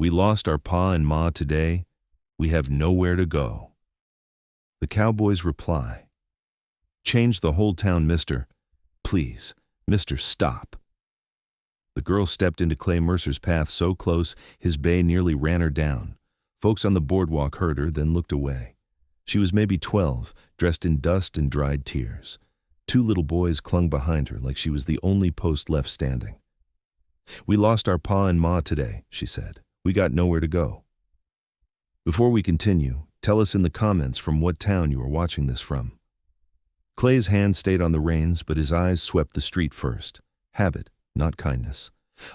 We lost our pa and ma today. We have nowhere to go. The cowboy's reply. Change the whole town, mister. Please, mister, stop. The girl stepped into Clay Mercer's path so close his bay nearly ran her down. Folks on the boardwalk heard her, then looked away. She was maybe 12, dressed in dust and dried tears. 2 little boys clung behind her like she was the only post left standing. We lost our pa and ma today, she said. We got nowhere to go. Before we continue, tell us in the comments from what town you are watching this from. Clay's hand stayed on the reins, but his eyes swept the street first. Habit, not kindness.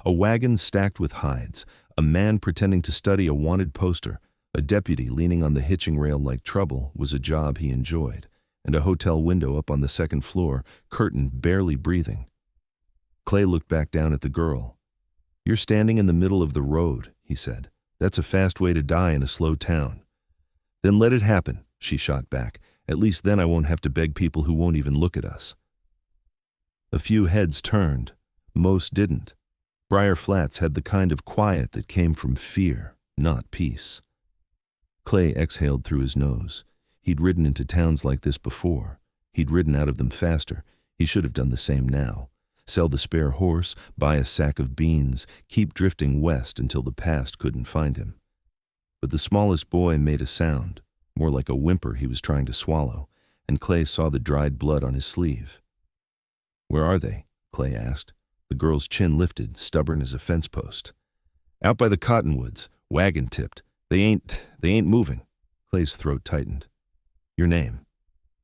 A wagon stacked with hides, a man pretending to study a wanted poster, a deputy leaning on the hitching rail like trouble was a job he enjoyed, and a hotel window up on the 2nd floor, curtained, barely breathing. Clay looked back down at the girl. You're standing in the middle of the road, he said. That's a fast way to die in a slow town. Then let it happen, she shot back. At least then I won't have to beg people who won't even look at us. A few heads turned. Most didn't. Briar Flats had the kind of quiet that came from fear, not peace. Clay exhaled through his nose. He'd ridden into towns like this before. He'd ridden out of them faster. He should have done the same now. Sell the spare horse, buy a sack of beans, keep drifting west until the past couldn't find him. But the smallest boy made a sound, more like a whimper he was trying to swallow, and Clay saw the dried blood on his sleeve. Where are they? Clay asked. The girl's chin lifted, stubborn as a fence post. Out by the cottonwoods, wagon tipped. They ain't moving. Clay's throat tightened. Your name?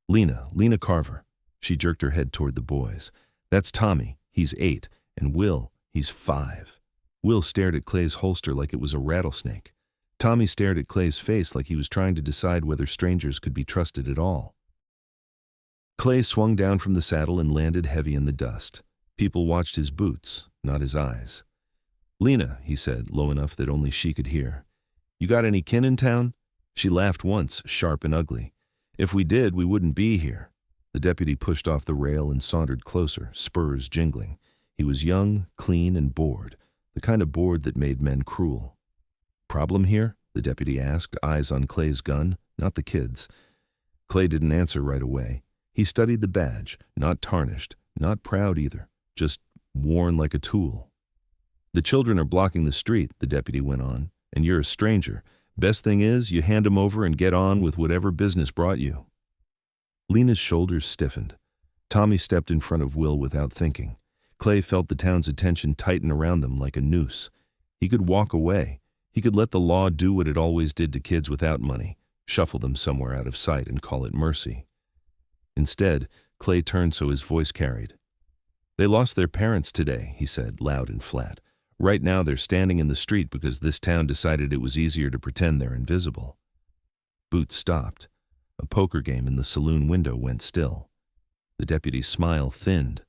Lena Carver. She jerked her head toward the boys. That's Tommy, he's 8, and Will, he's 5. Will stared at Clay's holster like it was a rattlesnake. Tommy stared at Clay's face like he was trying to decide whether strangers could be trusted at all. Clay swung down from the saddle and landed heavy in the dust. People watched his boots, not his eyes. Lena, he said, low enough that only she could hear. You got any kin in town? She laughed once, sharp and ugly. If we did, we wouldn't be here. The deputy pushed off the rail and sauntered closer, spurs jingling. He was young, clean, and bored, the kind of bored that made men cruel. Problem here? The deputy asked, eyes on Clay's gun, not the kid's. Clay didn't answer right away. He studied the badge, not tarnished, not proud either, just worn like a tool. The children are blocking the street, the deputy went on, and you're a stranger. Best thing is, you hand 'em over and get on with whatever business brought you. Lena's shoulders stiffened. Tommy stepped in front of Will without thinking. Clay felt the town's attention tighten around them like a noose. He could walk away. He could let the law do what it always did to kids without money, shuffle them somewhere out of sight and call it mercy. Instead, Clay turned so his voice carried. They lost their parents today, he said, loud and flat. Right now they're standing in the street because this town decided it was easier to pretend they're invisible. Boots stopped. A poker game in the saloon window went still. The deputy's smile thinned.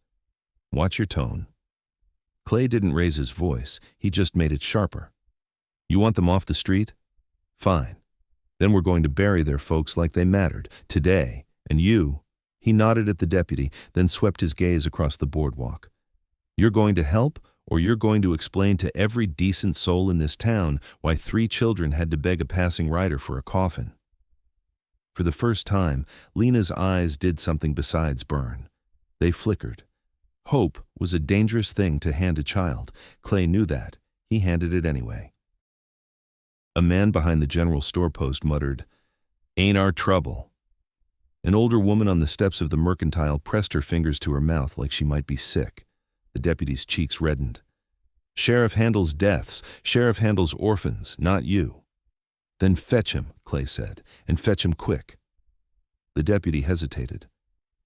Watch your tone. Clay didn't raise his voice. He just made it sharper. You want them off the street? Fine. Then we're going to bury their folks like they mattered, today. And you, he nodded at the deputy, then swept his gaze across the boardwalk. You're going to help, or you're going to explain to every decent soul in this town why 3 children had to beg a passing rider for a coffin. For the first time, Lena's eyes did something besides burn. They flickered. Hope was a dangerous thing to hand a child. Clay knew that. He handed it anyway. A man behind the general store post muttered, "Ain't our trouble." An older woman on the steps of the Mercantile pressed her fingers to her mouth like she might be sick. The deputy's cheeks reddened. "Sheriff handles deaths. Sheriff handles orphans, not you." "Then fetch him," Clay said, "and fetch him quick." The deputy hesitated.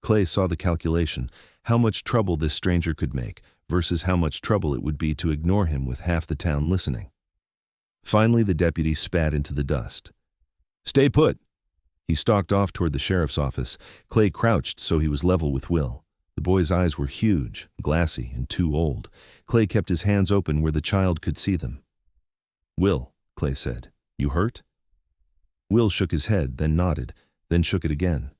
Clay saw the calculation, how much trouble this stranger could make versus how much trouble it would be to ignore him with half the town listening. Finally, the deputy spat into the dust. "Stay put." He stalked off toward the sheriff's office. Clay crouched so he was level with Will. The boy's eyes were huge, glassy, and too old. Clay kept his hands open where the child could see them. "Will," Clay said, "you hurt?" Will shook his head, then nodded, then shook it again.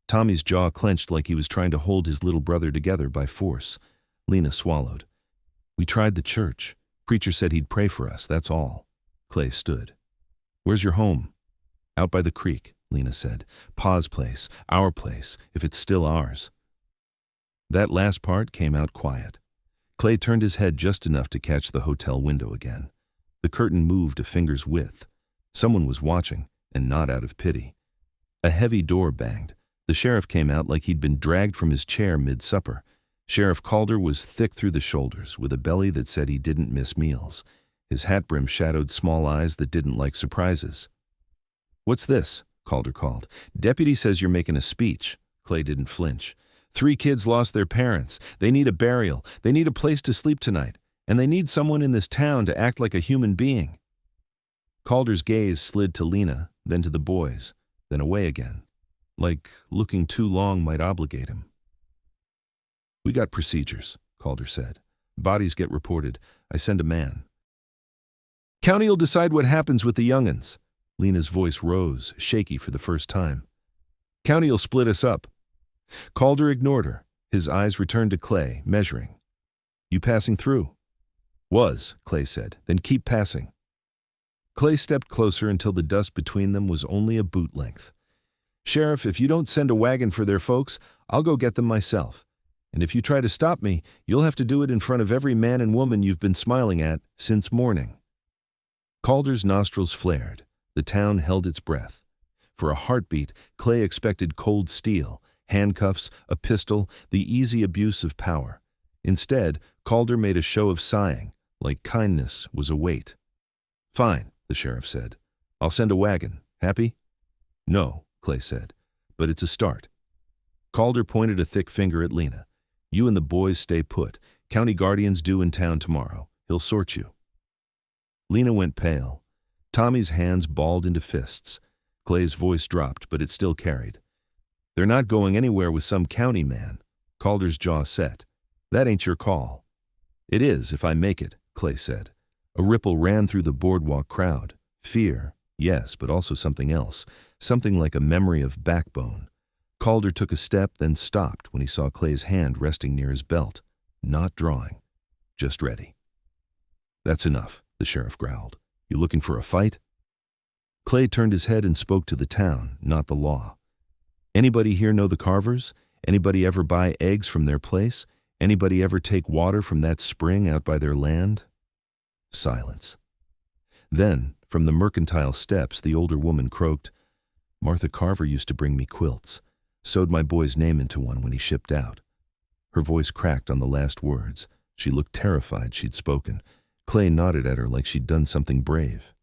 Tommy's jaw clenched like he was trying to hold his little brother together by force. Lena swallowed. "We tried the church. Preacher said he'd pray for us, that's all." Clay stood. Where's your home? Out by the creek, Lena said. Pa's place, our place, if it's still ours. That last part came out quiet. Clay turned his head just enough to catch the hotel window again. The curtain moved a finger's width. Someone was watching, and not out of pity. A heavy door banged. The sheriff came out like he'd been dragged from his chair mid-supper. Sheriff Calder was thick through the shoulders, with a belly that said he didn't miss meals. His hat brim shadowed small eyes that didn't like surprises. "What's this?" Calder called. "Deputy says you're making a speech." Clay didn't flinch. 3 kids lost their parents. They need a burial. They need a place to sleep tonight. And they need someone in this town to act like a human being. Calder's gaze slid to Lena, then to the boys, then away again, like looking too long might obligate him. "We got procedures," Calder said. "Bodies get reported. I send a man." "County'll decide what happens with the young'uns." Lena's voice rose, shaky for the first time. "County'll split us up." Calder ignored her. His eyes returned to Clay, measuring. "You passing through?" "Was," Clay said. "Then keep passing." Clay stepped closer until the dust between them was only a boot length. "Sheriff, if you don't send a wagon for their folks, I'll go get them myself. And if you try to stop me, you'll have to do it in front of every man and woman you've been smiling at since morning." Calder's nostrils flared. The town held its breath. For a heartbeat, Clay expected cold steel, handcuffs, a pistol, the easy abuse of power. Instead, Calder made a show of sighing, like kindness was a weight. "Fine," the sheriff said. "I'll send a wagon. Happy?" "No," Clay said, "but it's a start." Calder pointed a thick finger at Lena. "You and the boys stay put. County guardian's due in town tomorrow. He'll sort you." Lena went pale. Tommy's hands balled into fists. Clay's voice dropped, but it still carried. "They're not going anywhere with some county man." Calder's jaw set. "That ain't your call." "It is, if I make it," Clay said. A ripple ran through the boardwalk crowd. Fear, yes, but also something else. Something like a memory of backbone. Calder took a step, then stopped when he saw Clay's hand resting near his belt. Not drawing. Just ready. "That's enough," the sheriff growled. "You looking for a fight?" Clay turned his head and spoke to the town, not the law. "Anybody here know the Carvers? Anybody ever buy eggs from their place? Anybody ever take water from that spring out by their land?" Silence. Then, from the mercantile steps, the older woman croaked, "Martha Carver used to bring me quilts. Sewed my boy's name into one when he shipped out." Her voice cracked on the last words. She looked terrified she'd spoken. Clay nodded at her like she'd done something brave.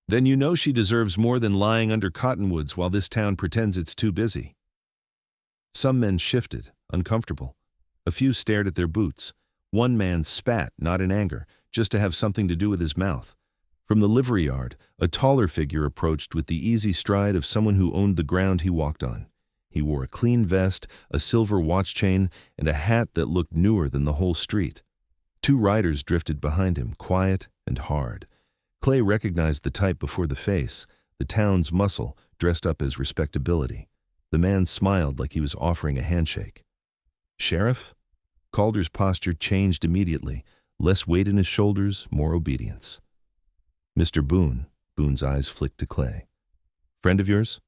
"Then you know she deserves more than lying under cottonwoods while this town pretends it's too busy." Some men shifted, uncomfortable. A few stared at their boots. One man spat, not in anger, just to have something to do with his mouth. From the livery yard, a taller figure approached with the easy stride of someone who owned the ground he walked on. He wore a clean vest, a silver watch chain, and a hat that looked newer than the whole street. 2 riders drifted behind him, quiet and hard. Clay recognized the type before the face, the town's muscle, dressed up as respectability. The man smiled like he was offering a handshake. "Sheriff?" Calder's posture changed immediately. Less weight in his shoulders, more obedience. "Mr. Boone." Boone's eyes flicked to Clay. "Friend of yours?"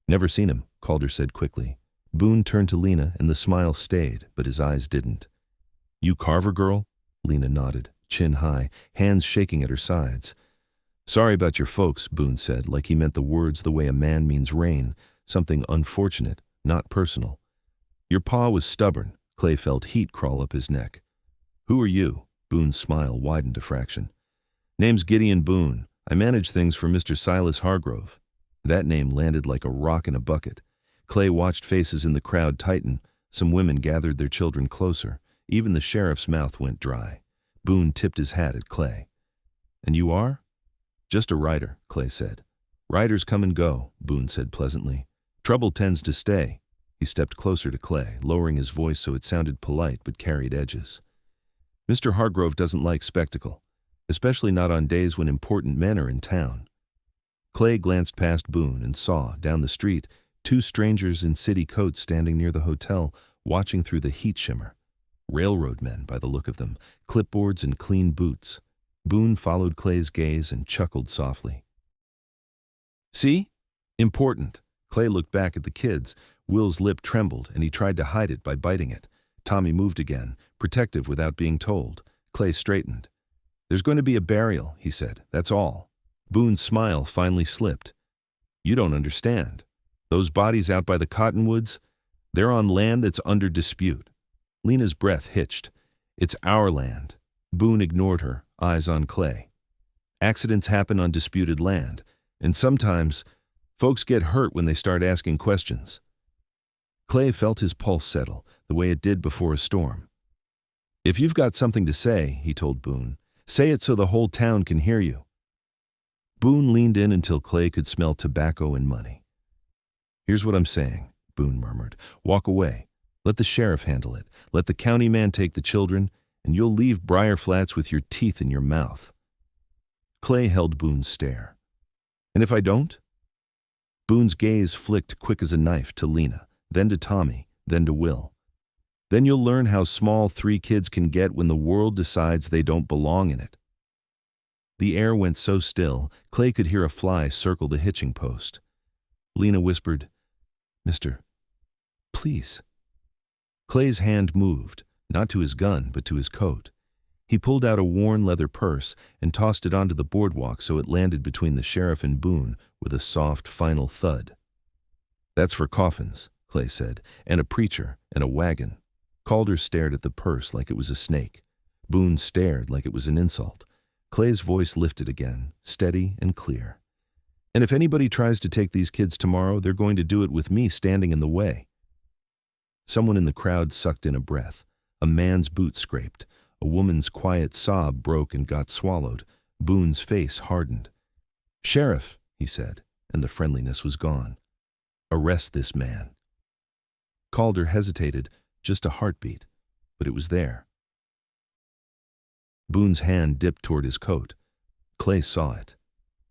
"Never seen him," Calder said quickly. Boone turned to Lena, and the smile stayed, but his eyes didn't. "You Carver girl?" Lena nodded, chin high, hands shaking at her sides. "Sorry about your folks," Boone said, like he meant the words the way a man means rain, something unfortunate, not personal. "Your pa was stubborn." Clay felt heat crawl up his neck. "Who are you?" Boone's smile widened a fraction. "Name's Gideon Boone. I manage things for Mr. Silas Hargrove." That name landed like a rock in a bucket. Clay watched faces in the crowd tighten. Some women gathered their children closer. Even the sheriff's mouth went dry. Boone tipped his hat at Clay. "And you are?" "Just a rider," Clay said. "Riders come and go," Boone said pleasantly. "Trouble tends to stay." He stepped closer to Clay, lowering his voice so it sounded polite but carried edges. "Mr. Hargrove doesn't like spectacle, especially not on days when important men are in town." Clay glanced past Boone and saw, down the street, 2 strangers in city coats standing near the hotel, watching through the heat shimmer. Railroad men, by the look of them, clipboards and clean boots. Boone followed Clay's gaze and chuckled softly. See? Important. Clay looked back at the kids. Will's lip trembled, and he tried to hide it by biting it. Tommy moved again, protective without being told. Clay straightened. There's going to be a burial, he said. That's all. Boone's smile finally slipped. You don't understand. Those bodies out by the cottonwoods, they're on land that's under dispute. Lena's breath hitched. It's our land. Boone ignored her, eyes on Clay. Accidents happen on disputed land, and sometimes folks get hurt when they start asking questions. Clay felt his pulse settle, the way it did before a storm. If you've got something to say, he told Boone, say it so the whole town can hear you. Boone leaned in until Clay could smell tobacco and money. Here's what I'm saying, Boone murmured. Walk away. Let the sheriff handle it. Let the county man take the children, and you'll leave Briar Flats with your teeth in your mouth. Clay held Boone's stare. And if I don't? Boone's gaze flicked quick as a knife to Lena, then to Tommy, then to Will. Then you'll learn how small 3 kids can get when the world decides they don't belong in it. The air went so still, Clay could hear a fly circle the hitching post. Lena whispered, Mister, please. Clay's hand moved, not to his gun, but to his coat. He pulled out a worn leather purse and tossed it onto the boardwalk so it landed between the sheriff and Boone with a soft, final thud. That's for coffins, Clay said, and a preacher, and a wagon. Calder stared at the purse like it was a snake. Boone stared like it was an insult. Clay's voice lifted again, steady and clear. And if anybody tries to take these kids tomorrow, they're going to do it with me standing in the way. Someone in the crowd sucked in a breath. A man's boot scraped. A woman's quiet sob broke and got swallowed. Boone's face hardened. Sheriff, he said, and the friendliness was gone. Arrest this man. Calder hesitated, just a heartbeat, but it was there. Boone's hand dipped toward his coat. Clay saw it.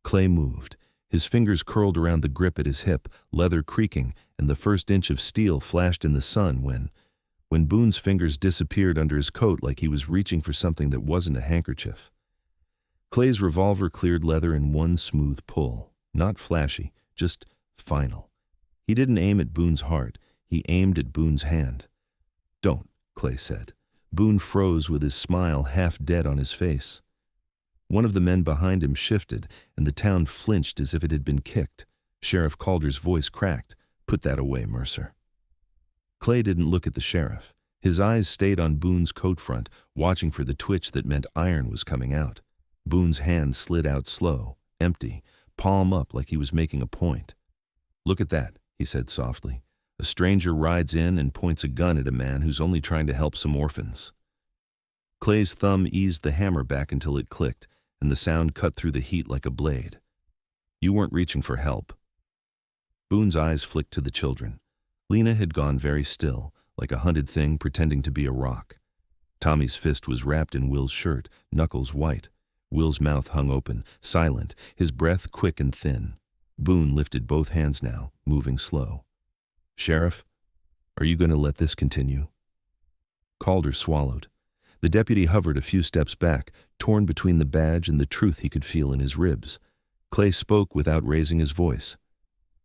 Clay moved. His fingers curled around the grip at his hip, leather creaking, and the first inch of steel flashed in the sun when Boone's fingers disappeared under his coat like he was reaching for something that wasn't a handkerchief. Clay's revolver cleared leather in one smooth pull, not flashy, just final. He didn't aim at Boone's heart, he aimed at Boone's hand. Don't, Clay said. Boone froze with his smile half dead on his face. One of the men behind him shifted, and the town flinched as if it had been kicked. Sheriff Calder's voice cracked. Put that away, Mercer. Clay didn't look at the sheriff. His eyes stayed on Boone's coat front, watching for the twitch that meant iron was coming out. Boone's hand slid out slow, empty, palm up like he was making a point. Look at that, he said softly. A stranger rides in and points a gun at a man who's only trying to help some orphans. Clay's thumb eased the hammer back until it clicked, and the sound cut through the heat like a blade. You weren't reaching for help. Boone's eyes flicked to the children. Lena had gone very still, like a hunted thing pretending to be a rock. Tommy's fist was wrapped in Will's shirt, knuckles white. Will's mouth hung open, silent, his breath quick and thin. Boone lifted both hands now, moving slow. Sheriff, are you going to let this continue? Calder swallowed. The deputy hovered a few steps back, torn between the badge and the truth he could feel in his ribs. Clay spoke without raising his voice.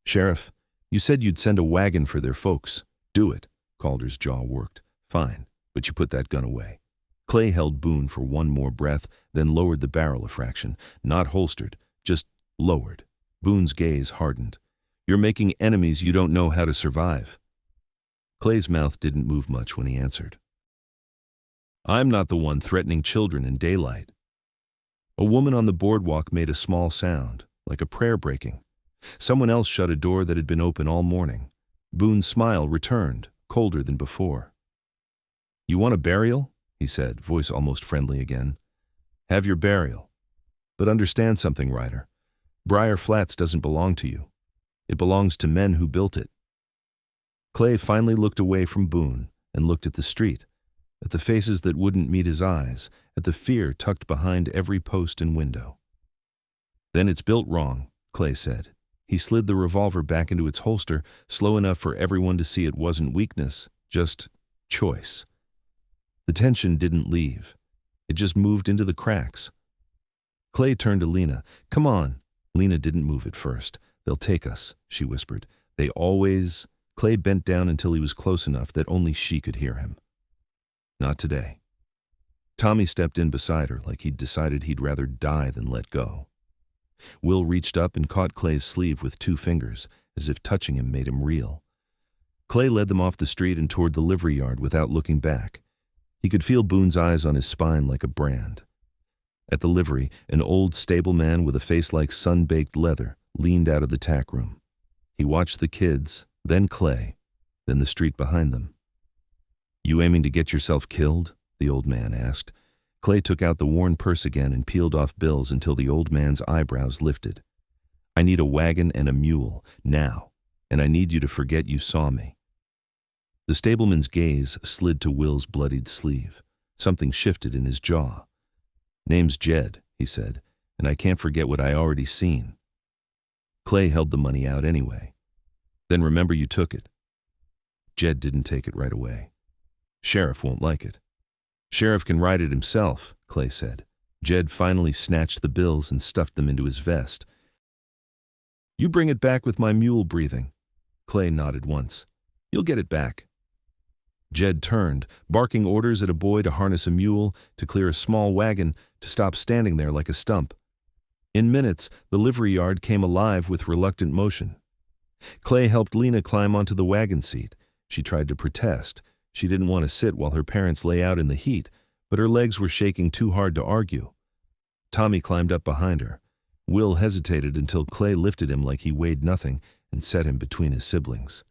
Sheriff, you said you'd send a wagon for their folks. Do it. Calder's jaw worked. Fine, but you put that gun away. Clay held Boone for one more breath, then lowered the barrel a fraction, not holstered, just lowered. Boone's gaze hardened. You're making enemies you don't know how to survive. Clay's mouth didn't move much when he answered. I'm not the one threatening children in daylight. A woman on the boardwalk made a small sound, like a prayer breaking. Someone else shut a door that had been open all morning. Boone's smile returned, colder than before. You want a burial? He said, voice almost friendly again. Have your burial. But understand something, Ryder. Briar Flats doesn't belong to you. It belongs to men who built it. Clay finally looked away from Boone and looked at the street, at the faces that wouldn't meet his eyes, at the fear tucked behind every post and window. Then it's built wrong, Clay said. He slid the revolver back into its holster, slow enough for everyone to see it wasn't weakness, just choice. The tension didn't leave. It just moved into the cracks. Clay turned to Lena. "Come on." Lena didn't move at first. "They'll take us," she whispered. "They always—" Clay bent down until he was close enough that only she could hear him. "Not today." Tommy stepped in beside her like he'd decided he'd rather die than let go. Will reached up and caught Clay's sleeve with 2 fingers, as if touching him made him reel. Clay led them off the street and toward the livery yard without looking back. He could feel Boone's eyes on his spine like a brand. At the livery, an old stableman with a face like sun-baked leather leaned out of the tack room. He watched the kids, then Clay, then the street behind them. "You aiming to get yourself killed?" the old man asked. Clay took out the worn purse again and peeled off bills until the old man's eyebrows lifted. "I need a wagon and a mule, now, and I need you to forget you saw me." The stableman's gaze slid to Will's bloodied sleeve. Something shifted in his jaw. "Name's Jed," he said, "and I can't forget what I already seen." Clay held the money out anyway. "Then remember you took it." Jed didn't take it right away. "Sheriff won't like it." "Sheriff can write it himself," Clay said. Jed finally snatched the bills and stuffed them into his vest. "You bring it back with my mule breathing." Clay nodded once. "You'll get it back." Jed turned, barking orders at a boy to harness a mule, to clear a small wagon, to stop standing there like a stump. In minutes, the livery yard came alive with reluctant motion. Clay helped Lena climb onto the wagon seat. She tried to protest. She didn't want to sit while her parents lay out in the heat, but her legs were shaking too hard to argue. Tommy climbed up behind her. Will hesitated until Clay lifted him like he weighed nothing and set him between his siblings.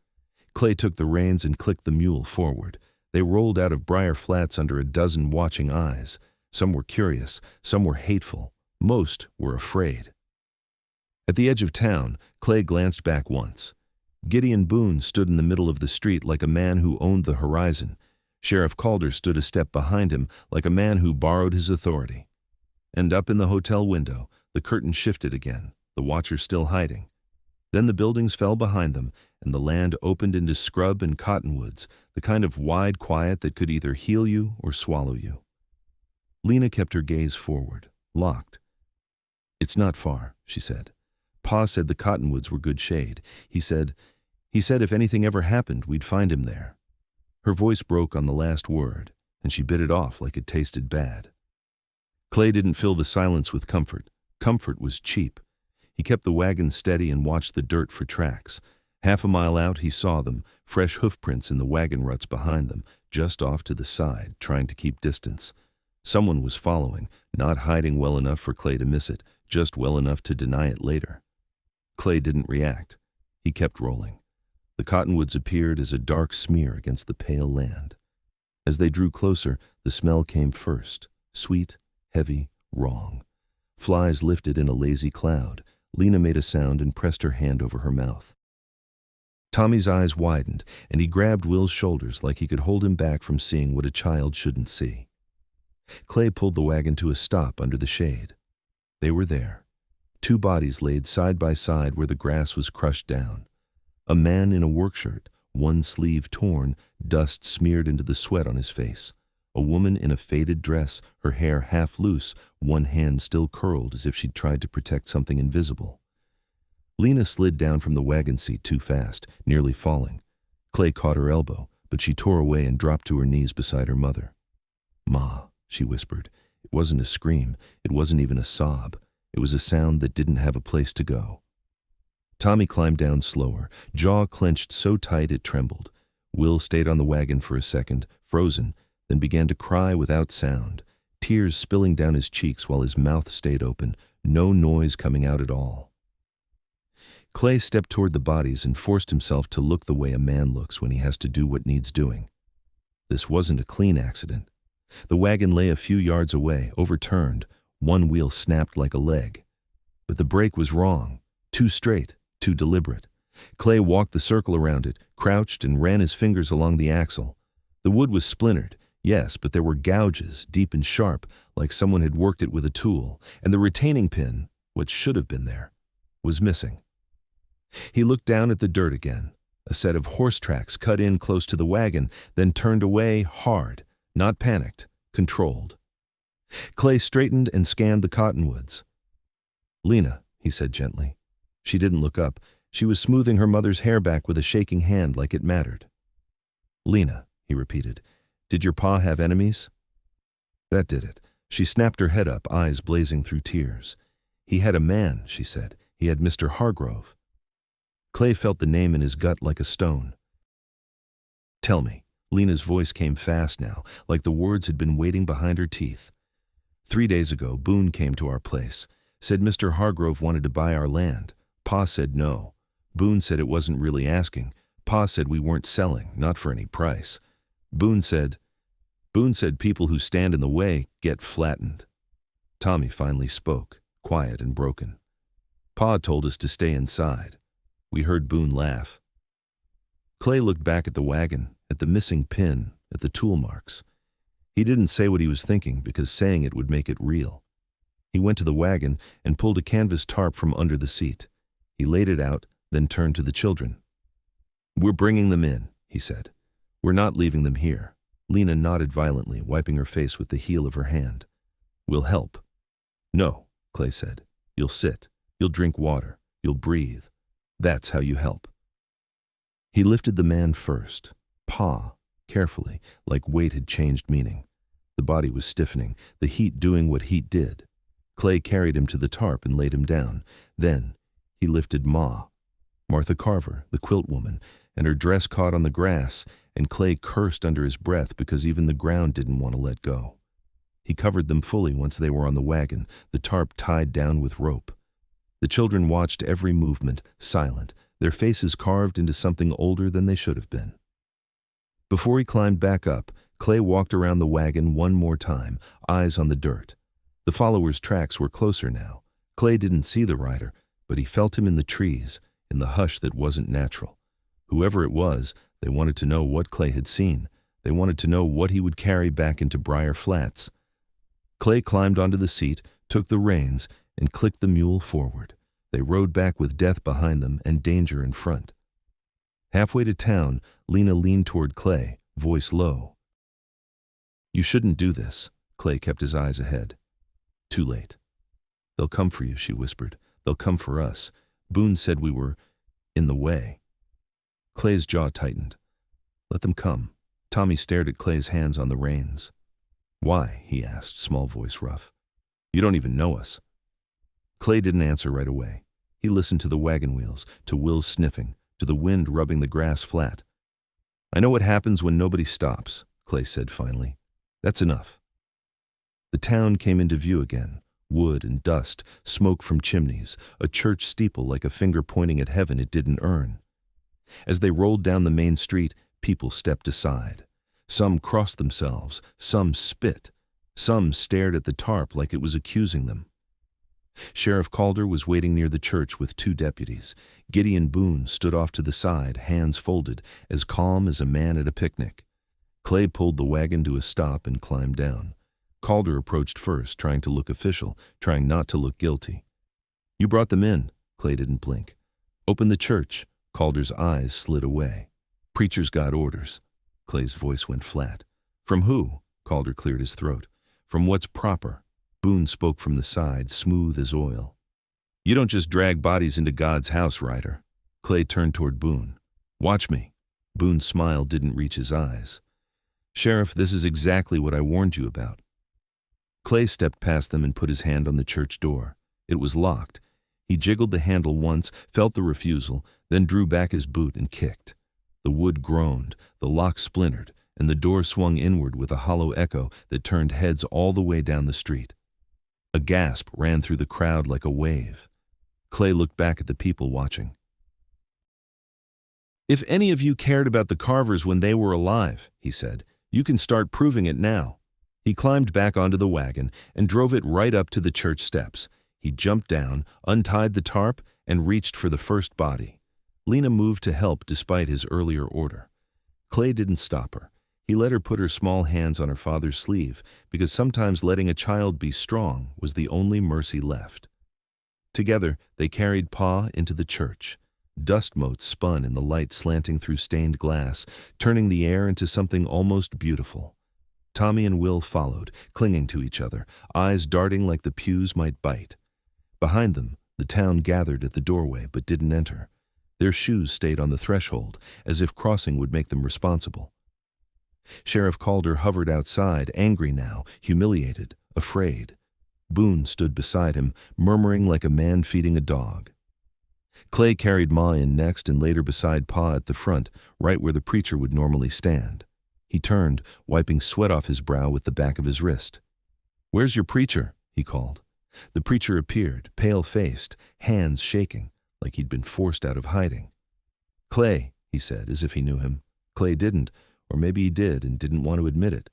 Clay took the reins and clicked the mule forward. They rolled out of Briar Flats under a dozen watching eyes. Some were curious, some were hateful, most were afraid. At the edge of town, Clay glanced back once. Gideon Boone stood in the middle of the street like a man who owned the horizon. Sheriff Calder stood a step behind him like a man who borrowed his authority. And up in the hotel window, the curtain shifted again, the watcher still hiding. Then the buildings fell behind them, and the land opened into scrub and cottonwoods, the kind of wide quiet that could either heal you or swallow you. Lena kept her gaze forward, locked. "It's not far," she said. "Pa said the cottonwoods were good shade. He said if anything ever happened, we'd find him there." Her voice broke on the last word, and she bit it off like it tasted bad. Clay didn't fill the silence with comfort. Comfort was cheap. He kept the wagon steady and watched the dirt for tracks. Half a mile out, he saw them, fresh hoofprints in the wagon ruts behind them, just off to the side, trying to keep distance. Someone was following, not hiding well enough for Clay to miss it, just well enough to deny it later. Clay didn't react. He kept rolling. The cottonwoods appeared as a dark smear against the pale land. As they drew closer, the smell came first, sweet, heavy, wrong. Flies lifted in a lazy cloud. Lena made a sound and pressed her hand over her mouth. Tommy's eyes widened, and he grabbed Will's shoulders like he could hold him back from seeing what a child shouldn't see. Clay pulled the wagon to a stop under the shade. They were there. 2 bodies laid side by side where the grass was crushed down. A man in a workshirt, one sleeve torn, dust smeared into the sweat on his face. A woman in a faded dress, her hair half loose, one hand still curled as if she'd tried to protect something invisible. Lena slid down from the wagon seat too fast, nearly falling. Clay caught her elbow, but she tore away and dropped to her knees beside her mother. "Ma," she whispered. It wasn't a scream, it wasn't even a sob. It was a sound that didn't have a place to go. Tommy climbed down slower, jaw clenched so tight it trembled. Will stayed on the wagon for a second, frozen, then began to cry without sound, tears spilling down his cheeks while his mouth stayed open, no noise coming out at all. Clay stepped toward the bodies and forced himself to look the way a man looks when he has to do what needs doing. This wasn't a clean accident. The wagon lay a few yards away, overturned. One wheel snapped like a leg. But the brake was wrong, too straight, too deliberate. Clay walked the circle around it, crouched and ran his fingers along the axle. The wood was splintered, yes, but there were gouges, deep and sharp, like someone had worked it with a tool, and the retaining pin, what should have been there, was missing. He looked down at the dirt again. A set of horse tracks cut in close to the wagon, then turned away hard, not panicked, controlled. Clay straightened and scanned the cottonwoods. Lena, he said gently. She didn't look up. She was smoothing her mother's hair back with a shaking hand like it mattered. Lena, he repeated, did your pa have enemies? That did it. She snapped her head up, eyes blazing through tears. He had a man, she said. He had Mr. Hargrove. Clay felt the name in his gut like a stone. Tell me. Lena's voice came fast now, like the words had been waiting behind her teeth. 3 days ago, Boone came to our place. Said Mr. Hargrove wanted to buy our land. Pa said no. Boone said it wasn't really asking. Pa said we weren't selling, not for any price. Boone said people who stand in the way get flattened. Tommy finally spoke, quiet and broken. Pa told us to stay inside. We heard Boone laugh. Clay looked back at the wagon, at the missing pin, at the tool marks. He didn't say what he was thinking because saying it would make it real. He went to the wagon and pulled a canvas tarp from under the seat. He laid it out, then turned to the children. We're bringing them in, he said. We're not leaving them here. Lena nodded violently, wiping her face with the heel of her hand. We'll help. No, Clay said. You'll sit. You'll drink water. You'll breathe. That's how you help. He lifted the man first, Pa, carefully, like weight had changed meaning. The body was stiffening, the heat doing what heat did. Clay carried him to the tarp and laid him down. Then he lifted Ma, Martha Carver, the quilt woman, and her dress caught on the grass, and Clay cursed under his breath because even the ground didn't want to let go. He covered them fully once they were on the wagon, the tarp tied down with rope. The children watched every movement, silent, their faces carved into something older than they should have been. Before he climbed back up, Clay walked around the wagon one more time, eyes on the dirt. The followers' tracks were closer now. Clay didn't see the rider, but he felt him in the trees, in the hush that wasn't natural. Whoever it was, they wanted to know what Clay had seen. They wanted to know what he would carry back into Briar Flats. Clay climbed onto the seat, took the reins, and clicked the mule forward. They rode back with death behind them and danger in front. Halfway to town, Lena leaned toward Clay, voice low. You shouldn't do this. Clay kept his eyes ahead. Too late. They'll come for you, she whispered. They'll come for us. Boone said we were in the way. Clay's jaw tightened. Let them come. Tommy stared at Clay's hands on the reins. Why? He asked, small voice rough. You don't even know us. Clay didn't answer right away. He listened to the wagon wheels, to Will's sniffing, to the wind rubbing the grass flat. I know what happens when nobody stops, Clay said finally. That's enough. The town came into view again. Wood and dust, smoke from chimneys, a church steeple like a finger pointing at heaven it didn't earn. As they rolled down the main street, people stepped aside. Some crossed themselves, some spit, some stared at the tarp like it was accusing them. Sheriff Calder was waiting near the church with 2 deputies. Gideon Boone stood off to the side, hands folded, as calm as a man at a picnic. Clay pulled the wagon to a stop and climbed down. Calder approached first, trying to look official, trying not to look guilty. You brought them in. Clay didn't blink. Open the church. Calder's eyes slid away. Preacher's got orders. Clay's voice went flat. From who? Calder cleared his throat. From what's proper. Boone spoke from the side, smooth as oil. You don't just drag bodies into God's house, Ryder. Clay turned toward Boone. Watch me. Boone's smile didn't reach his eyes. Sheriff, this is exactly what I warned you about. Clay stepped past them and put his hand on the church door. It was locked. He jiggled the handle once, felt the refusal, then drew back his boot and kicked. The wood groaned, the lock splintered, and the door swung inward with a hollow echo that turned heads all the way down the street. A gasp ran through the crowd like a wave. Clay looked back at the people watching. If any of you cared about the Carvers when they were alive, he said, you can start proving it now. He climbed back onto the wagon and drove it right up to the church steps. He jumped down, untied the tarp, and reached for the first body. Lena moved to help despite his earlier order. Clay didn't stop her. He let her put her small hands on her father's sleeve, because sometimes letting a child be strong was the only mercy left. Together, they carried Pa into the church. Dust motes spun in the light slanting through stained glass, turning the air into something almost beautiful. Tommy and Will followed, clinging to each other, eyes darting like the pews might bite. Behind them, the town gathered at the doorway but didn't enter. Their shoes stayed on the threshold, as if crossing would make them responsible. Sheriff Calder hovered outside, angry now, humiliated, afraid. Boone stood beside him, murmuring like a man feeding a dog. Clay carried Ma in next and later beside Pa at the front, right where the preacher would normally stand. He turned, wiping sweat off his brow with the back of his wrist. "Where's your preacher?" he called. The preacher appeared, pale-faced, hands shaking, like he'd been forced out of hiding. "Clay," he said, as if he knew him. Clay didn't, or maybe he did and didn't want to admit it.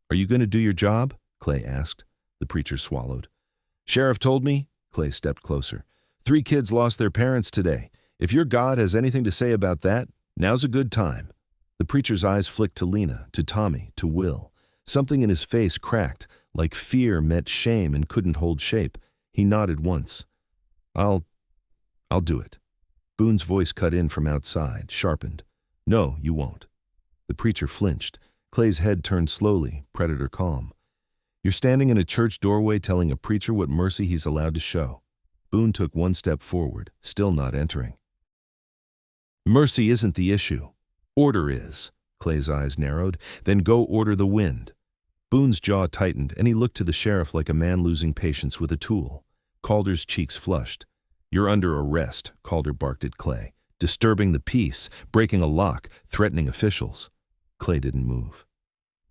"Are you going to do your job?" Clay asked. The preacher swallowed. "Sheriff told me." Clay stepped closer. 3 kids lost their parents today. If your God has anything to say about that, now's a good time." The preacher's eyes flicked to Lena, to Tommy, to Will. Something in his face cracked, like fear met shame and couldn't hold shape. He nodded once. I'll do it." Boone's voice cut in from outside, sharpened. "No, you won't." The preacher flinched. Clay's head turned slowly, predator calm. "You're standing in a church doorway telling a preacher what mercy he's allowed to show." Boone took one step forward, still not entering. "Mercy isn't the issue. Order is." Clay's eyes narrowed. "Then go order the wind." Boone's jaw tightened, and he looked to the sheriff like a man losing patience with a tool. Calder's cheeks flushed. "You're under arrest," Calder barked at Clay. "Disturbing the peace, breaking a lock, threatening officials." Clay didn't move.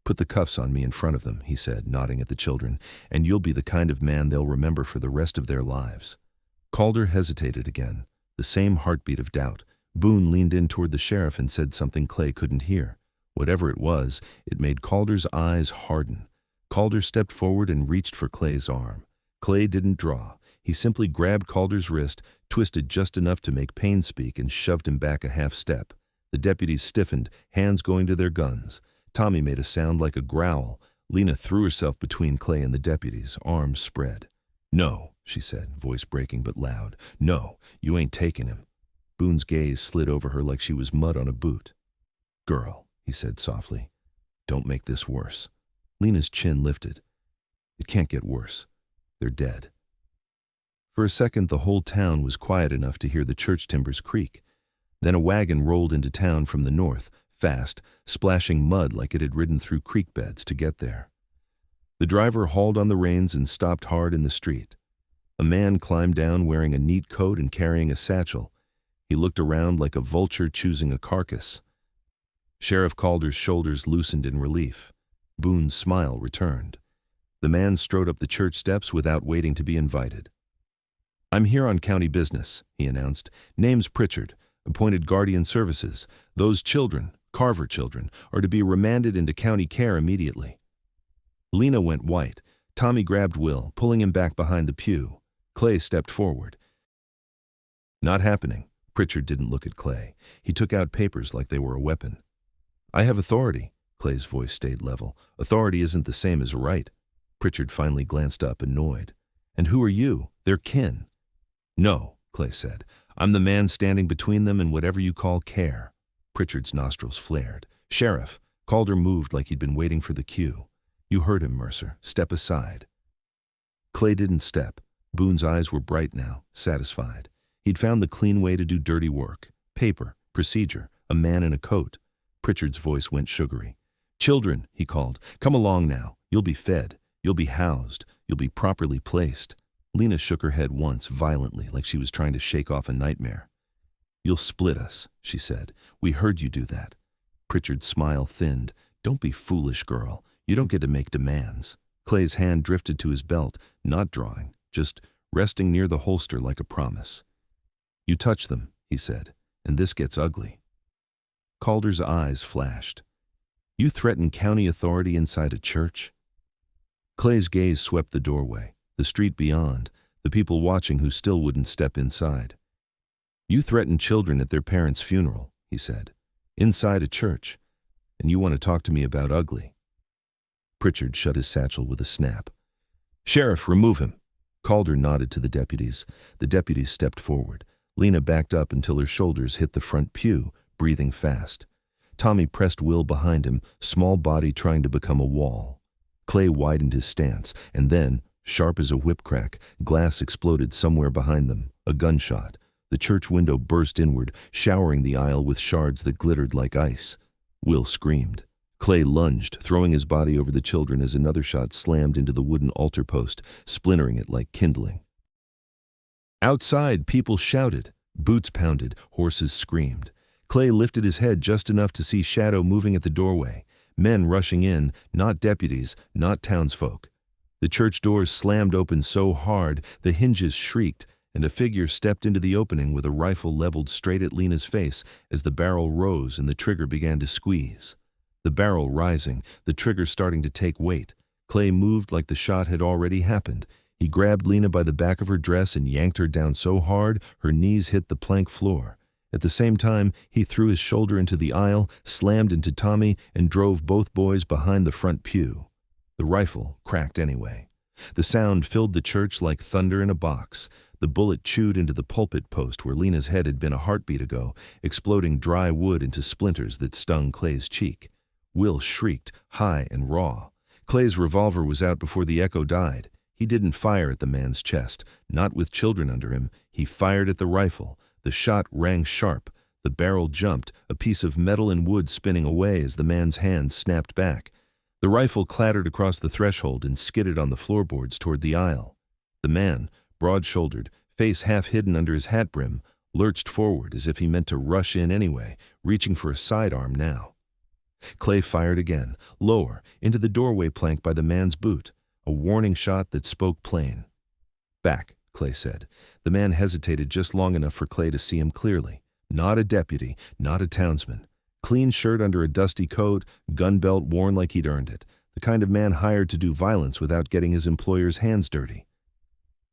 "Put the cuffs on me in front of them," he said, nodding at the children, "and you'll be the kind of man they'll remember for the rest of their lives." Calder hesitated again, the same heartbeat of doubt. Boone leaned in toward the sheriff and said something Clay couldn't hear. Whatever it was, it made Calder's eyes harden. Calder stepped forward and reached for Clay's arm. Clay didn't draw. He simply grabbed Calder's wrist, twisted just enough to make pain speak, and shoved him back a half step. The deputies stiffened, hands going to their guns. Tommy made a sound like a growl. Lena threw herself between Clay and the deputies, arms spread. "No," she said, voice breaking but loud. "No, you ain't taking him." Boone's gaze slid over her like she was mud on a boot. "Girl," he said softly, "don't make this worse." Lena's chin lifted. "It can't get worse. They're dead." For a second, the whole town was quiet enough to hear the church timbers creak. Then a wagon rolled into town from the north, fast, splashing mud like it had ridden through creek beds to get there. The driver hauled on the reins and stopped hard in the street. A man climbed down wearing a neat coat and carrying a satchel. He looked around like a vulture choosing a carcass. Sheriff Calder's shoulders loosened in relief. Boone's smile returned. The man strode up the church steps without waiting to be invited. "I'm here on county business," he announced. "Name's Pritchard, appointed guardian services. Those children, Carver children, are to be remanded into county care immediately." Lena went white. Tommy grabbed Will, pulling him back behind the pew. Clay stepped forward. "Not happening." Pritchard didn't look at Clay. He took out papers like they were a weapon. "I have authority." Clay's voice stayed level. "Authority isn't the same as right." Pritchard finally glanced up, annoyed. "And who are you? They're kin." "No," Clay said. "I'm the man standing between them and whatever you call care." Pritchard's nostrils flared. "Sheriff." Calder moved like he'd been waiting for the cue. "You heard him, Mercer. Step aside." Clay didn't step. Boone's eyes were bright now, satisfied. He'd found the clean way to do dirty work. Paper, procedure, a man in a coat. Pritchard's voice went sugary. "Children," he called, "come along now. You'll be fed. You'll be housed. You'll be properly placed." Lena shook her head once, violently, like she was trying to shake off a nightmare. "You'll split us," she said. "We heard you do that." Pritchard's smile thinned. "Don't be foolish, girl. You don't get to make demands." Clay's hand drifted to his belt, not drawing, just resting near the holster like a promise. "You touch them," he said, "and this gets ugly." Calder's eyes flashed. "You threaten county authority inside a church?" Clay's gaze swept the doorway, the street beyond, the people watching who still wouldn't step inside. "You threaten children at their parents' funeral," he said, "inside a church, and you want to talk to me about ugly." Pritchard shut his satchel with a snap. "Sheriff, remove him." Calder nodded to the deputies. The deputies stepped forward. Lena backed up until her shoulders hit the front pew, breathing fast. Tommy pressed Will behind him, small body trying to become a wall. Clay widened his stance, and then, Sharp as a whip crack, glass exploded somewhere behind them. A gunshot. The church window burst inward, showering the aisle with shards that glittered like ice. Will screamed. Clay lunged, throwing his body over the children as another shot slammed into the wooden altar post, splintering it like kindling. Outside, people shouted. Boots pounded. Horses screamed. Clay lifted his head just enough to see shadow moving at the doorway. Men rushing in, not deputies, not townsfolk. The church doors slammed open so hard the hinges shrieked, and a figure stepped into the opening with a rifle leveled straight at Lena's face as the barrel rose and the trigger began to squeeze. The barrel rising, the trigger starting to take weight. Clay moved like the shot had already happened. He grabbed Lena by the back of her dress and yanked her down so hard her knees hit the plank floor. At the same time, he threw his shoulder into the aisle, slammed into Tommy, and drove both boys behind the front pew. The rifle cracked anyway. The sound filled the church like thunder in a box. The bullet chewed into the pulpit post where Lena's head had been a heartbeat ago, exploding dry wood into splinters that stung Clay's cheek. Will shrieked, high and raw. Clay's revolver was out before the echo died. He didn't fire at the man's chest, not with children under him. He fired at the rifle. The shot rang sharp. The barrel jumped, a piece of metal and wood spinning away as the man's hand snapped back. The rifle clattered across the threshold and skidded on the floorboards toward the aisle. The man, broad-shouldered, face half hidden under his hat brim, lurched forward as if he meant to rush in anyway, reaching for a sidearm now. Clay fired again, lower, into the doorway plank by the man's boot, a warning shot that spoke plain. "Back," Clay said. The man hesitated just long enough for Clay to see him clearly. Not a deputy, not a townsman. Clean shirt under a dusty coat, gun belt worn like he'd earned it. The kind of man hired to do violence without getting his employer's hands dirty.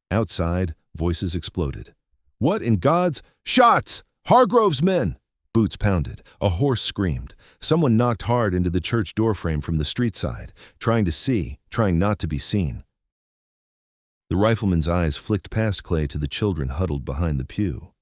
Outside, voices exploded. "What in God's— Shots! Hargrove's men!" Boots pounded. A horse screamed. Someone knocked hard into the church doorframe from the street side, trying to see, trying not to be seen. The rifleman's eyes flicked past Clay to the children huddled behind the pew.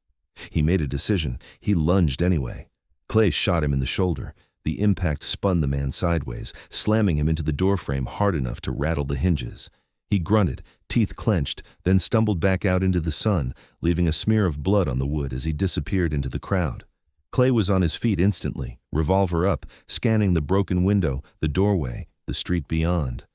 He made a decision. He lunged anyway. Clay shot him in the shoulder. The impact spun the man sideways, slamming him into the doorframe hard enough to rattle the hinges. He grunted, teeth clenched, then stumbled back out into the sun, leaving a smear of blood on the wood as he disappeared into the crowd. Clay was on his feet instantly, revolver up, scanning the broken window, the doorway, the street beyond.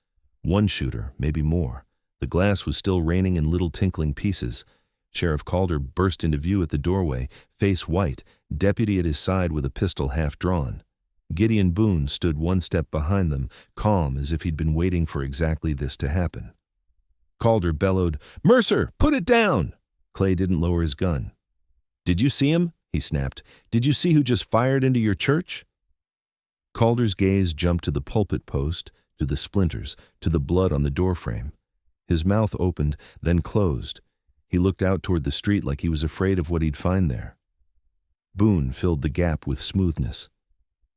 One shooter, maybe more. The glass was still raining in little tinkling pieces. Sheriff Calder burst into view at the doorway, face white, deputy at his side with a pistol half drawn. Gideon Boone stood one step behind them, calm as if he'd been waiting for exactly this to happen. Calder bellowed, "Mercer, put it down!" Clay didn't lower his gun. "Did you see him?" he snapped. "Did you see who just fired into your church?" Calder's gaze jumped to the pulpit post, to the splinters, to the blood on the doorframe. His mouth opened, then closed. He looked out toward the street like he was afraid of what he'd find there. Boone filled the gap with smoothness.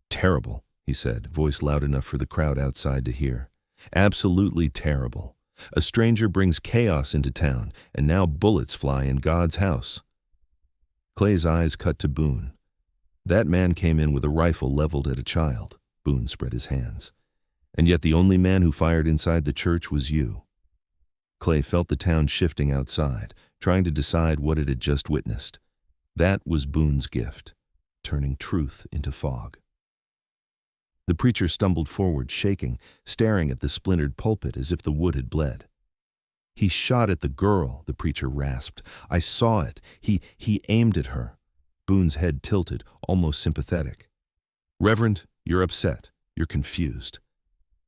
"Terrible," he said, voice loud enough for the crowd outside to hear. "Absolutely terrible. A stranger brings chaos into town, and now bullets fly in God's house." Clay's eyes cut to Boone. "That man came in with a rifle leveled at a child." Boone spread his hands. "And yet the only man who fired inside the church was you." Clay felt the town shifting outside, trying to decide what it had just witnessed. That was Boone's gift, turning truth into fog. The preacher stumbled forward, shaking, staring at the splintered pulpit as if the wood had bled. "He shot at the girl," the preacher rasped. "I saw it. He aimed at her." Boone's head tilted, almost sympathetic. "Reverend, you're upset. You're confused."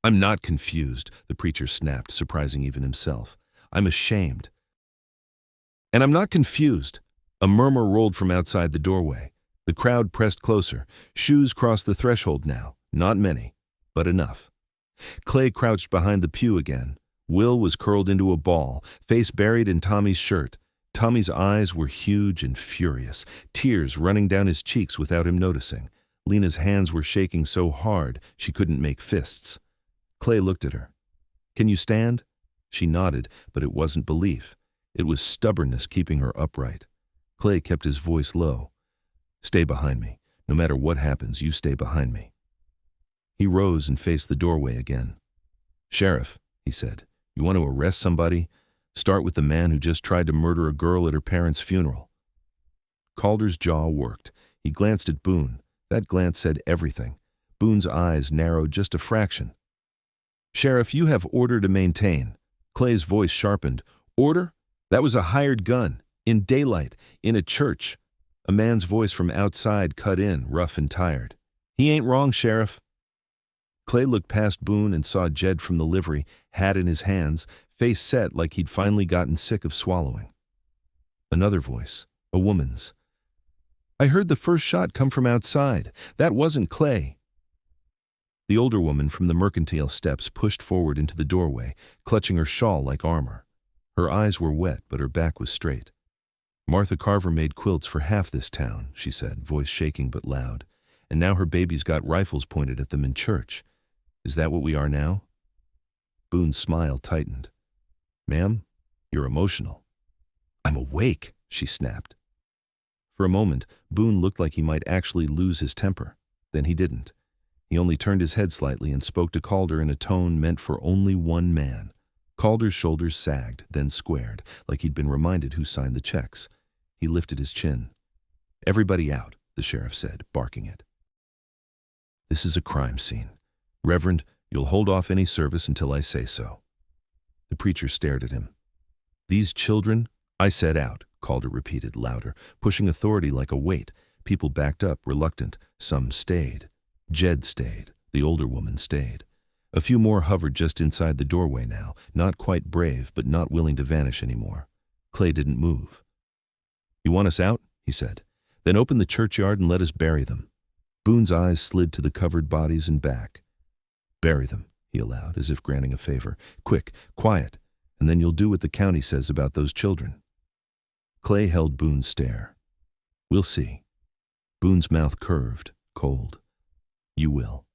"I'm not confused," the preacher snapped, surprising even himself. "I'm ashamed. And I'm not confused." A murmur rolled from outside the doorway. The crowd pressed closer. Shoes crossed the threshold now. Not many, but enough. Clay crouched behind the pew again. Will was curled into a ball, face buried in Tommy's shirt. Tommy's eyes were huge and furious, tears running down his cheeks without him noticing. Lena's hands were shaking so hard she couldn't make fists. Clay looked at her. "Can you stand?" She nodded, but it wasn't belief. It was stubbornness keeping her upright. Clay kept his voice low. "Stay behind me. No matter what happens, you stay behind me." He rose and faced the doorway again. "Sheriff," he said, You want to arrest somebody? Start with the man who just tried to murder a girl at her parents' funeral." Calder's jaw worked. He glanced at Boone. That glance said everything. Boone's eyes narrowed just a fraction. "Sheriff, you have order to maintain." Clay's voice sharpened. "Order? That was a hired gun. In daylight. In a church." A man's voice from outside cut in, rough and tired. "He ain't wrong, Sheriff." Clay looked past Boone and saw Jed from the livery, hat in his hands, face set like he'd finally gotten sick of swallowing. Another voice, a woman's. "I heard the first shot come from outside. That wasn't Clay." The older woman from the mercantile steps pushed forward into the doorway, clutching her shawl like armor. Her eyes were wet, but her back was straight. "Martha Carver made quilts for half this town," she said, voice shaking but loud. "And now her baby's got rifles pointed at them in church. Is that what we are now?" Boone's smile tightened. "Ma'am, you're emotional." "I'm awake," she snapped. For a moment, Boone looked like he might actually lose his temper. Then he didn't. He only turned his head slightly and spoke to Calder in a tone meant for only one man. Calder's shoulders sagged, then squared, like he'd been reminded who signed the checks. He lifted his chin. "Everybody out," the sheriff said, barking it. "This is a crime scene. Reverend, you'll hold off any service until I say so." The preacher stared at him. "These children—" "I said out," Calder repeated louder, pushing authority like a weight. People backed up, reluctant. Some stayed. Jed stayed. The older woman stayed. A few more hovered just inside the doorway now, not quite brave, but not willing to vanish anymore. Clay didn't move. "You want us out?" he said. "Then open the churchyard and let us bury them." Boone's eyes slid to the covered bodies and back. "Bury them," he allowed, as if granting a favor. "Quick, quiet, and then you'll do what the county says about those children." Clay held Boone's stare. "We'll see." Boone's mouth curved, cold. "You will."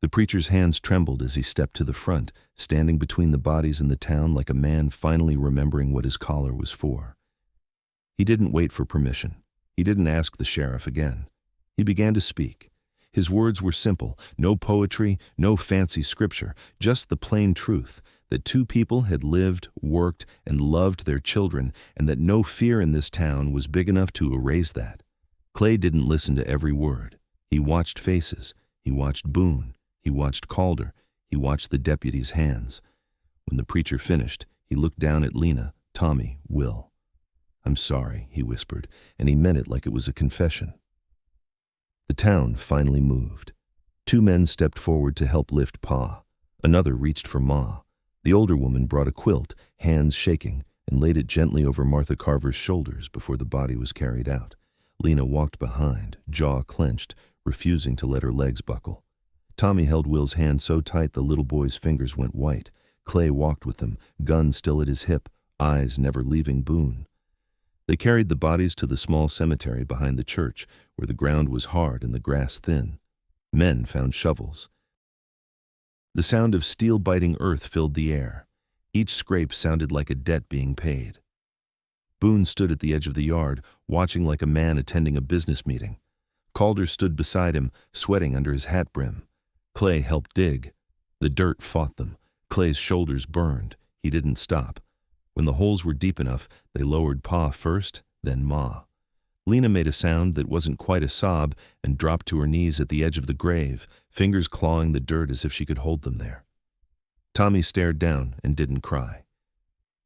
The preacher's hands trembled as he stepped to the front, standing between the bodies and the town like a man finally remembering what his collar was for. He didn't wait for permission. He didn't ask the sheriff again. He began to speak. His words were simple, no poetry, no fancy scripture, just the plain truth, that two people had lived, worked, and loved their children, and that no fear in this town was big enough to erase that. Clay didn't listen to every word. He watched faces. He watched Boone. He watched Calder. He watched the deputy's hands. When the preacher finished, he looked down at Lena, Tommy, Will. "I'm sorry," he whispered, and he meant it like it was a confession. The town finally moved. Two men stepped forward to help lift Pa. Another reached for Ma. The older woman brought a quilt, hands shaking, and laid it gently over Martha Carver's shoulders before the body was carried out. Lena walked behind, jaw clenched, refusing to let her legs buckle. Tommy held Will's hand so tight the little boy's fingers went white. Clay walked with them, gun still at his hip, eyes never leaving Boone. They carried the bodies to the small cemetery behind the church, where the ground was hard and the grass thin. Men found shovels. The sound of steel-biting earth filled the air. Each scrape sounded like a debt being paid. Boone stood at the edge of the yard, watching like a man attending a business meeting. Calder stood beside him, sweating under his hat brim. Clay helped dig. The dirt fought them. Clay's shoulders burned. He didn't stop. When the holes were deep enough, they lowered Pa first, then Ma. Lena made a sound that wasn't quite a sob and dropped to her knees at the edge of the grave, fingers clawing the dirt as if she could hold them there. Tommy stared down and didn't cry.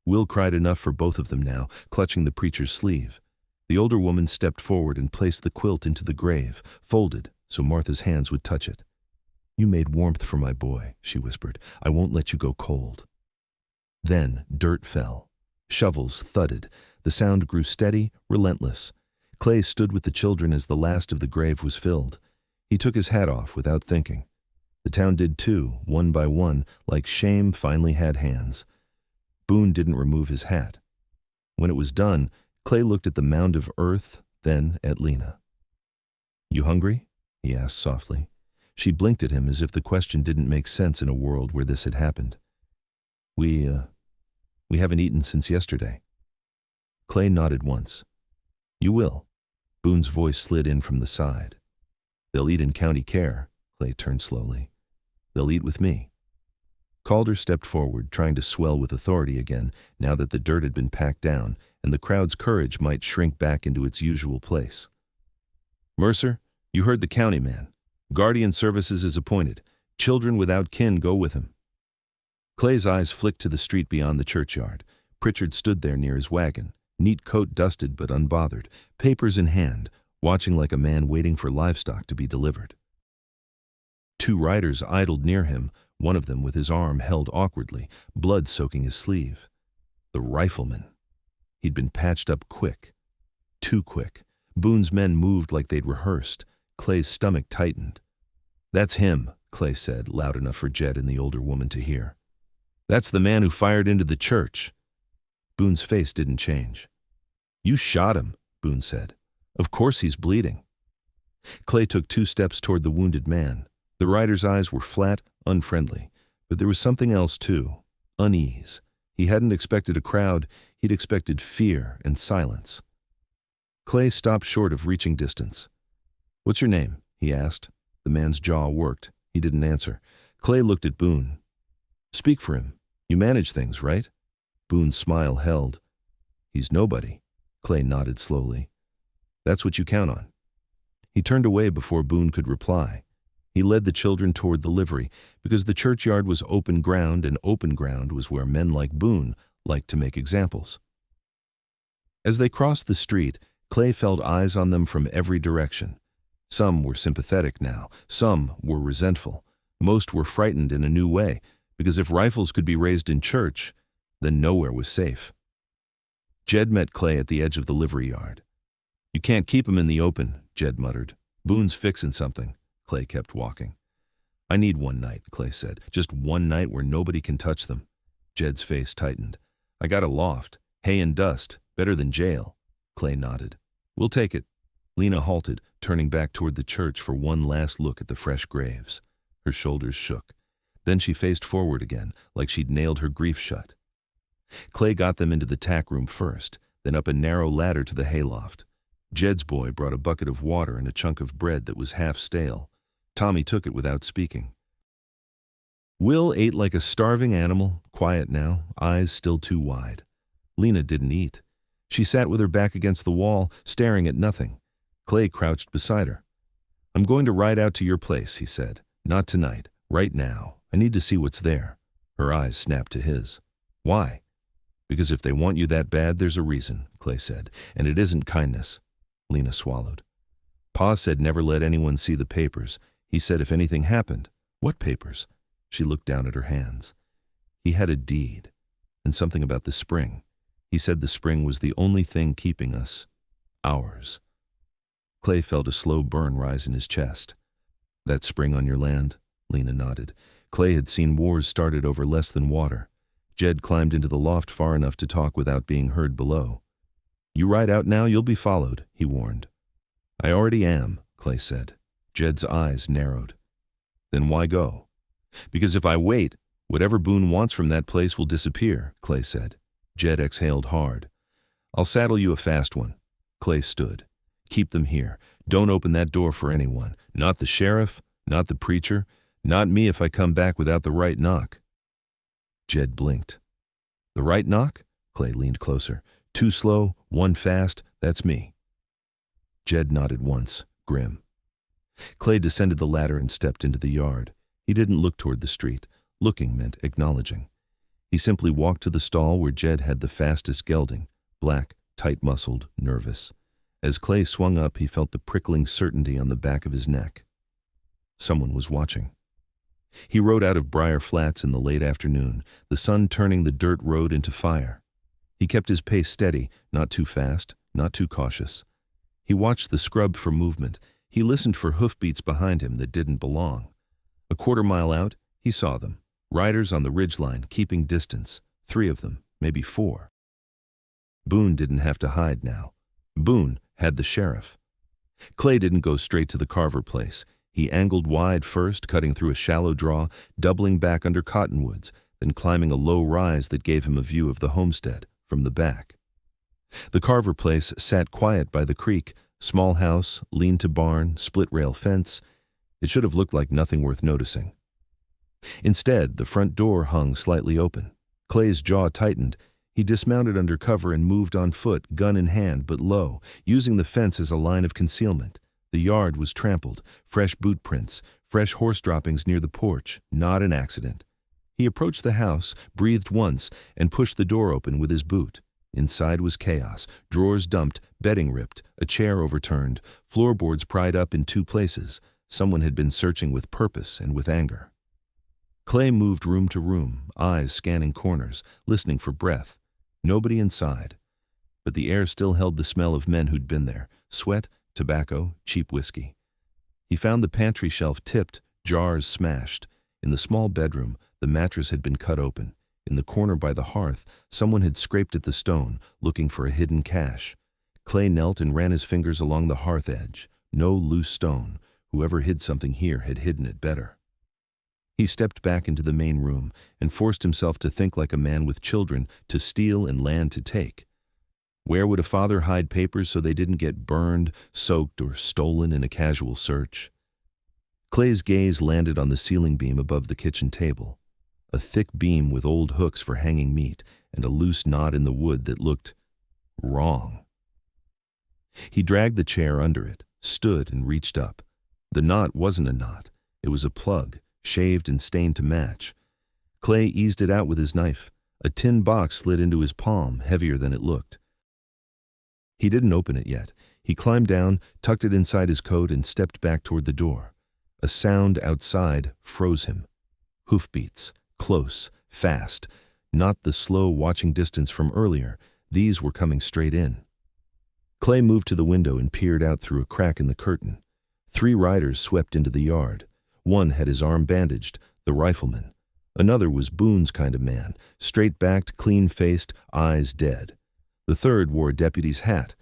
Will cried enough for both of them now, clutching the preacher's sleeve. The older woman stepped forward and placed the quilt into the grave, folded so Martha's hands would touch it. "You made warmth for my boy," she whispered. "I won't let you go cold." Then dirt fell. Shovels thudded. The sound grew steady, relentless. Clay stood with the children as the last of the grave was filled. He took his hat off without thinking. The town did too, one by one, like shame finally had hands. Boone didn't remove his hat. When it was done, Clay looked at the mound of earth, then at Lena. "You hungry?" he asked softly. She blinked at him as if the question didn't make sense in a world where this had happened. We haven't eaten since yesterday." Clay nodded once. "You will." Boone's voice slid in from the side. "They'll eat in county care." Clay turned slowly. "They'll eat with me." Calder stepped forward, trying to swell with authority again, now that the dirt had been packed down, and the crowd's courage might shrink back into its usual place. "Mercer, you heard the county man. Guardian Services is appointed. Children without kin go with him." Clay's eyes flicked to the street beyond the churchyard. Pritchard stood there near his wagon, neat coat dusted but unbothered, papers in hand, watching like a man waiting for livestock to be delivered. Two riders idled near him, one of them with his arm held awkwardly, blood soaking his sleeve. The rifleman. He'd been patched up quick. Too quick. Boone's men moved like they'd rehearsed. Clay's stomach tightened. "That's him," Clay said, loud enough for Jed and the older woman to hear. "That's the man who fired into the church." Boone's face didn't change. "You shot him," Boone said. "Of course he's bleeding." Clay took 2 steps toward the wounded man. The rider's eyes were flat, unfriendly, but there was something else too, unease. He hadn't expected a crowd, he'd expected fear and silence. Clay stopped short of reaching distance. "What's your name?" he asked. The man's jaw worked. He didn't answer. Clay looked at Boone. "Speak for him. You manage things, right?" Boone's smile held. "He's nobody." Clay nodded slowly. "That's what you count on." He turned away before Boone could reply. He led the children toward the livery, because the churchyard was open ground, and open ground was where men like Boone liked to make examples. As they crossed the street, Clay felt eyes on them from every direction. Some were sympathetic now, some were resentful. Most were frightened in a new way, because if rifles could be raised in church, then nowhere was safe. Jed met Clay at the edge of the livery yard. "You can't keep him in the open," Jed muttered. "Boone's fixing something." Clay kept walking. "I need one night," Clay said. "Just one night where nobody can touch them." Jed's face tightened. "I got a loft. Hay and dust. Better than jail." Clay nodded. "We'll take it." Lena halted, turning back toward the church for one last look at the fresh graves. Her shoulders shook. Then she faced forward again, like she'd nailed her grief shut. Clay got them into the tack room first, then up a narrow ladder to the hayloft. Jed's boy brought a bucket of water and a chunk of bread that was half stale. Tommy took it without speaking. Will ate like a starving animal, quiet now, eyes still too wide. Lena didn't eat. She sat with her back against the wall, staring at nothing. Clay crouched beside her. "I'm going to ride out to your place," he said. "Not tonight. Right now. I need to see what's there." Her eyes snapped to his. "Why?" "Because if they want you that bad, there's a reason," Clay said. "And it isn't kindness." Lena swallowed. "Pa said never let anyone see the papers. He said if anything happened." "What papers?" She looked down at her hands. "He had a deed. And something about the spring. He said the spring was the only thing keeping us. Ours." Clay felt a slow burn rise in his chest. "That spring on your land?" Lena nodded. Clay had seen wars started over less than water. Jed climbed into the loft far enough to talk without being heard below. "You ride out now, you'll be followed," he warned. "I already am," Clay said. Jed's eyes narrowed. "Then why go?" "Because if I wait, whatever Boone wants from that place will disappear," Clay said. Jed exhaled hard. "I'll saddle you a fast one." Clay stood. "Keep them here. Don't open that door for anyone. Not the sheriff, not the preacher, not me if I come back without the right knock." Jed blinked. "The right knock?" Clay leaned closer. "Two slow, one fast, that's me." Jed nodded once, grim. Clay descended the ladder and stepped into the yard. He didn't look toward the street. Looking meant acknowledging. He simply walked to the stall where Jed had the fastest gelding, black, tight-muscled, nervous. As Clay swung up, he felt the prickling certainty on the back of his neck. Someone was watching. He rode out of Briar Flats in the late afternoon, the sun turning the dirt road into fire. He kept his pace steady, not too fast, not too cautious. He watched the scrub for movement. He listened for hoofbeats behind him that didn't belong. A quarter-mile out, he saw them, riders on the ridgeline, keeping distance, 3 of them, maybe 4. Boone didn't have to hide now. Boone had the sheriff. Clay didn't go straight to the Carver place. He angled wide first, cutting through a shallow draw, doubling back under cottonwoods, then climbing a low rise that gave him a view of the homestead from the back. The Carver place sat quiet by the creek, small house, lean-to barn, split-rail fence. It should have looked like nothing worth noticing. Instead, the front door hung slightly open. Clay's jaw tightened. He dismounted under cover and moved on foot, gun in hand but low, using the fence as a line of concealment. The yard was trampled, fresh boot prints, fresh horse droppings near the porch, not an accident. He approached the house, breathed once, and pushed the door open with his boot. Inside was chaos, drawers dumped, bedding ripped, a chair overturned, floorboards pried up in 2 places. Someone had been searching with purpose and with anger. Clay moved room to room, eyes scanning corners, listening for breath. Nobody inside. But the air still held the smell of men who'd been there, sweat, tobacco, cheap whiskey. He found the pantry shelf tipped, jars smashed. In the small bedroom, the mattress had been cut open. In the corner by the hearth, someone had scraped at the stone, looking for a hidden cache. Clay knelt and ran his fingers along the hearth edge. No loose stone. Whoever hid something here had hidden it better. He stepped back into the main room and forced himself to think like a man with children to steal and land to take. Where would a father hide papers so they didn't get burned, soaked, or stolen in a casual search? Clay's gaze landed on the ceiling beam above the kitchen table. A thick beam with old hooks for hanging meat and a loose knot in the wood that looked wrong. He dragged the chair under it, stood and reached up. The knot wasn't a knot. It was a plug, shaved and stained to match. Clay eased it out with his knife. A tin box slid into his palm, heavier than it looked. He didn't open it yet. He climbed down, tucked it inside his coat, and stepped back toward the door. A sound outside froze him. Hoofbeats, close, fast, not the slow watching distance from earlier. These were coming straight in. Clay moved to the window and peered out through a crack in the curtain. 3 riders swept into the yard. One had his arm bandaged, the rifleman. Another was Boone's kind of man, straight-backed, clean-faced, eyes dead. The third wore a deputy's hat.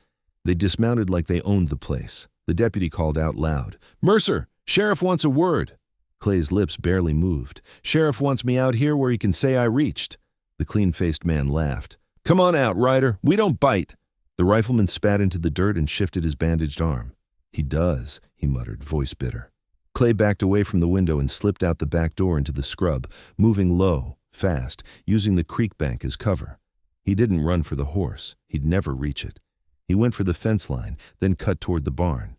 They dismounted like they owned the place. The deputy called out loud, "Mercer, sheriff wants a word." Clay's lips barely moved. "Sheriff wants me out here where he can say I reached." The clean-faced man laughed. "Come on out, Ryder. We don't bite." The rifleman spat into the dirt and shifted his bandaged arm. "He does," he muttered, voice bitter. Clay backed away from the window and slipped out the back door into the scrub, moving low, fast, using the creek bank as cover. He didn't run for the horse. He'd never reach it. He went for the fence line, then cut toward the barn.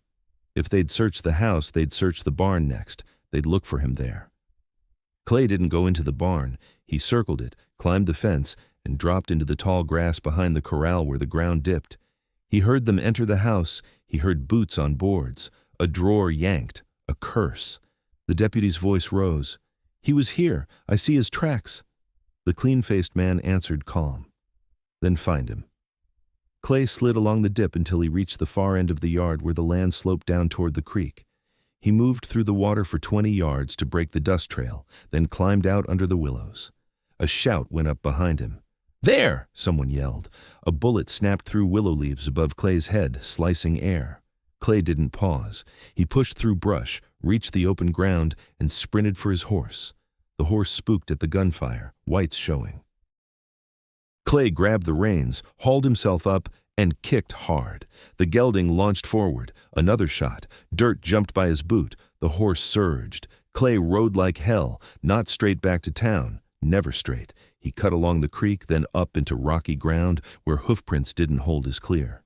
If they'd searched the house, they'd search the barn next. They'd look for him there. Clay didn't go into the barn. He circled it, climbed the fence, and dropped into the tall grass behind the corral where the ground dipped. He heard them enter the house. He heard boots on boards, a drawer yanked, a curse. The deputy's voice rose. "He was here. I see his tracks." The clean-faced man answered calm. "Then find him." Clay slid along the dip until he reached the far end of the yard where the land sloped down toward the creek. He moved through the water for 20 yards to break the dust trail, then climbed out under the willows. A shout went up behind him. "There!" someone yelled. A bullet snapped through willow leaves above Clay's head, slicing air. Clay didn't pause. He pushed through brush, reached the open ground, and sprinted for his horse. The horse spooked at the gunfire, whites showing. Clay grabbed the reins, hauled himself up, and kicked hard. The gelding launched forward. Another shot. Dirt jumped by his boot. The horse surged. Clay rode like hell, not straight back to town, never straight. He cut along the creek, then up into rocky ground where hoofprints didn't hold as clear.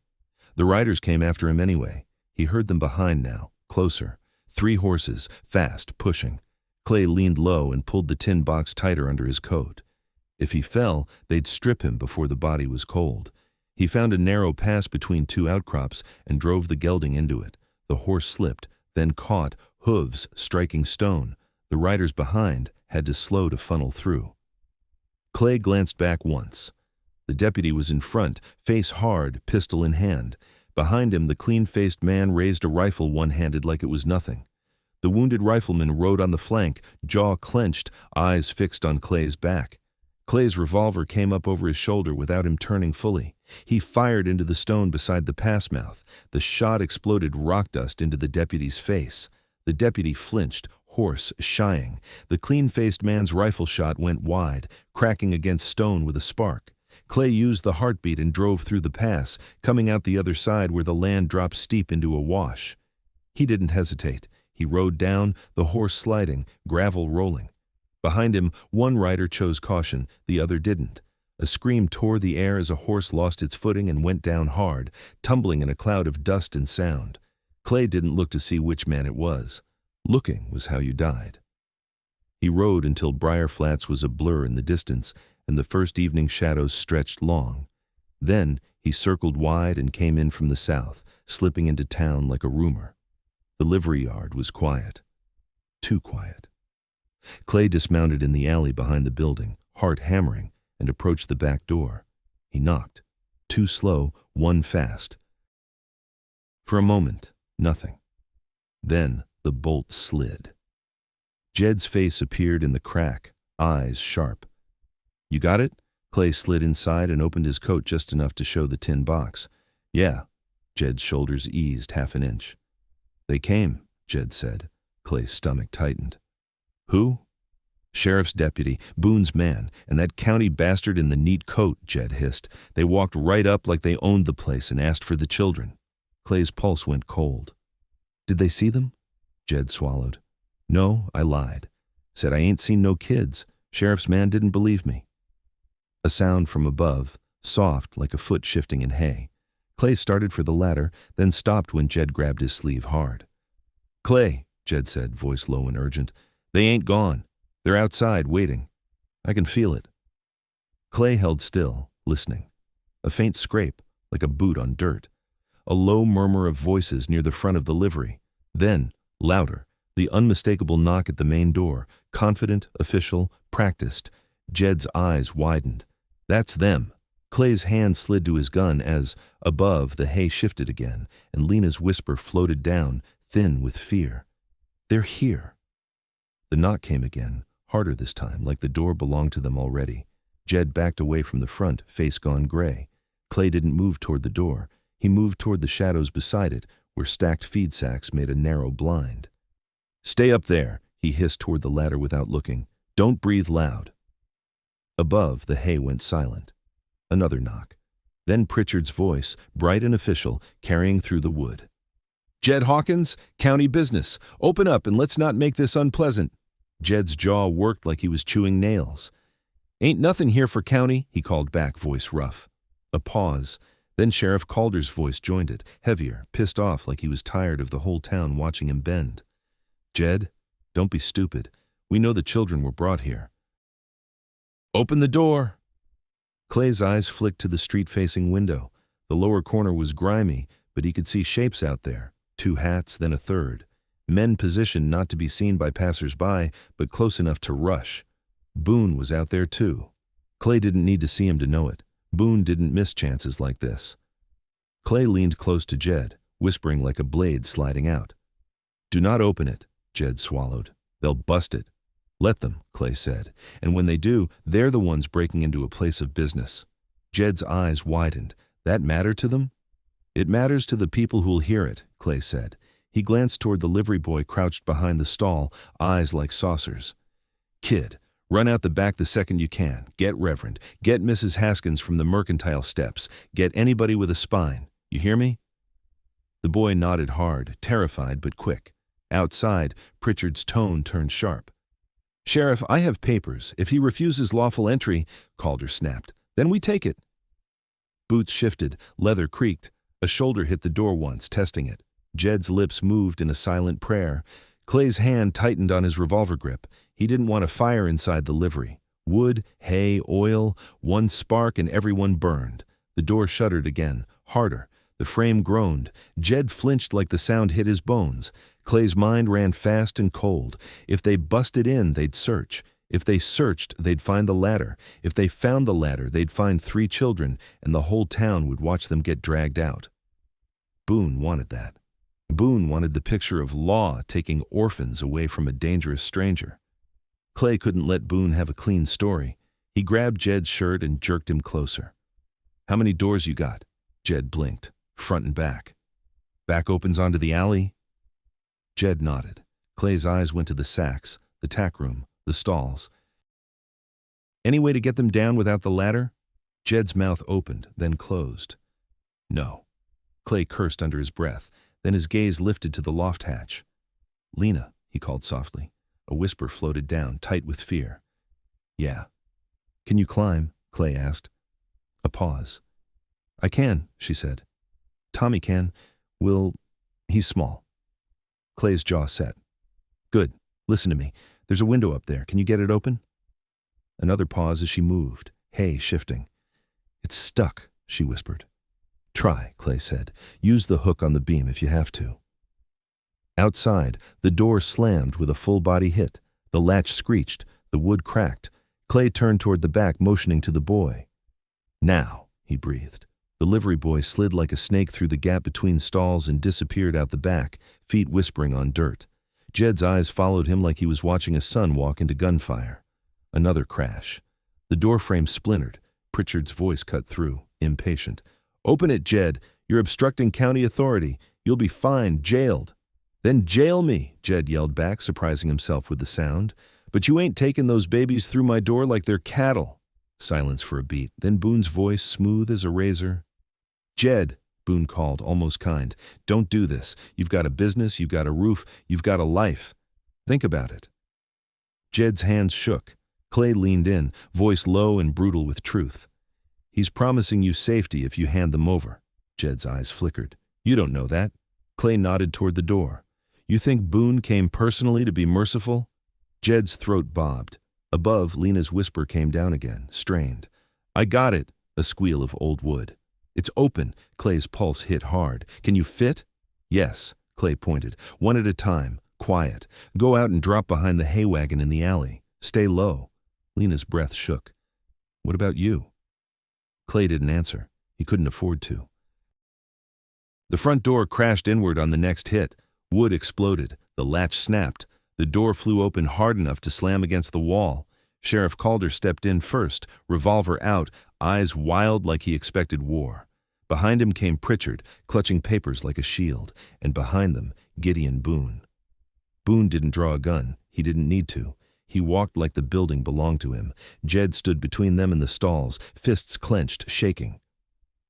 The riders came after him anyway. He heard them behind now, closer. 3 horses, fast, pushing. Clay leaned low and pulled the tin box tighter under his coat. If he fell, they'd strip him before the body was cold. He found a narrow pass between 2 outcrops and drove the gelding into it. The horse slipped, then caught, hooves striking stone. The riders behind had to slow to funnel through. Clay glanced back once. The deputy was in front, face hard, pistol in hand. Behind him, the clean-faced man raised a rifle one-handed like it was nothing. The wounded rifleman rode on the flank, jaw clenched, eyes fixed on Clay's back. Clay's revolver came up over his shoulder without him turning fully. He fired into the stone beside the pass mouth. The shot exploded rock dust into the deputy's face. The deputy flinched, hoarse, shying. The clean-faced man's rifle shot went wide, cracking against stone with a spark. Clay used the heartbeat and drove through the pass, coming out the other side where the land dropped steep into a wash. He didn't hesitate. He rode down, the horse sliding, gravel rolling. Behind him, one rider chose caution, the other didn't. A scream tore the air as a horse lost its footing and went down hard, tumbling in a cloud of dust and sound. Clay didn't look to see which man it was. Looking was how you died. He rode until Briar Flats was a blur in the distance, and the first evening shadows stretched long. Then he circled wide and came in from the south, slipping into town like a rumor. The livery yard was quiet. Too quiet. Clay dismounted in the alley behind the building, heart hammering, and approached the back door. He knocked. Two slow, one fast. For a moment, nothing. Then the bolt slid. Jed's face appeared in the crack, eyes sharp. "You got it?" Clay slid inside and opened his coat just enough to show the tin box. "Yeah." Jed's shoulders eased half an inch. "They came," Jed said. Clay's stomach tightened. "Who?" "Sheriff's deputy, Boone's man, and that county bastard in the neat coat," Jed hissed. "They walked right up like they owned the place and asked for the children." Clay's pulse went cold. "Did they see them?" Jed swallowed. "No, I lied. Said I ain't seen no kids. Sheriff's man didn't believe me." A sound from above, soft like a foot shifting in hay. Clay started for the ladder, then stopped when Jed grabbed his sleeve hard. "Clay," Jed said, voice low and urgent, "they ain't gone. They're outside, waiting. I can feel it." Clay held still, listening. A faint scrape, like a boot on dirt. A low murmur of voices near the front of the livery. Then, louder, the unmistakable knock at the main door, confident, official, practiced. Jed's eyes widened. "That's them." Clay's hand slid to his gun as, above, the hay shifted again, and Lena's whisper floated down, thin with fear. "They're here." The knock came again, harder this time, like the door belonged to them already. Jed backed away from the front, face gone gray. Clay didn't move toward the door. He moved toward the shadows beside it, where stacked feed sacks made a narrow blind. "Stay up there," he hissed toward the ladder without looking. "Don't breathe loud." Above, the hay went silent. Another knock. Then Pritchard's voice, bright and official, carrying through the wood. "Jed Hawkins, county business. Open up and let's not make this unpleasant." Jed's jaw worked like he was chewing nails. "Ain't nothing here for county," he called back, voice rough. A pause. Then Sheriff Calder's voice joined it, heavier, pissed off like he was tired of the whole town watching him bend. "Jed, don't be stupid. We know the children were brought here." "Open the door." Clay's eyes flicked to the street-facing window. The lower corner was grimy, but he could see shapes out there. 2 hats, then a third. Men positioned not to be seen by passers-by, but close enough to rush. Boone was out there too. Clay didn't need to see him to know it. Boone didn't miss chances like this. Clay leaned close to Jed, whispering like a blade sliding out. "Do not open it," Jed swallowed. "They'll bust it." "Let them," Clay said. "And when they do, they're the ones breaking into a place of business." Jed's eyes widened. "That matter to them?" "It matters to the people who'll hear it," Clay said. He glanced toward the livery boy crouched behind the stall, eyes like saucers. "Kid, run out the back the second you can. Get Reverend. Get Mrs. Haskins from the mercantile steps. Get anybody with a spine. You hear me?" The boy nodded hard, terrified but quick. Outside, Pritchard's tone turned sharp. "Sheriff, I have papers. If he refuses lawful entry," Calder snapped, "then we take it." Boots shifted, leather creaked. A shoulder hit the door once, testing it. Jed's lips moved in a silent prayer. Clay's hand tightened on his revolver grip. He didn't want a fire inside the livery. Wood, hay, oil, one spark and everyone burned. The door shuddered again, harder. The frame groaned. Jed flinched like the sound hit his bones. Clay's mind ran fast and cold. If they busted in, they'd search. If they searched, they'd find the ladder. If they found the ladder, they'd find 3 children, and the whole town would watch them get dragged out. Boone wanted that. Boone wanted the picture of law taking orphans away from a dangerous stranger. Clay couldn't let Boone have a clean story. He grabbed Jed's shirt and jerked him closer. "How many doors you got?" Jed blinked, front and back. "Back opens onto the alley?" Jed nodded. Clay's eyes went to the sacks, the tack room, the stalls. "Any way to get them down without the ladder?" Jed's mouth opened, then closed. "No." Clay cursed under his breath. Then his gaze lifted to the loft hatch. "Lena," he called softly. A whisper floated down, tight with fear. Yeah. Can you climb? Clay asked. A pause. I can, she said. Tommy can. He's small. Clay's jaw set. Good. Listen to me. There's a window up there. Can you get it open? Another pause as she moved, hay shifting. It's stuck, she whispered. Try, Clay said. Use the hook on the beam if you have to. Outside, the door slammed with a full-body hit. The latch screeched. The wood cracked. Clay turned toward the back, motioning to the boy. Now, he breathed. The livery boy slid like a snake through the gap between stalls and disappeared out the back, feet whispering on dirt. Jed's eyes followed him like he was watching a son walk into gunfire. Another crash. The doorframe splintered. Pritchard's voice cut through, impatient. Open it, Jed. You're obstructing county authority. You'll be fined, jailed. Then jail me, Jed yelled back, surprising himself with the sound. But you ain't taking those babies through my door like they're cattle. Silence for a beat. Then Boone's voice, smooth as a razor. Jed, Boone called, almost kind. Don't do this. You've got a business, you've got a roof, you've got a life. Think about it. Jed's hands shook. Clay leaned in, voice low and brutal with truth. He's promising you safety if you hand them over. Jed's eyes flickered. You don't know that. Clay nodded toward the door. You think Boone came personally to be merciful? Jed's throat bobbed. Above, Lena's whisper came down again, strained. I got it, a squeal of old wood. It's open. Clay's pulse hit hard. Can you fit? Yes, Clay pointed. One at a time, quiet. Go out and drop behind the hay wagon in the alley. Stay low. Lena's breath shook. What about you? Clay didn't answer. He couldn't afford to. The front door crashed inward on the next hit. Wood exploded. The latch snapped. The door flew open hard enough to slam against the wall. Sheriff Calder stepped in first, revolver out, eyes wild like he expected war. Behind him came Pritchard, clutching papers like a shield, and behind them, Gideon Boone. Boone didn't draw a gun. He didn't need to. He walked like the building belonged to him. Jed stood between them and the stalls, fists clenched, shaking.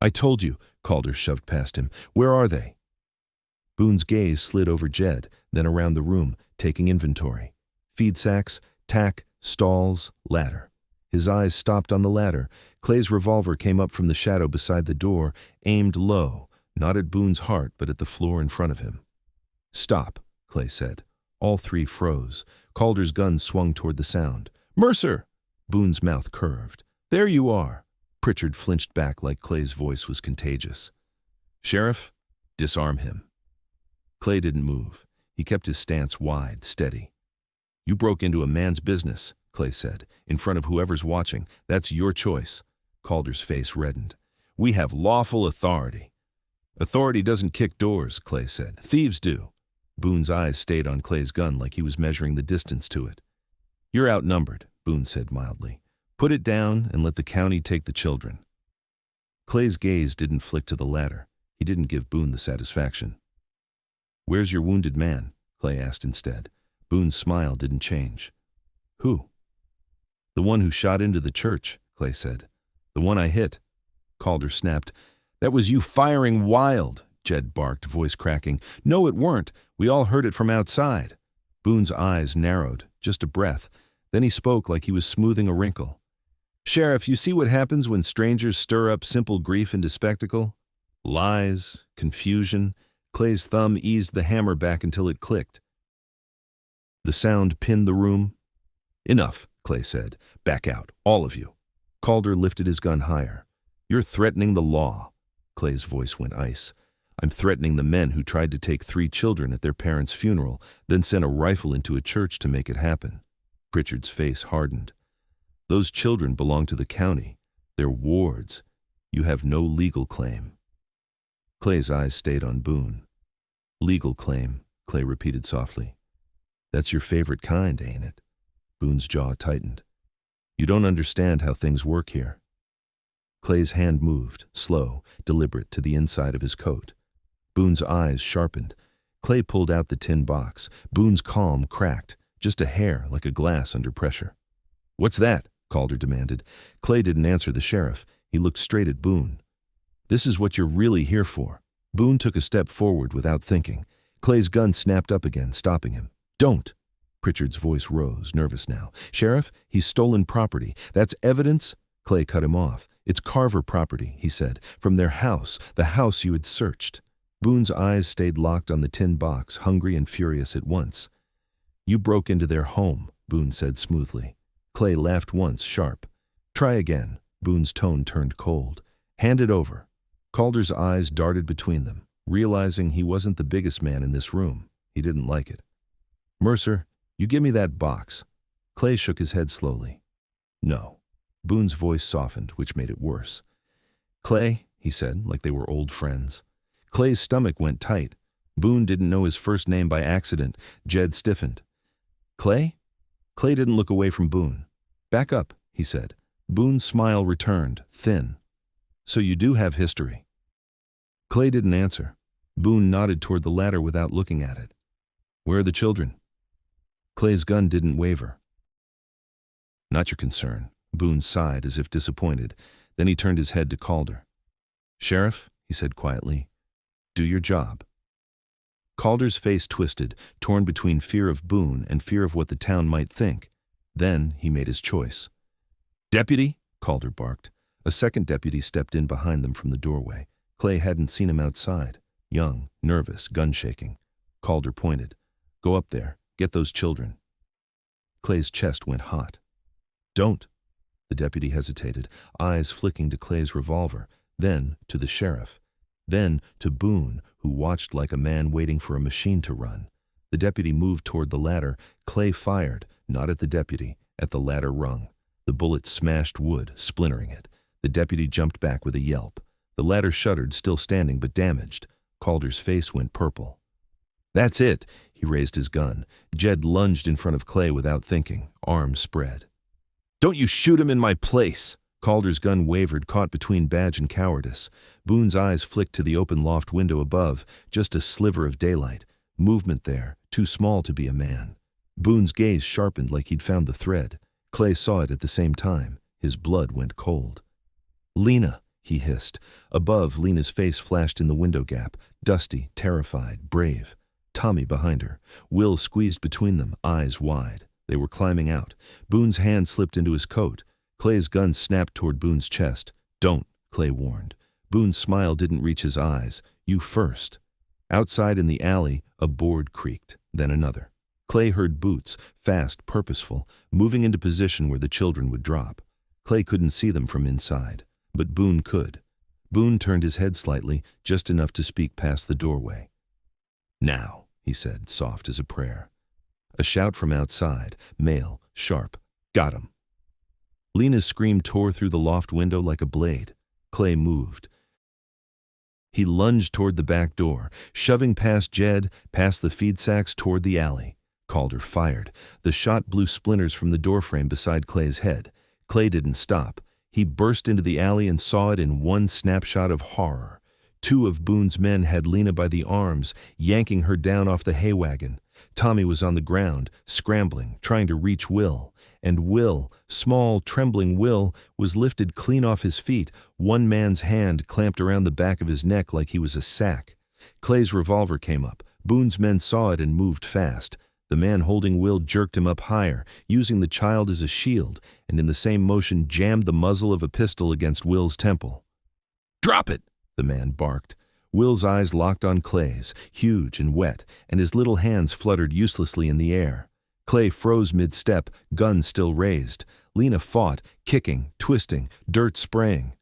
I told you, Calder shoved past him. Where are they? Boone's gaze slid over Jed, then around the room, taking inventory. Feed sacks, tack, stalls, ladder. His eyes stopped on the ladder. Clay's revolver came up from the shadow beside the door, aimed low, not at Boone's heart, but at the floor in front of him. Stop, Clay said. All three froze. Calder's gun swung toward the sound. Mercer! Boone's mouth curved. There you are. Pritchard flinched back like Clay's voice was contagious. Sheriff, disarm him. Clay didn't move. He kept his stance wide, steady. You broke into a man's business, Clay said, in front of whoever's watching. That's your choice. Calder's face reddened. We have lawful authority. Authority doesn't kick doors, Clay said. Thieves do. Boone's eyes stayed on Clay's gun like he was measuring the distance to it. You're outnumbered, Boone said mildly. Put it down and let the county take the children. Clay's gaze didn't flick to the ladder. He didn't give Boone the satisfaction. Where's your wounded man? Clay asked instead. Boone's smile didn't change. Who? The one who shot into the church, Clay said. The one I hit. Calder snapped. That was you firing wild, Jed barked, voice cracking. No, it weren't. We all heard it from outside. Boone's eyes narrowed, just a breath. Then he spoke like he was smoothing a wrinkle. Sheriff, you see what happens when strangers stir up simple grief into spectacle? Lies, confusion. Clay's thumb eased the hammer back until it clicked. The sound pinned the room. Enough, Clay said. Back out, all of you. Calder lifted his gun higher. You're threatening the law. Clay's voice went ice. I'm threatening the men who tried to take 3 children at their parents' funeral, then sent a rifle into a church to make it happen. Pritchard's face hardened. Those children belong to the county. They're wards. You have no legal claim. Clay's eyes stayed on Boone. Legal claim, Clay repeated softly. That's your favorite kind, ain't it? Boone's jaw tightened. You don't understand how things work here. Clay's hand moved, slow, deliberate, to the inside of his coat. Boone's eyes sharpened. Clay pulled out the tin box. Boone's calm cracked, just a hair like a glass under pressure. What's that? Calder demanded. Clay didn't answer the sheriff. He looked straight at Boone. This is what you're really here for. Boone took a step forward without thinking. Clay's gun snapped up again, stopping him. Don't! Pritchard's voice rose, nervous now. Sheriff, he's stolen property. That's evidence? Clay cut him off. It's Carver property, he said, from their house, the house you had searched. Boone's eyes stayed locked on the tin box, hungry and furious at once. You broke into their home, Boone said smoothly. Clay laughed once, sharp. Try again. Boone's tone turned cold. Hand it over. Calder's eyes darted between them, realizing he wasn't the biggest man in this room. He didn't like it. Mercer, you give me that box. Clay shook his head slowly. No. Boone's voice softened, which made it worse. Clay, he said, like they were old friends. Clay's stomach went tight. Boone didn't know his first name by accident. Jed stiffened. Clay? Clay didn't look away from Boone. Back up, he said. Boone's smile returned, thin. So you do have history. Clay didn't answer. Boone nodded toward the ladder without looking at it. Where are the children? Clay's gun didn't waver. Not your concern. Boone sighed as if disappointed. Then he turned his head to Calder. Sheriff, he said quietly, do your job. Calder's face twisted, torn between fear of Boone and fear of what the town might think. Then he made his choice. Deputy, Calder barked. A second deputy stepped in behind them from the doorway. Clay hadn't seen him outside. Young, nervous, gun shaking. Calder pointed. Go up there. Get those children. Clay's chest went hot. Don't. The deputy hesitated, eyes flicking to Clay's revolver, then to the sheriff, then to Boone, who watched like a man waiting for a machine to run. The deputy moved toward the ladder. Clay fired, not at the deputy, at the ladder rung. The bullet smashed wood, splintering it. The deputy jumped back with a yelp. The ladder shuddered, still standing but damaged. Calder's face went purple. That's it. He raised his gun. Jed lunged in front of Clay without thinking, arms spread. Don't you shoot him in my place! Calder's gun wavered, caught between badge and cowardice. Boone's eyes flicked to the open loft window above, just a sliver of daylight. Movement there, too small to be a man. Boone's gaze sharpened like he'd found the thread. Clay saw it at the same time. His blood went cold. Lena, he hissed. Above, Lena's face flashed in the window gap, dusty, terrified, brave. Tommy behind her. Will squeezed between them, eyes wide. They were climbing out. Boone's hand slipped into his coat. Clay's gun snapped toward Boone's chest. Don't, Clay warned. Boone's smile didn't reach his eyes. You first. Outside in the alley, a board creaked, then another. Clay heard boots, fast, purposeful, moving into position where the children would drop. Clay couldn't see them from inside, but Boone could. Boone turned his head slightly, just enough to speak past the doorway. Now, he said, soft as a prayer. A shout from outside, male, sharp. Got him. Lena's scream tore through the loft window like a blade. Clay moved. He lunged toward the back door, shoving past Jed, past the feed sacks toward the alley. Calder fired. The shot blew splinters from the doorframe beside Clay's head. Clay didn't stop. He burst into the alley and saw it in one snapshot of horror. Two of Boone's men had Lena by the arms, yanking her down off the hay wagon. Tommy was on the ground, scrambling, trying to reach Will. And Will, small, trembling Will, was lifted clean off his feet, one man's hand clamped around the back of his neck like he was a sack. Clay's revolver came up. Boone's men saw it and moved fast. The man holding Will jerked him up higher, using the child as a shield, and in the same motion jammed the muzzle of a pistol against Will's temple. "Drop it!" the man barked. Will's eyes locked on Clay's, huge and wet, and his little hands fluttered uselessly in the air. Clay froze mid-step, gun still raised. Lena fought, kicking, twisting, dirt spraying.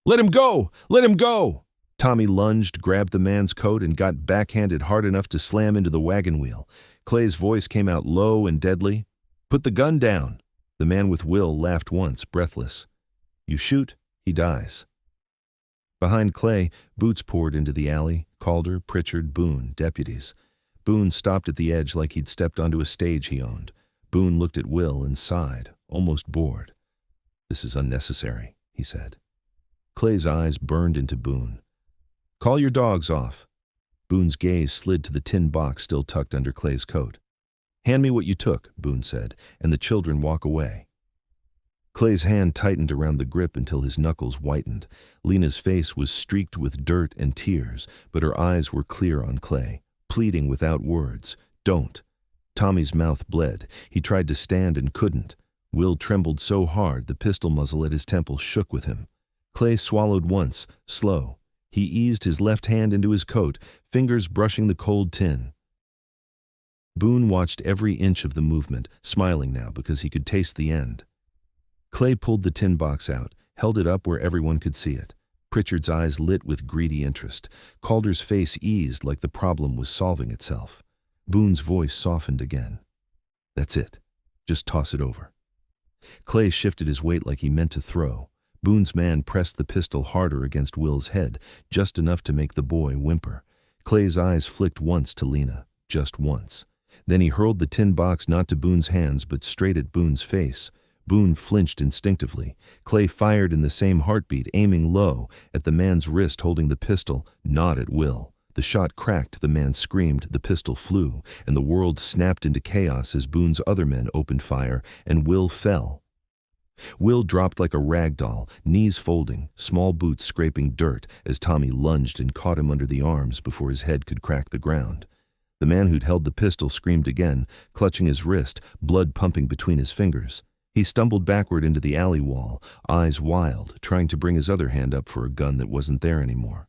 "Let him go! Let him go!" Tommy lunged, grabbed the man's coat, and got backhanded hard enough to slam into the wagon wheel. Clay's voice came out low and deadly. "Put the gun down!" The man with Will laughed once, breathless. "You shoot, he dies." Behind Clay, boots poured into the alley. Calder, Pritchard, Boone, deputies. Boone stopped at the edge like he'd stepped onto a stage he owned. Boone looked at Will and sighed, almost bored. "This is unnecessary," he said. Clay's eyes burned into Boone. "Call your dogs off." Boone's gaze slid to the tin box still tucked under Clay's coat. "Hand me what you took," Boone said, "and the children walk away." Clay's hand tightened around the grip until his knuckles whitened. Lena's face was streaked with dirt and tears, but her eyes were clear on Clay, pleading without words. "Don't." Tommy's mouth bled. He tried to stand and couldn't. Will trembled so hard the pistol muzzle at his temple shook with him. Clay swallowed once, slow. He eased his left hand into his coat, fingers brushing the cold tin. Boone watched every inch of the movement, smiling now because he could taste the end. Clay pulled the tin box out, held it up where everyone could see it. Pritchard's eyes lit with greedy interest. Calder's face eased like the problem was solving itself. Boone's voice softened again. "That's it. Just toss it over." Clay shifted his weight like he meant to throw. Boone's man pressed the pistol harder against Will's head, just enough to make the boy whimper. Clay's eyes flicked once to Lena, just once. Then he hurled the tin box not to Boone's hands but straight at Boone's face. Boone flinched instinctively. Clay fired in the same heartbeat, aiming low, at the man's wrist holding the pistol, not at Will. The shot cracked, the man screamed, the pistol flew, and the world snapped into chaos as Boone's other men opened fire, and Will fell. Will dropped like a rag doll, knees folding, small boots scraping dirt as Tommy lunged and caught him under the arms before his head could crack the ground. The man who'd held the pistol screamed again, clutching his wrist, blood pumping between his fingers. He stumbled backward into the alley wall, eyes wild, trying to bring his other hand up for a gun that wasn't there anymore.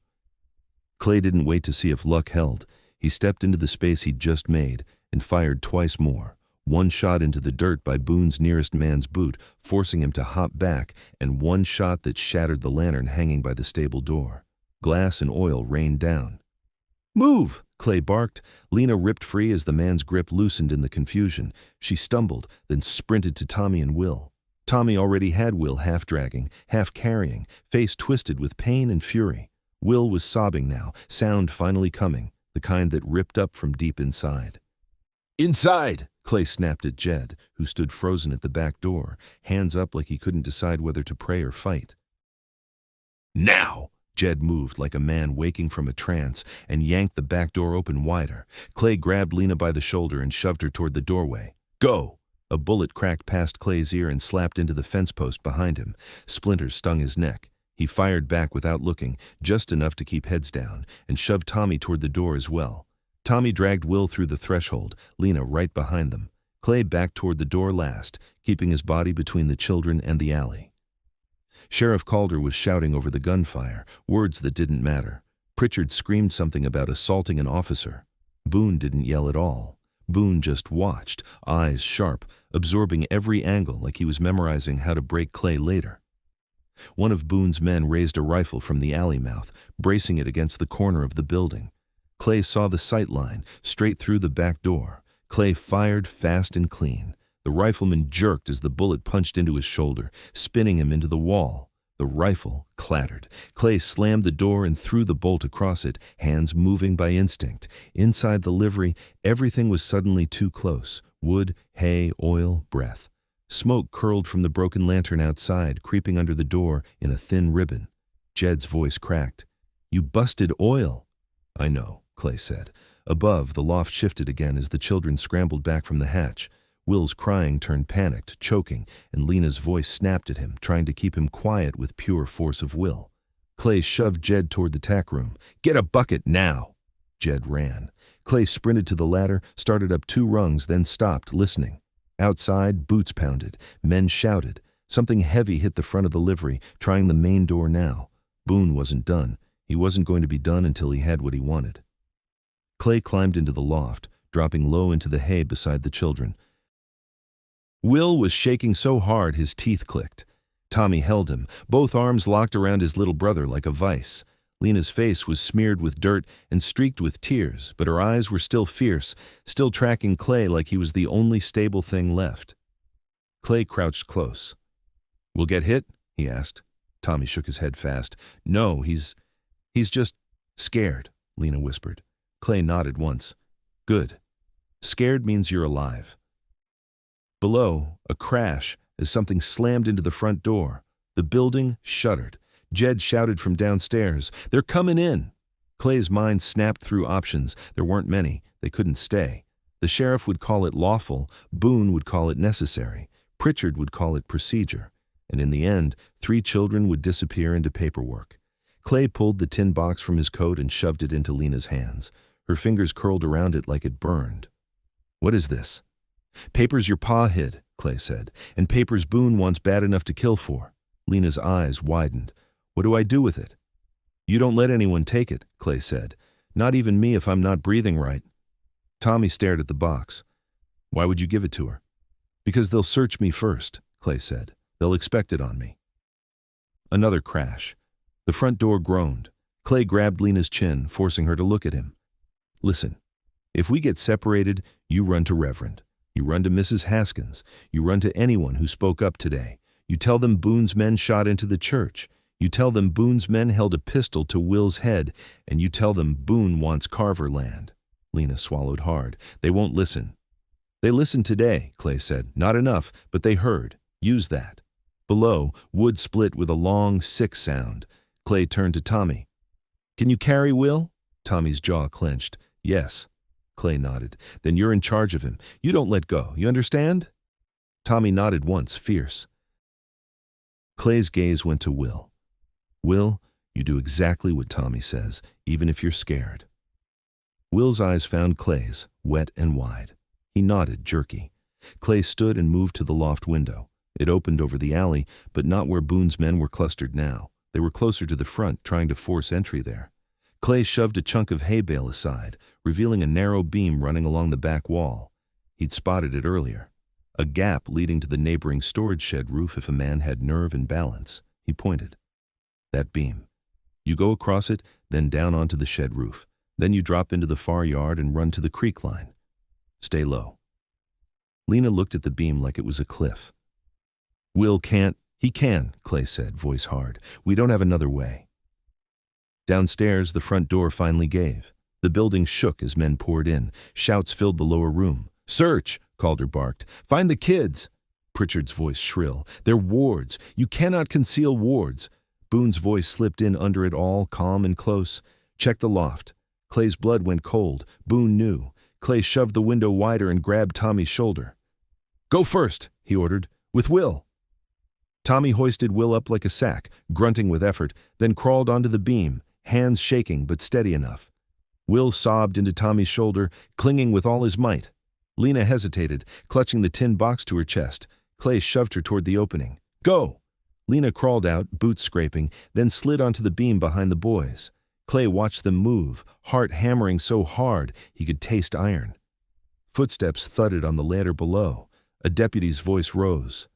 Clay didn't wait to see if luck held. He stepped into the space he'd just made and fired twice more. One shot into the dirt by Boone's nearest man's boot, forcing him to hop back, and one shot that shattered the lantern hanging by the stable door. Glass and oil rained down. "Move!" Clay barked. Lena ripped free as the man's grip loosened in the confusion. She stumbled, then sprinted to Tommy and Will. Tommy already had Will half dragging, half carrying, face twisted with pain and fury. Will was sobbing now, sound finally coming, the kind that ripped up from deep inside. "Inside!" Clay snapped at Jed, who stood frozen at the back door, hands up like he couldn't decide whether to pray or fight. "Now!" Jed moved like a man waking from a trance and yanked the back door open wider. Clay grabbed Lena by the shoulder and shoved her toward the doorway. "Go!" A bullet cracked past Clay's ear and slapped into the fence post behind him. Splinters stung his neck. He fired back without looking, just enough to keep heads down, and shoved Tommy toward the door as well. Tommy dragged Will through the threshold, Lena right behind them. Clay backed toward the door last, keeping his body between the children and the alley. Sheriff Calder was shouting over the gunfire, words that didn't matter. Pritchard screamed something about assaulting an officer. Boone didn't yell at all. Boone just watched, eyes sharp, absorbing every angle like he was memorizing how to break Clay later. One of Boone's men raised a rifle from the alley mouth, bracing it against the corner of the building. Clay saw the sight line, straight through the back door. Clay fired fast and clean. The rifleman jerked as the bullet punched into his shoulder, spinning him into the wall. The rifle clattered. Clay slammed the door and threw the bolt across it, hands moving by instinct. Inside the livery, everything was suddenly too close. Wood, hay, oil, breath. Smoke curled from the broken lantern outside, creeping under the door in a thin ribbon. Jed's voice cracked. "You busted oil." "I know," Clay said. Above, the loft shifted again as the children scrambled back from the hatch. Will's crying turned panicked, choking, and Lena's voice snapped at him, trying to keep him quiet with pure force of will. Clay shoved Jed toward the tack room. "Get a bucket now!" Jed ran. Clay sprinted to the ladder, started up 2 rungs, then stopped, listening. Outside, boots pounded. Men shouted. Something heavy hit the front of the livery, trying the main door now. Boone wasn't done. He wasn't going to be done until he had what he wanted. Clay climbed into the loft, dropping low into the hay beside the children. Will was shaking so hard his teeth clicked. Tommy held him, both arms locked around his little brother like a vice. Lena's face was smeared with dirt and streaked with tears, but her eyes were still fierce, still tracking Clay like he was the only stable thing left. Clay crouched close. "We'll get hit?" he asked. Tommy shook his head fast. "No, he's just scared," Lena whispered. Clay nodded once. "Good. Scared means you're alive." Below, a crash as something slammed into the front door. The building shuddered. Jed shouted from downstairs, "They're coming in!" Clay's mind snapped through options. There weren't many. They couldn't stay. The sheriff would call it lawful. Boone would call it necessary. Pritchard would call it procedure. And in the end, 3 children would disappear into paperwork. Clay pulled the tin box from his coat and shoved it into Lena's hands. Her fingers curled around it like it burned. What is this? Papers your pa hid, Clay said, and papers Boone wants bad enough to kill for. Lena's eyes widened. What do I do with it? You don't let anyone take it, Clay said. Not even me if I'm not breathing right. Tommy stared at the box. Why would you give it to her? Because they'll search me first, Clay said. They'll expect it on me. Another crash. The front door groaned. Clay grabbed Lena's chin, forcing her to look at him. Listen, if we get separated, you run to Reverend. You run to Mrs. Haskins. You run to anyone who spoke up today. You tell them Boone's men shot into the church. You tell them Boone's men held a pistol to Will's head, and you tell them Boone wants Carver land. Lena swallowed hard. They won't listen. They listened today, Clay said. Not enough, but they heard. Use that. Below, wood split with a long, sick sound. Clay turned to Tommy. Can you carry Will? Tommy's jaw clenched. Yes. Clay nodded. Then you're in charge of him. You don't let go. You understand? Tommy nodded once, fierce. Clay's gaze went to Will. Will, you do exactly what Tommy says, even if you're scared. Will's eyes found Clay's, wet and wide. He nodded, jerky. Clay stood and moved to the loft window. It opened over the alley, but not where Boone's men were clustered now. They were closer to the front, trying to force entry there. Clay shoved a chunk of hay bale aside, revealing a narrow beam running along the back wall. He'd spotted it earlier. A gap leading to the neighboring storage shed roof if a man had nerve and balance. He pointed. That beam. You go across it, then down onto the shed roof. Then you drop into the far yard and run to the creek line. Stay low. Lena looked at the beam like it was a cliff. Will can't. He can, Clay said, voice hard. We don't have another way. Downstairs, the front door finally gave. The building shook as men poured in. Shouts filled the lower room. Search, Calder barked. Find the kids. Pritchard's voice shrill. They're wards. You cannot conceal wards. Boone's voice slipped in under it all, calm and close. Check the loft. Clay's blood went cold. Boone knew. Clay shoved the window wider and grabbed Tommy's shoulder. Go first, he ordered. With Will. Tommy hoisted Will up like a sack, grunting with effort, then crawled onto the beam, hands shaking but steady enough. Will sobbed into Tommy's shoulder, clinging with all his might. Lena hesitated, clutching the tin box to her chest. Clay shoved her toward the opening. Go! Lena crawled out, boots scraping, then slid onto the beam behind the boys. Clay watched them move, heart hammering so hard he could taste iron. Footsteps thudded on the ladder below. A deputy's voice rose.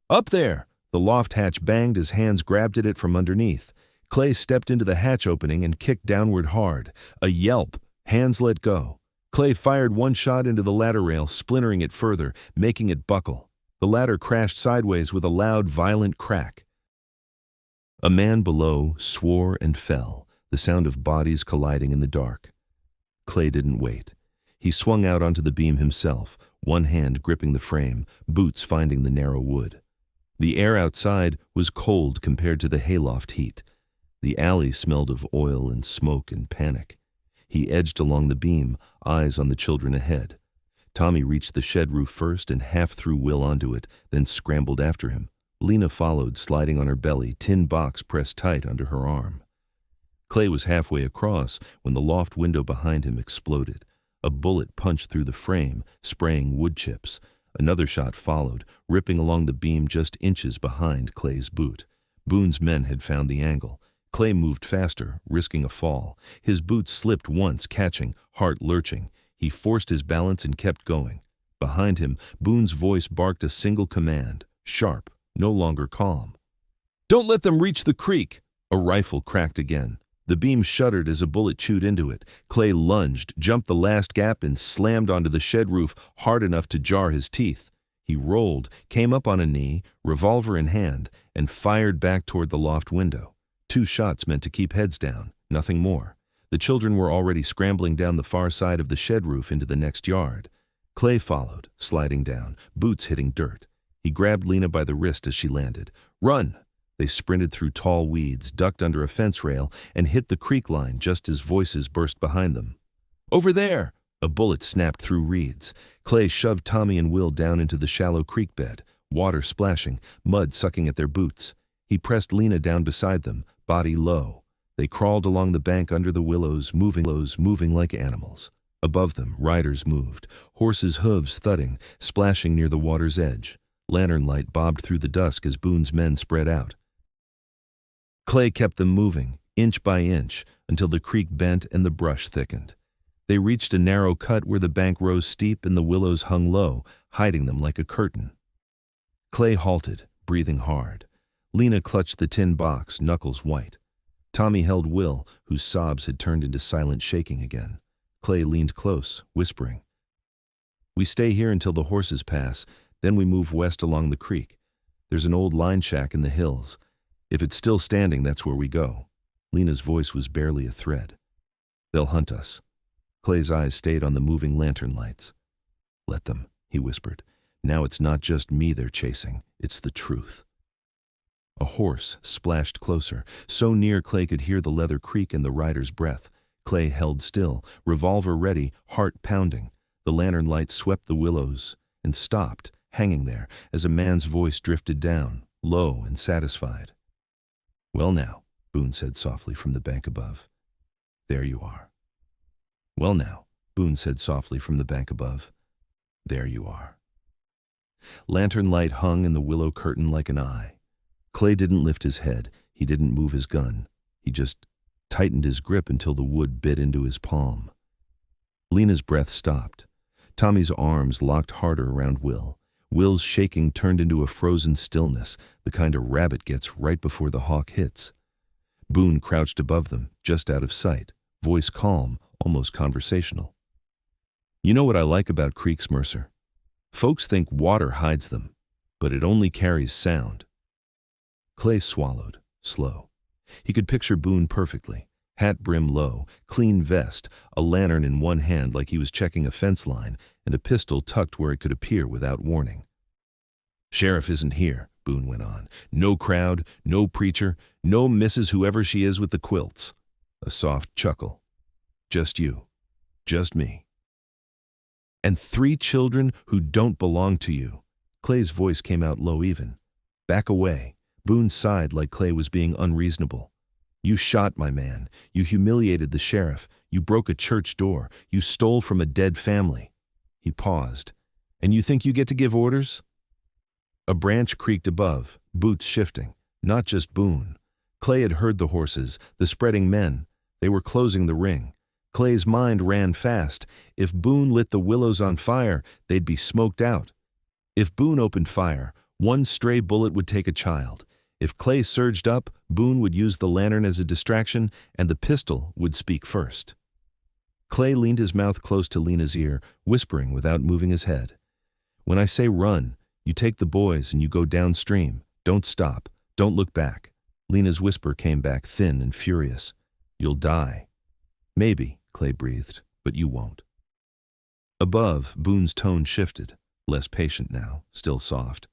Up there! The loft hatch banged as hands grabbed at it from underneath. Clay stepped into the hatch opening and kicked downward hard. A yelp. Hands let go. Clay fired one shot into the ladder rail, splintering it further, making it buckle. The ladder crashed sideways with a loud, violent crack. A man below swore and fell, the sound of bodies colliding in the dark. Clay didn't wait. He swung out onto the beam himself, one hand gripping the frame, boots finding the narrow wood. The air outside was cold compared to the hayloft heat. The alley smelled of oil and smoke and panic. He edged along the beam, eyes on the children ahead. Tommy reached the shed roof first and half threw Will onto it, then scrambled after him. Lena followed, sliding on her belly, tin box pressed tight under her arm. Clay was halfway across when the loft window behind him exploded. A bullet punched through the frame, spraying wood chips. Another shot followed, ripping along the beam just inches behind Clay's boot. Boone's men had found the angle. Clay moved faster, risking a fall. His boot slipped once, catching, heart lurching. He forced his balance and kept going. Behind him, Boone's voice barked a single command, sharp, no longer calm. Don't let them reach the creek! A rifle cracked again. The beam shuddered as a bullet chewed into it. Clay lunged, jumped the last gap, and slammed onto the shed roof hard enough to jar his teeth. He rolled, came up on a knee, revolver in hand, and fired back toward the loft window. 2 shots meant to keep heads down, nothing more. The children were already scrambling down the far side of the shed roof into the next yard. Clay followed, sliding down, boots hitting dirt. He grabbed Lena by the wrist as she landed. Run! They sprinted through tall weeds, ducked under a fence rail, and hit the creek line just as voices burst behind them. Over there! A bullet snapped through reeds. Clay shoved Tommy and Will down into the shallow creek bed, water splashing, mud sucking at their boots. He pressed Lena down beside them, body low. They crawled along the bank under the willows, moving like animals. Above them, riders moved, horses' hooves thudding, splashing near the water's edge. Lantern light bobbed through the dusk as Boone's men spread out. Clay kept them moving, inch by inch, until the creek bent and the brush thickened. They reached a narrow cut where the bank rose steep and the willows hung low, hiding them like a curtain. Clay halted, breathing hard. Lena clutched the tin box, knuckles white. Tommy held Will, whose sobs had turned into silent shaking again. Clay leaned close, whispering, "We stay here until the horses pass, then we move west along the creek. There's an old line shack in the hills. If it's still standing, that's where we go." Lena's voice was barely a thread. "They'll hunt us." Clay's eyes stayed on the moving lantern lights. "Let them," he whispered. "Now it's not just me they're chasing, it's the truth." A horse splashed closer, so near Clay could hear the leather creak and the rider's breath. Clay held still, revolver ready, heart pounding. The lantern light swept the willows and stopped, hanging there, as a man's voice drifted down, low and satisfied. "Well now," Boone said softly from the bank above. "There you are." "Well now," Boone said softly from the bank above. "There you are." Lantern light hung in the willow curtain like an eye. Clay didn't lift his head. He didn't move his gun. He just tightened his grip until the wood bit into his palm. Lena's breath stopped. Tommy's arms locked harder around Will. Will's shaking turned into a frozen stillness, the kind a rabbit gets right before the hawk hits. Boone crouched above them, just out of sight, voice calm, almost conversational. "You know what I like about creeks, Mercer? Folks think water hides them, but it only carries sound." Clay swallowed, slow. He could picture Boone perfectly. Hat brim low, clean vest, a lantern in one hand like he was checking a fence line, and a pistol tucked where it could appear without warning. "Sheriff isn't here," Boone went on. "No crowd, no preacher, no Mrs. Whoever she is with the quilts." A soft chuckle. "Just you. Just me. And 3 children who don't belong to you." Clay's voice came out low even. "Back away." Boone sighed like Clay was being unreasonable. "You shot my man. You humiliated the sheriff. You broke a church door. You stole from a dead family." He paused. "And you think you get to give orders?" A branch creaked above, boots shifting. Not just Boone. Clay had heard the horses, the spreading men. They were closing the ring. Clay's mind ran fast. If Boone lit the willows on fire, they'd be smoked out. If Boone opened fire, one stray bullet would take a child. If Clay surged up, Boone would use the lantern as a distraction, and the pistol would speak first. Clay leaned his mouth close to Lena's ear, whispering without moving his head. "When I say run, you take the boys and you go downstream. Don't stop. Don't look back." Lena's whisper came back thin and furious. "You'll die." "Maybe," Clay breathed, "but you won't." Above, Boone's tone shifted, less patient now, still soft.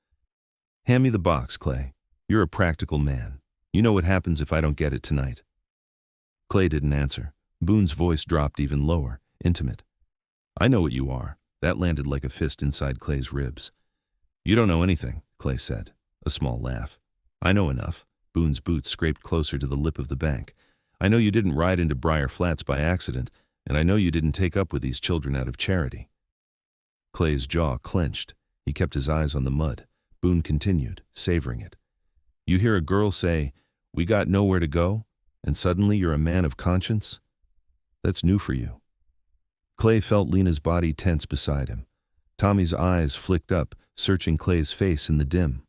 "Hand me the box, Clay. You're a practical man. You know what happens if I don't get it tonight." Clay didn't answer. Boone's voice dropped even lower, intimate. "I know what you are." That landed like a fist inside Clay's ribs. "You don't know anything," Clay said, a small laugh. "I know enough." Boone's boots scraped closer to the lip of the bank. "I know you didn't ride into Briar Flats by accident, and I know you didn't take up with these children out of charity." Clay's jaw clenched. He kept his eyes on the mud. Boone continued, savoring it. "You hear a girl say, 'We got nowhere to go,' and suddenly you're a man of conscience? That's new for you." Clay felt Lena's body tense beside him. Tommy's eyes flicked up, searching Clay's face in the dim.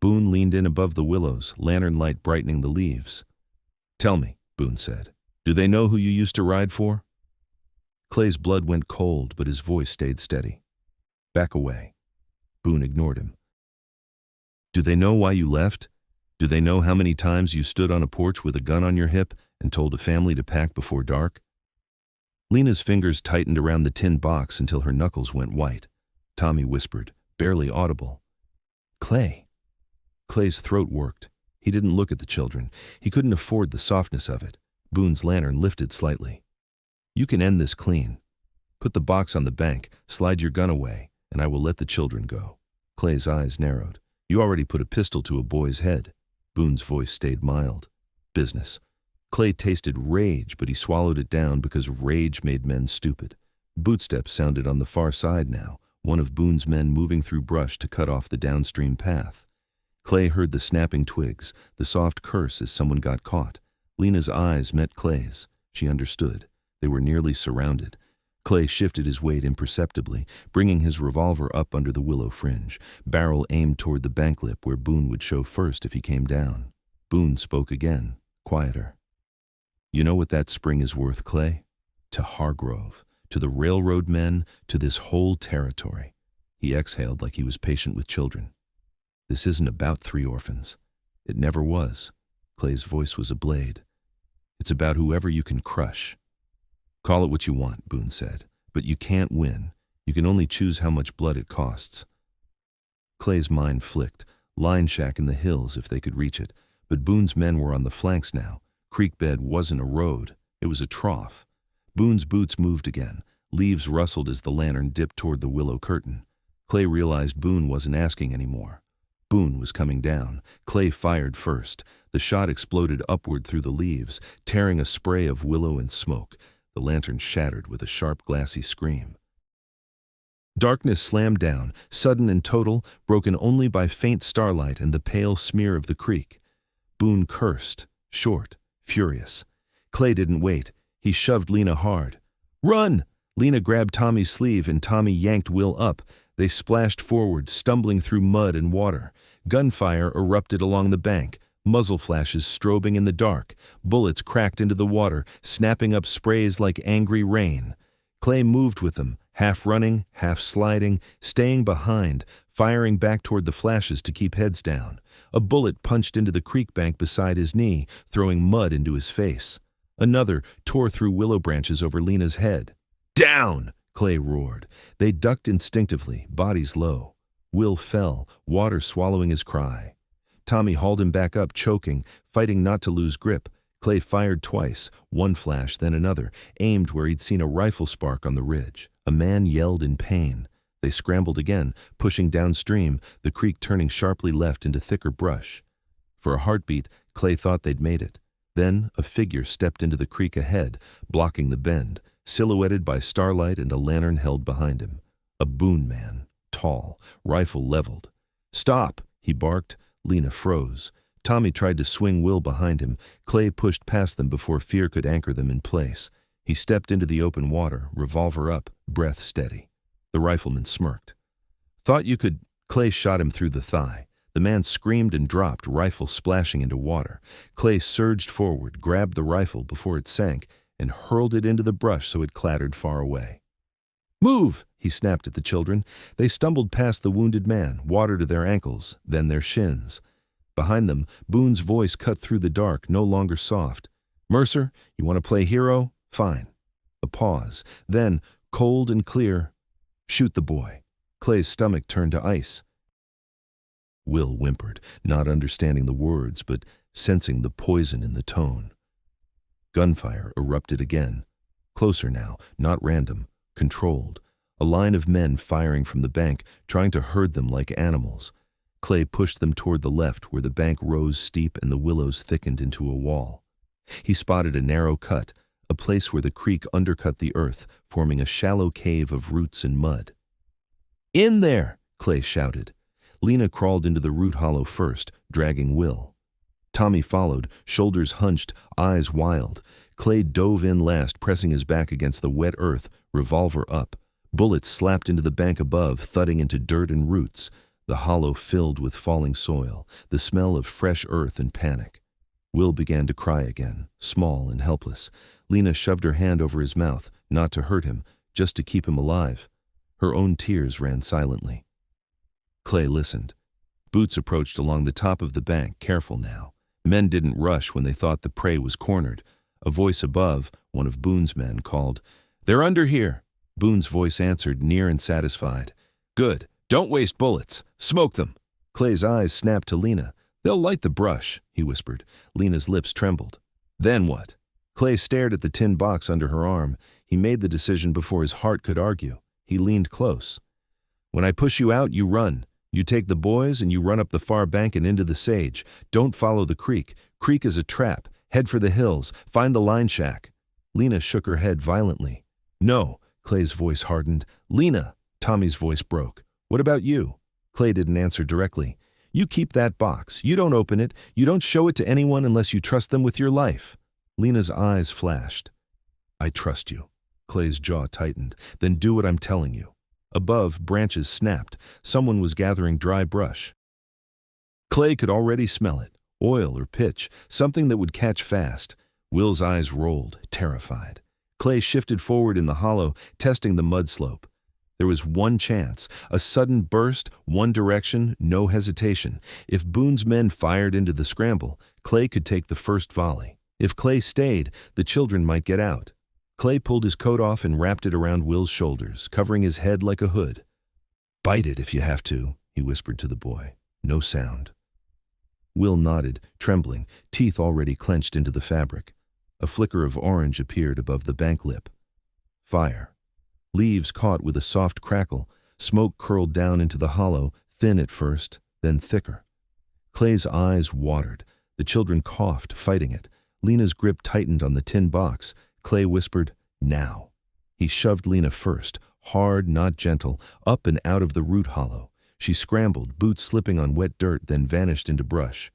Boone leaned in above the willows, lantern light brightening the leaves. "Tell me," Boone said, "do they know who you used to ride for?" Clay's blood went cold, but his voice stayed steady. "Back away." Boone ignored him. "Do they know why you left? Do they know how many times you stood on a porch with a gun on your hip and told a family to pack before dark?" Lena's fingers tightened around the tin box until her knuckles went white. Tommy whispered, barely audible, "Clay." Clay's throat worked. He didn't look at the children. He couldn't afford the softness of it. Boone's lantern lifted slightly. "You can end this clean. Put the box on the bank, slide your gun away, and I will let the children go." Clay's eyes narrowed. "You already put a pistol to a boy's head." Boone's voice stayed mild. "Business." Clay tasted rage, but he swallowed it down because rage made men stupid. Bootsteps sounded on the far side now, one of Boone's men moving through brush to cut off the downstream path. Clay heard the snapping twigs, the soft curse as someone got caught. Lena's eyes met Clay's. She understood. They were nearly surrounded. Clay shifted his weight imperceptibly, bringing his revolver up under the willow fringe, barrel aimed toward the bank lip where Boone would show first if he came down. Boone spoke again, quieter. "You know what that spring is worth, Clay? To Hargrove, to the railroad men, to this whole territory." He exhaled like he was patient with children. "This isn't about 3 orphans. It never was." Clay's voice was a blade. "It's about whoever you can crush." "Call it what you want," Boone said, "but you can't win. You can only choose how much blood it costs." Clay's mind flicked. Line shack in the hills if they could reach it, but Boone's men were on the flanks now. Creek bed wasn't a road. It was a trough. Boone's boots moved again. Leaves rustled as the lantern dipped toward the willow curtain. Clay realized Boone wasn't asking anymore. Boone was coming down. Clay fired first. The shot exploded upward through the leaves, tearing a spray of willow and smoke. The lantern shattered with a sharp, glassy scream. Darkness slammed down, sudden and total, broken only by faint starlight and the pale smear of the creek. Boone cursed, short, furious. Clay didn't wait. He shoved Lena hard. "Run!" Lena grabbed Tommy's sleeve and Tommy yanked Will up. They splashed forward, stumbling through mud and water. Gunfire erupted along the bank, muzzle flashes strobing in the dark. Bullets cracked into the water, snapping up sprays like angry rain. Clay moved with them, half running, half sliding, staying behind, firing back toward the flashes to keep heads down. A bullet punched into the creek bank beside his knee, throwing mud into his face. Another tore through willow branches over Lena's head. "Down!" Clay roared. They ducked instinctively, bodies low. Will fell, water swallowing his cry. Tommy hauled him back up, choking, fighting not to lose grip. Clay fired twice, one flash, then another, aimed where he'd seen a rifle spark on the ridge. A man yelled in pain. They scrambled again, pushing downstream, the creek turning sharply left into thicker brush. For a heartbeat, Clay thought they'd made it. Then a figure stepped into the creek ahead, blocking the bend, silhouetted by starlight and a lantern held behind him. A Boone man, tall, rifle leveled. "Stop!" he barked. Lena froze. Tommy tried to swing Will behind him. Clay pushed past them before fear could anchor them in place. He stepped into the open water, revolver up, breath steady. The rifleman smirked. "Thought you could—" Clay shot him through the thigh. The man screamed and dropped, rifle splashing into water. Clay surged forward, grabbed the rifle before it sank, and hurled it into the brush so it clattered far away. "Move!" he snapped at the children. They stumbled past the wounded man, water to their ankles, then their shins. Behind them, Boone's voice cut through the dark, no longer soft. "Mercer, you want to play hero? Fine." A pause. Then, cold and clear, "Shoot the boy." Clay's stomach turned to ice. Will whimpered, not understanding the words, but sensing the poison in the tone. Gunfire erupted again. Closer now, not random, controlled. A line of men firing from the bank, trying to herd them like animals. Clay pushed them toward the left where the bank rose steep and the willows thickened into a wall. He spotted a narrow cut, a place where the creek undercut the earth, forming a shallow cave of roots and mud. "In there!" Clay shouted. Lena crawled into the root hollow first, dragging Will. Tommy followed, shoulders hunched, eyes wild. Clay dove in last, pressing his back against the wet earth, revolver up. Bullets slapped into the bank above, thudding into dirt and roots. The hollow filled with falling soil, the smell of fresh earth and panic. Will began to cry again, small and helpless. Lena shoved her hand over his mouth, not to hurt him, just to keep him alive. Her own tears ran silently. Clay listened. Boots approached along the top of the bank, careful now. Men didn't rush when they thought the prey was cornered. A voice above, one of Boone's men, called, "They're under here." Boone's voice answered, near and satisfied. "Good. Don't waste bullets. Smoke them." Clay's eyes snapped to Lena. "They'll light the brush," he whispered. Lena's lips trembled. "Then what?" Clay stared at the tin box under her arm. He made the decision before his heart could argue. He leaned close. "When I push you out, you run. You take the boys and you run up the far bank and into the sage. Don't follow the creek. Creek is a trap. Head for the hills. Find the line shack." Lena shook her head violently. "No." Clay's voice hardened. "Lena!" Tommy's voice broke. "What about you?" Clay didn't answer directly. "You keep that box. You don't open it. You don't show it to anyone unless you trust them with your life." Lena's eyes flashed. "I trust you." Clay's jaw tightened. "Then do what I'm telling you." Above, branches snapped. Someone was gathering dry brush. Clay could already smell it. Oil or pitch, something that would catch fast. Will's eyes rolled, terrified. Clay shifted forward in the hollow, testing the mud slope. There was one chance, a sudden burst, one direction, no hesitation. If Boone's men fired into the scramble, Clay could take the first volley. If Clay stayed, the children might get out. Clay pulled his coat off and wrapped it around Will's shoulders, covering his head like a hood. "Bite it if you have to," he whispered to the boy. No sound. Will nodded, trembling, teeth already clenched into the fabric. A flicker of orange appeared above the bank lip. Fire. Leaves caught with a soft crackle. Smoke curled down into the hollow, thin at first, then thicker. Clay's eyes watered. The children coughed, fighting it. Lena's grip tightened on the tin box. Clay whispered, "Now." He shoved Lena first, hard, not gentle, up and out of the root hollow. She scrambled, boots slipping on wet dirt, then vanished into brush.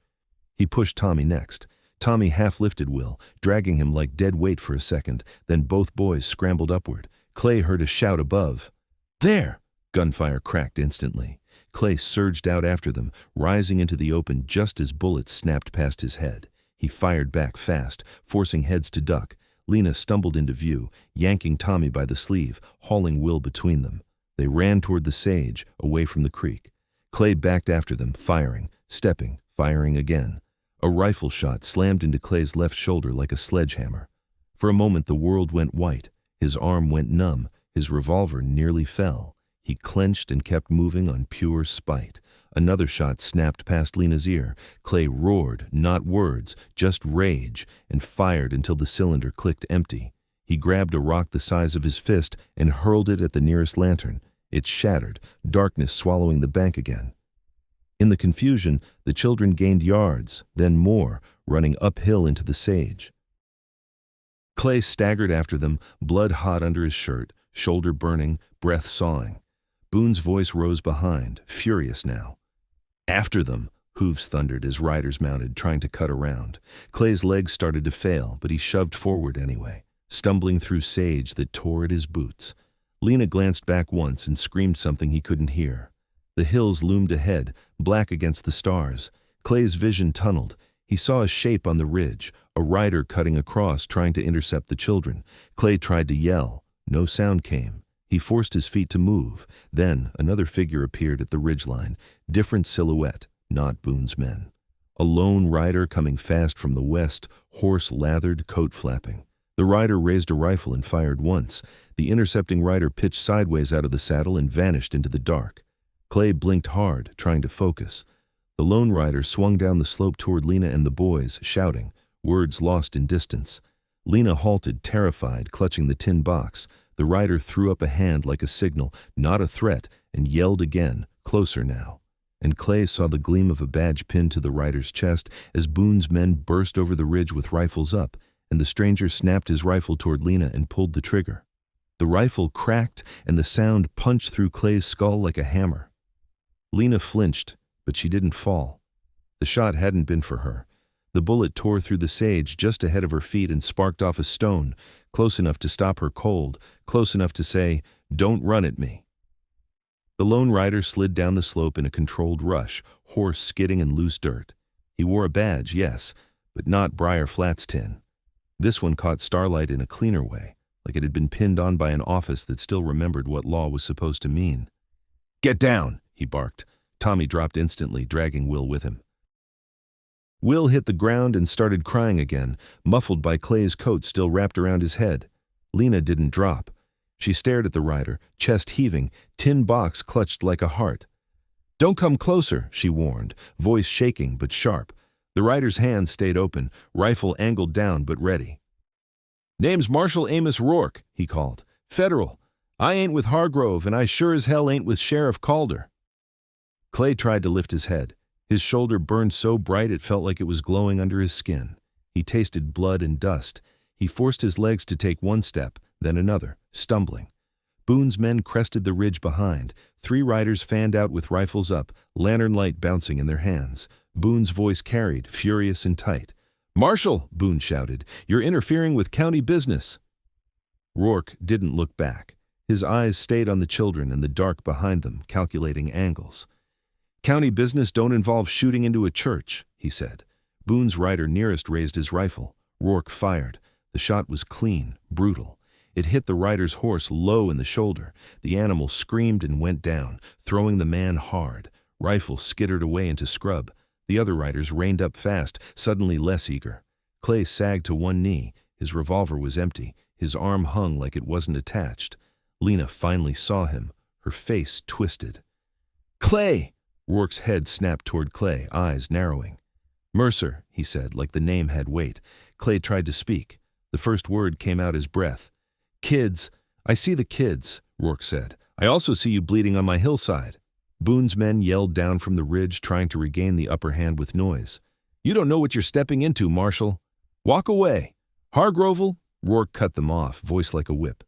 He pushed Tommy next. Tommy half-lifted Will, dragging him like dead weight for a second, then both boys scrambled upward. Clay heard a shout above. "There!" Gunfire cracked instantly. Clay surged out after them, rising into the open just as bullets snapped past his head. He fired back fast, forcing heads to duck. Lena stumbled into view, yanking Tommy by the sleeve, hauling Will between them. They ran toward the sage, away from the creek. Clay backed after them, firing, stepping, firing again. A rifle shot slammed into Clay's left shoulder like a sledgehammer. For a moment the world went white. His arm went numb. His revolver nearly fell. He clenched and kept moving on pure spite. Another shot snapped past Lena's ear. Clay roared, not words, just rage, and fired until the cylinder clicked empty. He grabbed a rock the size of his fist and hurled it at the nearest lantern. It shattered, darkness swallowing the bank again. In the confusion, the children gained yards, then more, running uphill into the sage. Clay staggered after them, blood hot under his shirt, shoulder burning, breath sawing. Boone's voice rose behind, furious now. "After them!" hooves thundered as riders mounted, trying to cut around. Clay's legs started to fail, but he shoved forward anyway, stumbling through sage that tore at his boots. Lena glanced back once and screamed something he couldn't hear. The hills loomed ahead, black against the stars. Clay's vision tunneled. He saw a shape on the ridge, a rider cutting across, trying to intercept the children. Clay tried to yell. No sound came. He forced his feet to move. Then another figure appeared at the ridgeline, different silhouette, not Boone's men. A lone rider coming fast from the west, horse lathered, coat flapping. The rider raised a rifle and fired once. The intercepting rider pitched sideways out of the saddle and vanished into the dark. Clay blinked hard, trying to focus. The lone rider swung down the slope toward Lena and the boys, shouting, words lost in distance. Lena halted, terrified, clutching the tin box. The rider threw up a hand like a signal, not a threat, and yelled again, closer now. And Clay saw the gleam of a badge pinned to the rider's chest as Boone's men burst over the ridge with rifles up, and the stranger snapped his rifle toward Lena and pulled the trigger. The rifle cracked, and the sound punched through Clay's skull like a hammer. Lena flinched, but she didn't fall. The shot hadn't been for her. The bullet tore through the sage just ahead of her feet and sparked off a stone, close enough to stop her cold, close enough to say, "Don't run at me." The lone rider slid down the slope in a controlled rush, horse skidding in loose dirt. He wore a badge, yes, but not Briar Flat's tin. This one caught starlight in a cleaner way, like it had been pinned on by an office that still remembered what law was supposed to mean. "Get down!" he barked. Tommy dropped instantly, dragging Will with him. Will hit the ground and started crying again, muffled by Clay's coat still wrapped around his head. Lena didn't drop. She stared at the rider, chest heaving, tin box clutched like a heart. "Don't come closer," she warned, voice shaking but sharp. The rider's hand stayed open, rifle angled down but ready. "Name's Marshal Amos Rourke," he called. "Federal. I ain't with Hargrove, and I sure as hell ain't with Sheriff Calder." Clay tried to lift his head. His shoulder burned so bright it felt like it was glowing under his skin. He tasted blood and dust. He forced his legs to take one step, then another, stumbling. Boone's men crested the ridge behind. 3 riders fanned out with rifles up, lantern light bouncing in their hands. Boone's voice carried, furious and tight. "Marshal," Boone shouted, "you're interfering with county business." Rourke didn't look back. His eyes stayed on the children and the dark behind them, calculating angles. "County business don't involve shooting into a church," he said. Boone's rider nearest raised his rifle. Rourke fired. The shot was clean, brutal. It hit the rider's horse low in the shoulder. The animal screamed and went down, throwing the man hard. Rifle skittered away into scrub. The other riders reined up fast, suddenly less eager. Clay sagged to one knee. His revolver was empty. His arm hung like it wasn't attached. Lena finally saw him. Her face twisted. "Clay!" Rourke's head snapped toward Clay, eyes narrowing. "Mercer," he said, like the name had weight. Clay tried to speak. The first word came out as breath. "Kids. I see the kids," Rourke said. "I also see you bleeding on my hillside." Boone's men yelled down from the ridge, trying to regain the upper hand with noise. "You don't know what you're stepping into, Marshal. Walk away. Hargrove," Rourke cut them off, voice like a whip.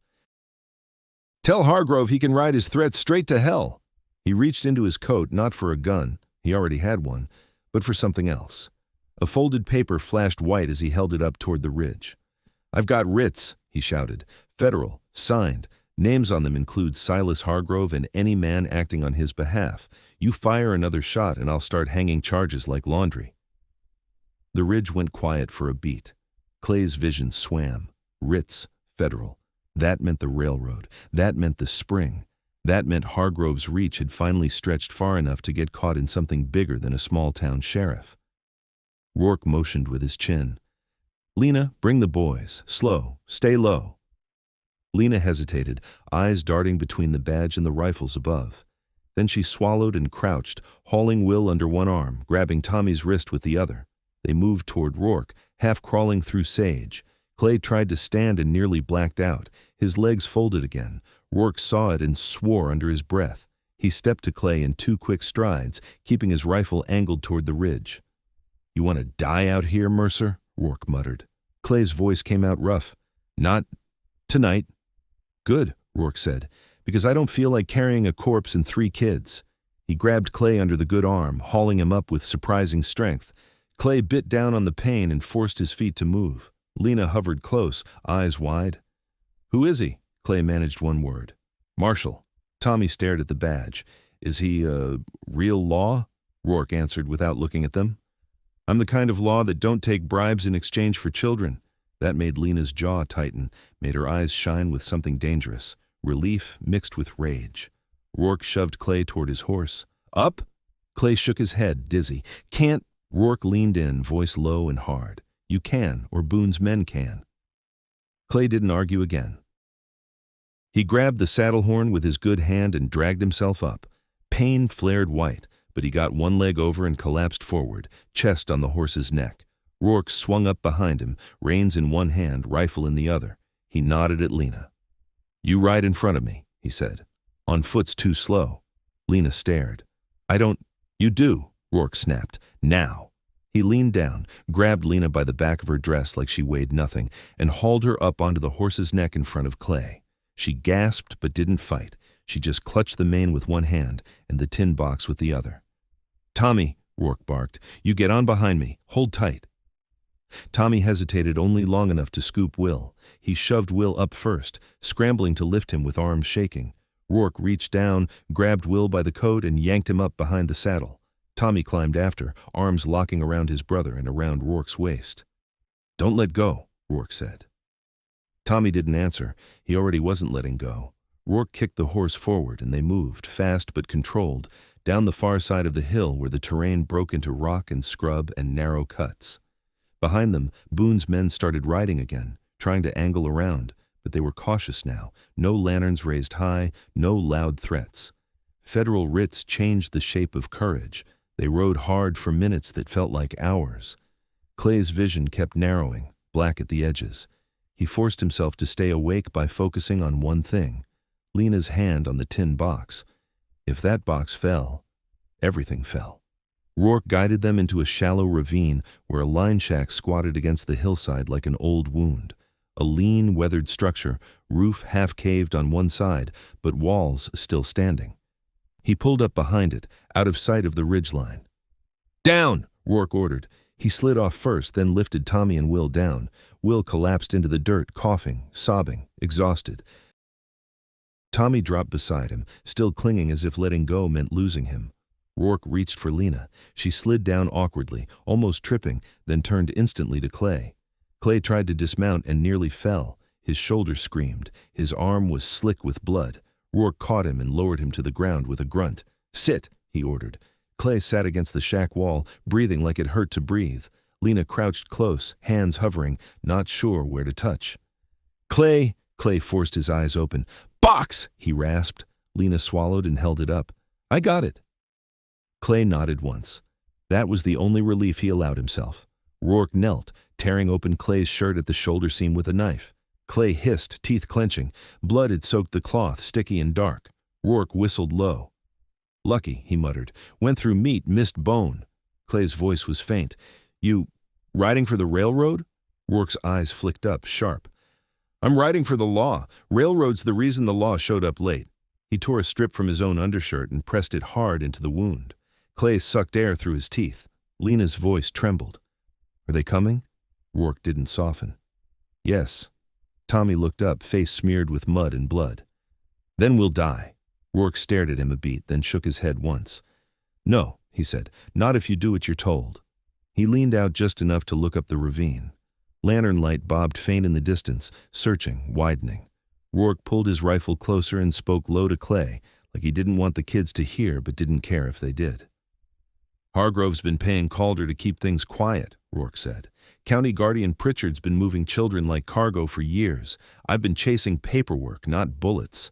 "Tell Hargrove he can ride his threats straight to hell." He reached into his coat, not for a gun, he already had one, but for something else. A folded paper flashed white as he held it up toward the ridge. "I've got writs," he shouted. "Federal, signed. Names on them include Silas Hargrove and any man acting on his behalf. You fire another shot and I'll start hanging charges like laundry." The ridge went quiet for a beat. Clay's vision swam. Writs, federal. That meant the railroad. That meant the spring. That meant Hargrove's reach had finally stretched far enough to get caught in something bigger than a small-town sheriff. Rourke motioned with his chin. "Lena, bring the boys. Slow. Stay low." Lena hesitated, eyes darting between the badge and the rifles above. Then she swallowed and crouched, hauling Will under one arm, grabbing Tommy's wrist with the other. They moved toward Rourke, half crawling through sage. Clay tried to stand and nearly blacked out. His legs folded again. Rourke saw it and swore under his breath. He stepped to Clay in 2 quick strides, keeping his rifle angled toward the ridge. "You want to die out here, Mercer?" Rourke muttered. Clay's voice came out rough. "Not tonight." "Good," Rourke said, "because I don't feel like carrying a corpse and 3 kids." He grabbed Clay under the good arm, hauling him up with surprising strength. Clay bit down on the pain and forced his feet to move. Lena hovered close, eyes wide. "Who is he?" Clay managed one word. "Marshal." Tommy stared at the badge. "Is he, real law?" Rourke answered without looking at them. "I'm the kind of law that don't take bribes in exchange for children." That made Lena's jaw tighten, made her eyes shine with something dangerous, relief mixed with rage. Rourke shoved Clay toward his horse. "Up?" Clay shook his head, dizzy. "Can't." Rourke leaned in, voice low and hard. "You can, or Boone's men can." Clay didn't argue again. He grabbed the saddle horn with his good hand and dragged himself up. Pain flared white, but he got one leg over and collapsed forward, chest on the horse's neck. Rourke swung up behind him, reins in one hand, rifle in the other. He nodded at Lena. "You ride in front of me," he said. "On foot's too slow." Lena stared. "I don't—" "You do," Rourke snapped. "Now." He leaned down, grabbed Lena by the back of her dress like she weighed nothing, and hauled her up onto the horse's neck in front of Clay. She gasped but didn't fight. She just clutched the mane with one hand and the tin box with the other. "Tommy," Rourke barked, "you get on behind me. Hold tight." Tommy hesitated only long enough to scoop Will. He shoved Will up first, scrambling to lift him with arms shaking. Rourke reached down, grabbed Will by the coat, and yanked him up behind the saddle. Tommy climbed after, arms locking around his brother and around Rourke's waist. "Don't let go," Rourke said. Tommy didn't answer. He already wasn't letting go. Rourke kicked the horse forward, and they moved, fast but controlled, down the far side of the hill where the terrain broke into rock and scrub and narrow cuts. Behind them, Boone's men started riding again, trying to angle around, but they were cautious now. No lanterns raised high, no loud threats. Federal writs changed the shape of courage. They rode hard for minutes that felt like hours. Clay's vision kept narrowing, black at the edges. He forced himself to stay awake by focusing on one thing, Lena's hand on the tin box. If that box fell, everything fell. Rourke guided them into a shallow ravine where a line shack squatted against the hillside like an old wound. A lean, weathered structure, roof half-caved on one side, but walls still standing. He pulled up behind it, out of sight of the ridgeline. "Down!" Rourke ordered. He slid off first, then lifted Tommy and Will down. Will collapsed into the dirt, coughing, sobbing, exhausted. Tommy dropped beside him, still clinging as if letting go meant losing him. Rourke reached for Lena. She slid down awkwardly, almost tripping, then turned instantly to Clay. Clay tried to dismount and nearly fell. His shoulder screamed. His arm was slick with blood. Rourke caught him and lowered him to the ground with a grunt. "Sit," he ordered. Clay sat against the shack wall, breathing like it hurt to breathe. Lena crouched close, hands hovering, not sure where to touch. "Clay!" Clay forced his eyes open. "Box!" he rasped. Lena swallowed and held it up. "I got it." Clay nodded once. That was the only relief he allowed himself. Rourke knelt, tearing open Clay's shirt at the shoulder seam with a knife. Clay hissed, teeth clenching. Blood had soaked the cloth, sticky and dark. Rourke whistled low. "Lucky," he muttered. "Went through meat, missed bone." Clay's voice was faint. "You riding for the railroad?" Rourke's eyes flicked up, sharp. "I'm riding for the law. Railroad's the reason the law showed up late." He tore a strip from his own undershirt and pressed it hard into the wound. Clay sucked air through his teeth. Lena's voice trembled. "Are they coming?" Rourke didn't soften. "Yes." Tommy looked up, face smeared with mud and blood. "Then we'll die." Rourke stared at him a beat, then shook his head once. "No," he said, "not if you do what you're told." He leaned out just enough to look up the ravine. Lantern light bobbed faint in the distance, searching, widening. Rourke pulled his rifle closer and spoke low to Clay, like he didn't want the kids to hear but didn't care if they did. "Hargrove's been paying Calder to keep things quiet," Rourke said. "County Guardian Pritchard's been moving children like cargo for years. I've been chasing paperwork, not bullets."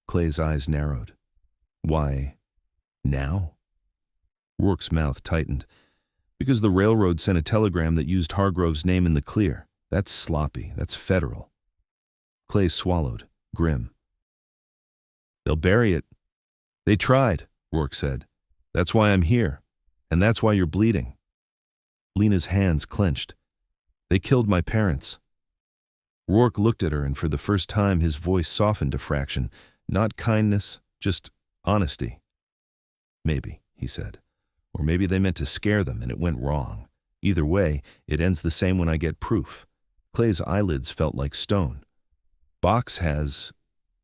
Clay's eyes narrowed. "Why, now?" Rourke's mouth tightened. "Because the railroad sent a telegram that used Hargrove's name in the clear. That's sloppy. That's federal." Clay swallowed, grim. "They'll bury it." "They tried," Rourke said. "That's why I'm here. And that's why you're bleeding." Lena's hands clenched. "They killed my parents." Rourke looked at her, and for the first time his voice softened a fraction. Not kindness, just honesty. "Maybe," he said. "Or maybe they meant to scare them and it went wrong. Either way, it ends the same when I get proof." Clay's eyelids felt like stone. "Box has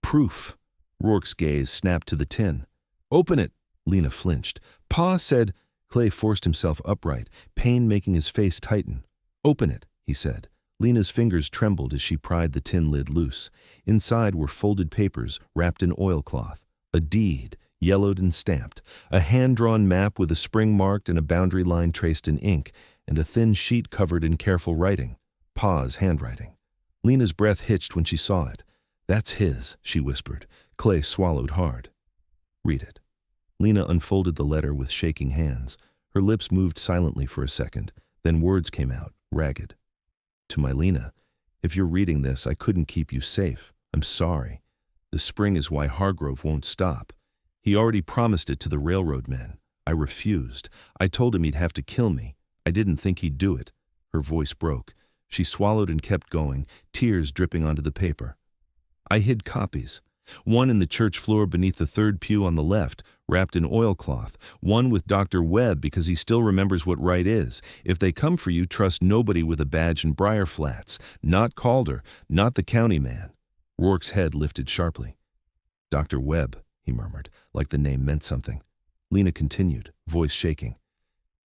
proof." Rourke's gaze snapped to the tin. "Open it." Lena flinched. "Pa said—" Clay forced himself upright, pain making his face tighten. "Open it," he said. Lena's fingers trembled as she pried the tin lid loose. Inside were folded papers wrapped in oilcloth, a deed, yellowed and stamped, a hand-drawn map with a spring marked and a boundary line traced in ink, and a thin sheet covered in careful writing, Pa's handwriting. Lena's breath hitched when she saw it. "That's his," she whispered. Clay swallowed hard. "Read it." Lena unfolded the letter with shaking hands. Her lips moved silently for a second, then words came out, ragged. "To my Lena, if you're reading this, I couldn't keep you safe. I'm sorry. The spring is why Hargrove won't stop. He already promised it to the railroad men. I refused. I told him he'd have to kill me. I didn't think he'd do it." Her voice broke. She swallowed and kept going, tears dripping onto the paper. "I hid copies. One in the church floor beneath the third pew on the left, wrapped in oilcloth. One with Dr. Webb because he still remembers what right is. If they come for you, trust nobody with a badge in Briar Flats. Not Calder, not the county man." Rourke's head lifted sharply. "Dr. Webb," he murmured, like the name meant something. Lena continued, voice shaking.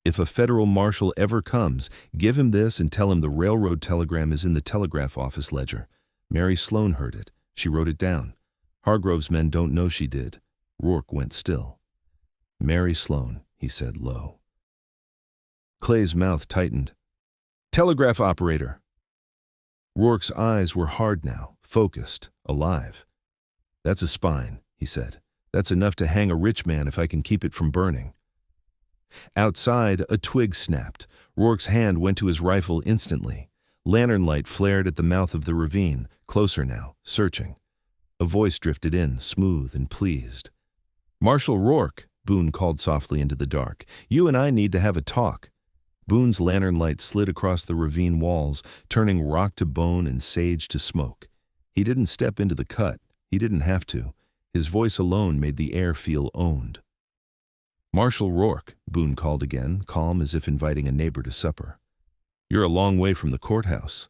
"If a federal marshal ever comes, give him this and tell him the railroad telegram is in the telegraph office ledger. Mary Sloan heard it. She wrote it down. Hargrove's men don't know she did." Rourke went still. "Mary Sloan," he said low. Clay's mouth tightened. "Telegraph operator." Rourke's eyes were hard now, focused, alive. "That's a spine," he said. "That's enough to hang a rich man if I can keep it from burning." Outside, a twig snapped. Rourke's hand went to his rifle instantly. Lantern light flared at the mouth of the ravine, closer now, searching. A voice drifted in, smooth and pleased. "Marshal Rourke," Boone called softly into the dark, "you and I need to have a talk." Boone's lantern light slid across the ravine walls, turning rock to bone and sage to smoke. He didn't step into the cut. He didn't have to. His voice alone made the air feel owned. "Marshal Rourke," Boone called again, calm as if inviting a neighbor to supper. "You're a long way from the courthouse."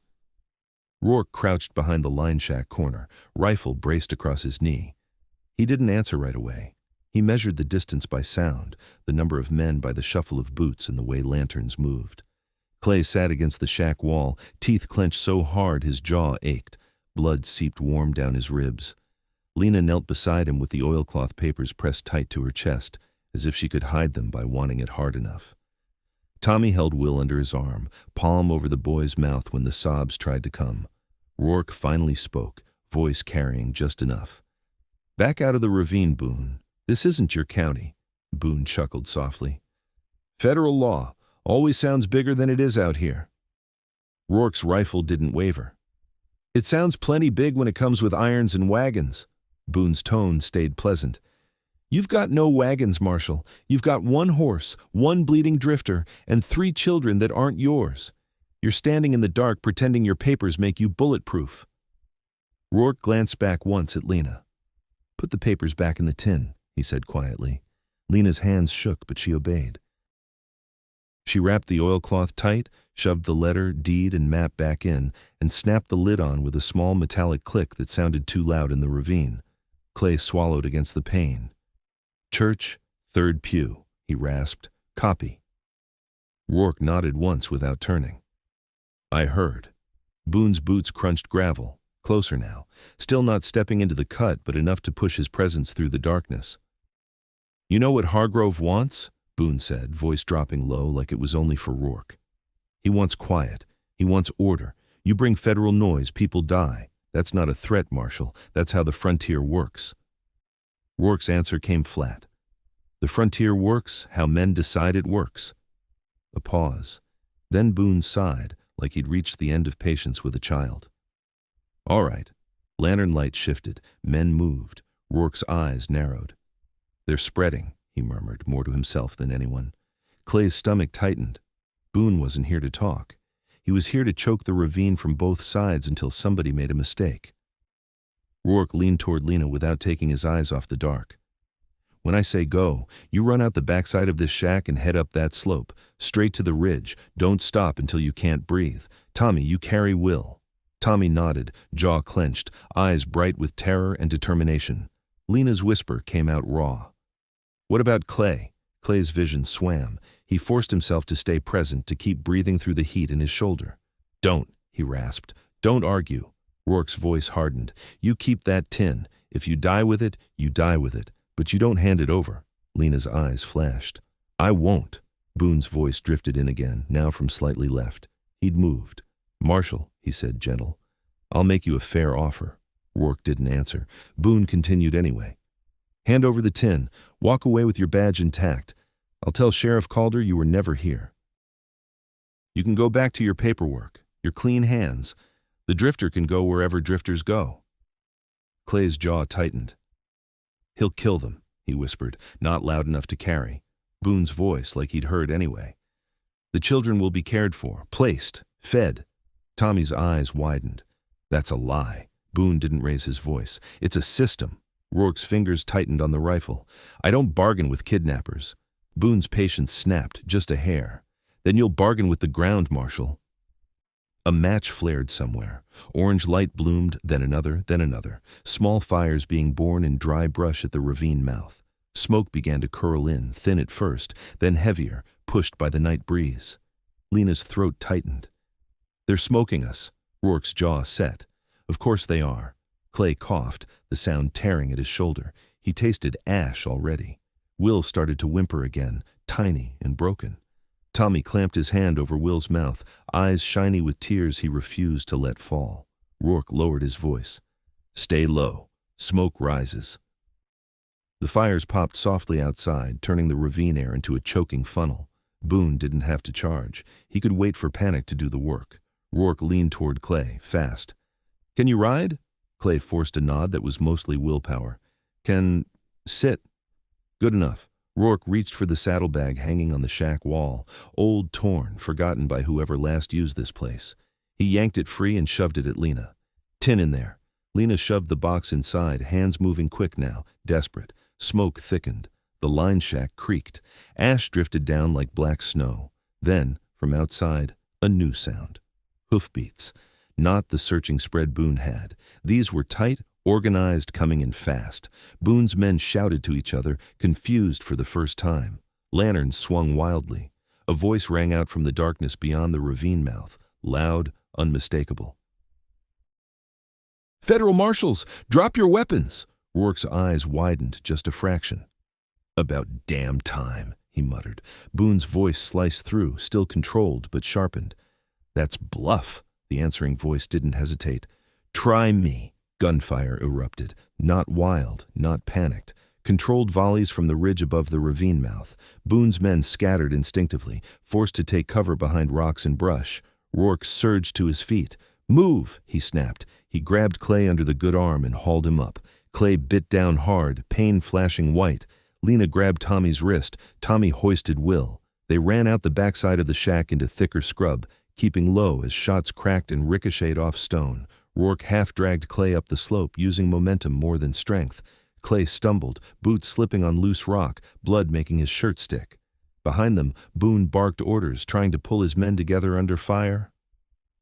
Rourke crouched behind the line shack corner, rifle braced across his knee. He didn't answer right away. He measured the distance by sound, the number of men by the shuffle of boots and the way lanterns moved. Clay sat against the shack wall, teeth clenched so hard his jaw ached. Blood seeped warm down his ribs. Lena knelt beside him with the oilcloth papers pressed tight to her chest, as if she could hide them by wanting it hard enough. Tommy held Will under his arm, palm over the boy's mouth when the sobs tried to come. Rourke finally spoke, voice carrying just enough. "Back out of the ravine, Boone. This isn't your county." Boone chuckled softly. "Federal law always sounds bigger than it is out here." Rourke's rifle didn't waver. "It sounds plenty big when it comes with irons and wagons." Boone's tone stayed pleasant. "You've got no wagons, Marshal. You've got one horse, one bleeding drifter, and 3 children that aren't yours. You're standing in the dark pretending your papers make you bulletproof." Rourke glanced back once at Lena. "Put the papers back in the tin," he said quietly. Lena's hands shook, but she obeyed. She wrapped the oilcloth tight, shoved the letter, deed, and map back in, and snapped the lid on with a small metallic click that sounded too loud in the ravine. Clay swallowed against the pain. "Church, 3rd pew," he rasped. "Copy." Rourke nodded once without turning. "I heard." Boone's boots crunched gravel, closer now, still not stepping into the cut but enough to push his presence through the darkness. "You know what Hargrove wants?" Boone said, voice dropping low like it was only for Rourke. "He wants quiet. He wants order. You bring federal noise, people die. That's not a threat, Marshal. That's how the frontier works." Rourke's answer came flat. "The frontier works how men decide it works." A pause. Then Boone sighed, like he'd reached the end of patience with a child. "All right." Lantern light shifted. Men moved. Rourke's eyes narrowed. "They're spreading," he murmured, more to himself than anyone. Clay's stomach tightened. Boone wasn't here to talk. He was here to choke the ravine from both sides until somebody made a mistake. Rourke leaned toward Lena without taking his eyes off the dark. "When I say go, you run out the backside of this shack and head up that slope, straight to the ridge. Don't stop until you can't breathe. Tommy, you carry Will." Tommy nodded, jaw clenched, eyes bright with terror and determination. Lena's whisper came out raw. "What about Clay?" Clay's vision swam. He forced himself to stay present, to keep breathing through the heat in his shoulder. "Don't," he rasped. "Don't argue." Rourke's voice hardened. "You keep that tin. If you die with it, you die with it. But you don't hand it over." Lena's eyes flashed. "I won't." Boone's voice drifted in again, now from slightly left. He'd moved. "Marshal," he said, gentle, "I'll make you a fair offer." Rourke didn't answer. Boone continued anyway. "Hand over the tin. Walk away with your badge intact. I'll tell Sheriff Calder you were never here. You can go back to your paperwork, your clean hands. The drifter can go wherever drifters go." Clay's jaw tightened. "He'll kill them," he whispered, not loud enough to carry. Boone's voice, like he'd heard anyway. "The children will be cared for, placed, fed." Tommy's eyes widened. "That's a lie." Boone didn't raise his voice. "It's a system." Rourke's fingers tightened on the rifle. "I don't bargain with kidnappers." Boone's patience snapped, just a hair. "Then you'll bargain with the ground, Marshal." A match flared somewhere. Orange light bloomed, then another, small fires being born in dry brush at the ravine mouth. Smoke began to curl in, thin at first, then heavier, pushed by the night breeze. Lena's throat tightened. "They're smoking us." Rourke's jaw set. "Of course they are." Clay coughed, the sound tearing at his shoulder. He tasted ash already. Will started to whimper again, tiny and broken. Tommy clamped his hand over Will's mouth, eyes shiny with tears he refused to let fall. Rourke lowered his voice. "Stay low. Smoke rises." The fires popped softly outside, turning the ravine air into a choking funnel. Boone didn't have to charge. He could wait for panic to do the work. Rourke leaned toward Clay, fast. "Can you ride?" Clay forced a nod that was mostly willpower. "Can sit." "Good enough." Rourke reached for the saddlebag hanging on the shack wall, old, torn, forgotten by whoever last used this place. He yanked it free and shoved it at Lena. "Tin in there." Lena shoved the box inside, hands moving quick now, desperate. Smoke thickened. The line shack creaked. Ash drifted down like black snow. Then, from outside, a new sound. Hoofbeats. Not the searching spread Boone had. These were tight, organized, coming in fast. Boone's men shouted to each other, confused for the first time. Lanterns swung wildly. A voice rang out from the darkness beyond the ravine mouth, loud, unmistakable. "Federal marshals, drop your weapons!" Rourke's eyes widened just a fraction. "About damn time," he muttered. Boone's voice sliced through, still controlled but sharpened. "That's bluff." The answering voice didn't hesitate. "Try me." Gunfire erupted, not wild, not panicked. Controlled volleys from the ridge above the ravine mouth. Boone's men scattered instinctively, forced to take cover behind rocks and brush. Rourke surged to his feet. "Move!" he snapped. He grabbed Clay under the good arm and hauled him up. Clay bit down hard, pain flashing white. Lena grabbed Tommy's wrist. Tommy hoisted Will. They ran out the backside of the shack into thicker scrub, keeping low as shots cracked and ricocheted off stone. Rourke half-dragged Clay up the slope, using momentum more than strength. Clay stumbled, boots slipping on loose rock, blood making his shirt stick. Behind them, Boone barked orders, trying to pull his men together under fire.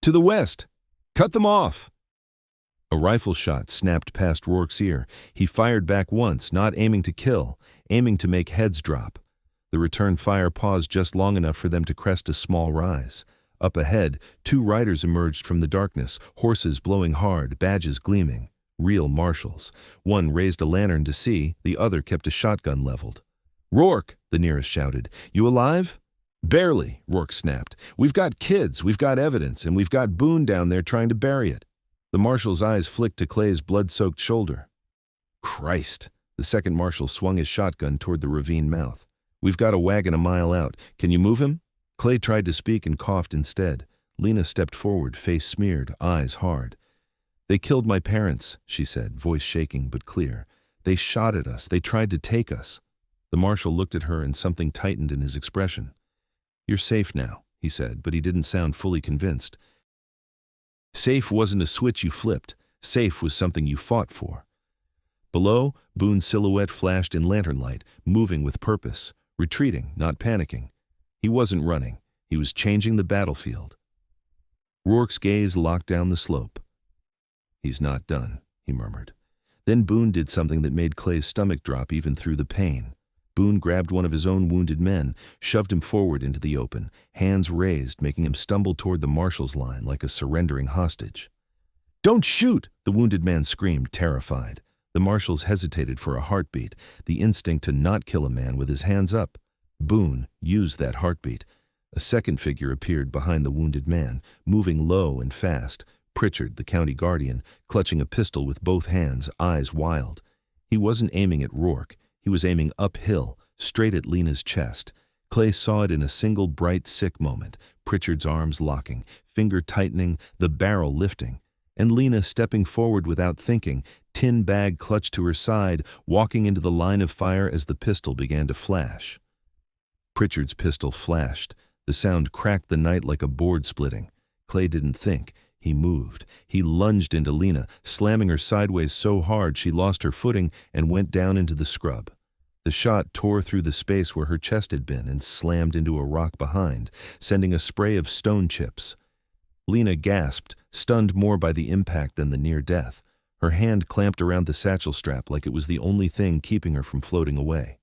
"To the west! Cut them off!" A rifle shot snapped past Rourke's ear. He fired back once, not aiming to kill, aiming to make heads drop. The return fire paused just long enough for them to crest a small rise. Up ahead, two riders emerged from the darkness, horses blowing hard, badges gleaming. Real marshals. One raised a lantern to see, the other kept a shotgun leveled. "Rourke!" the nearest shouted. "You alive?" "Barely," Rourke snapped. "We've got kids, we've got evidence, and we've got Boone down there trying to bury it." The marshal's eyes flicked to Clay's blood-soaked shoulder. "Christ!" The second marshal swung his shotgun toward the ravine mouth. "We've got a wagon a mile out. Can you move him?" Clay tried to speak and coughed instead. Lena stepped forward, face smeared, eyes hard. "They killed my parents," she said, voice shaking but clear. "They shot at us. They tried to take us." The marshal looked at her and something tightened in his expression. "You're safe now," he said, but he didn't sound fully convinced. "Safe wasn't a switch you flipped. Safe was something you fought for." Below, Boone's silhouette flashed in lantern light, moving with purpose, retreating, not panicking. He wasn't running. He was changing the battlefield. Rourke's gaze locked down the slope. "He's not done," he murmured. Then Boone did something that made Clay's stomach drop even through the pain. Boone grabbed one of his own wounded men, shoved him forward into the open, hands raised, making him stumble toward the marshal's line like a surrendering hostage. "Don't shoot!" the wounded man screamed, terrified. The marshals hesitated for a heartbeat, the instinct to not kill a man with his hands up. Boone used that heartbeat. A second figure appeared behind the wounded man, moving low and fast. Pritchard, the county guardian, clutching a pistol with both hands, eyes wild. He wasn't aiming at Rourke. He was aiming uphill, straight at Lena's chest. Clay saw it in a single bright, sick moment. Pritchard's arms locking, finger tightening, the barrel lifting. And Lena stepping forward without thinking, tin bag clutched to her side, walking into the line of fire as the pistol began to flash. Pritchard's pistol flashed. The sound cracked the night like a board splitting. Clay didn't think. He moved. He lunged into Lena, slamming her sideways so hard she lost her footing and went down into the scrub. The shot tore through the space where her chest had been and slammed into a rock behind, sending a spray of stone chips. Lena gasped, stunned more by the impact than the near death. Her hand clamped around the satchel strap like it was the only thing keeping her from floating away.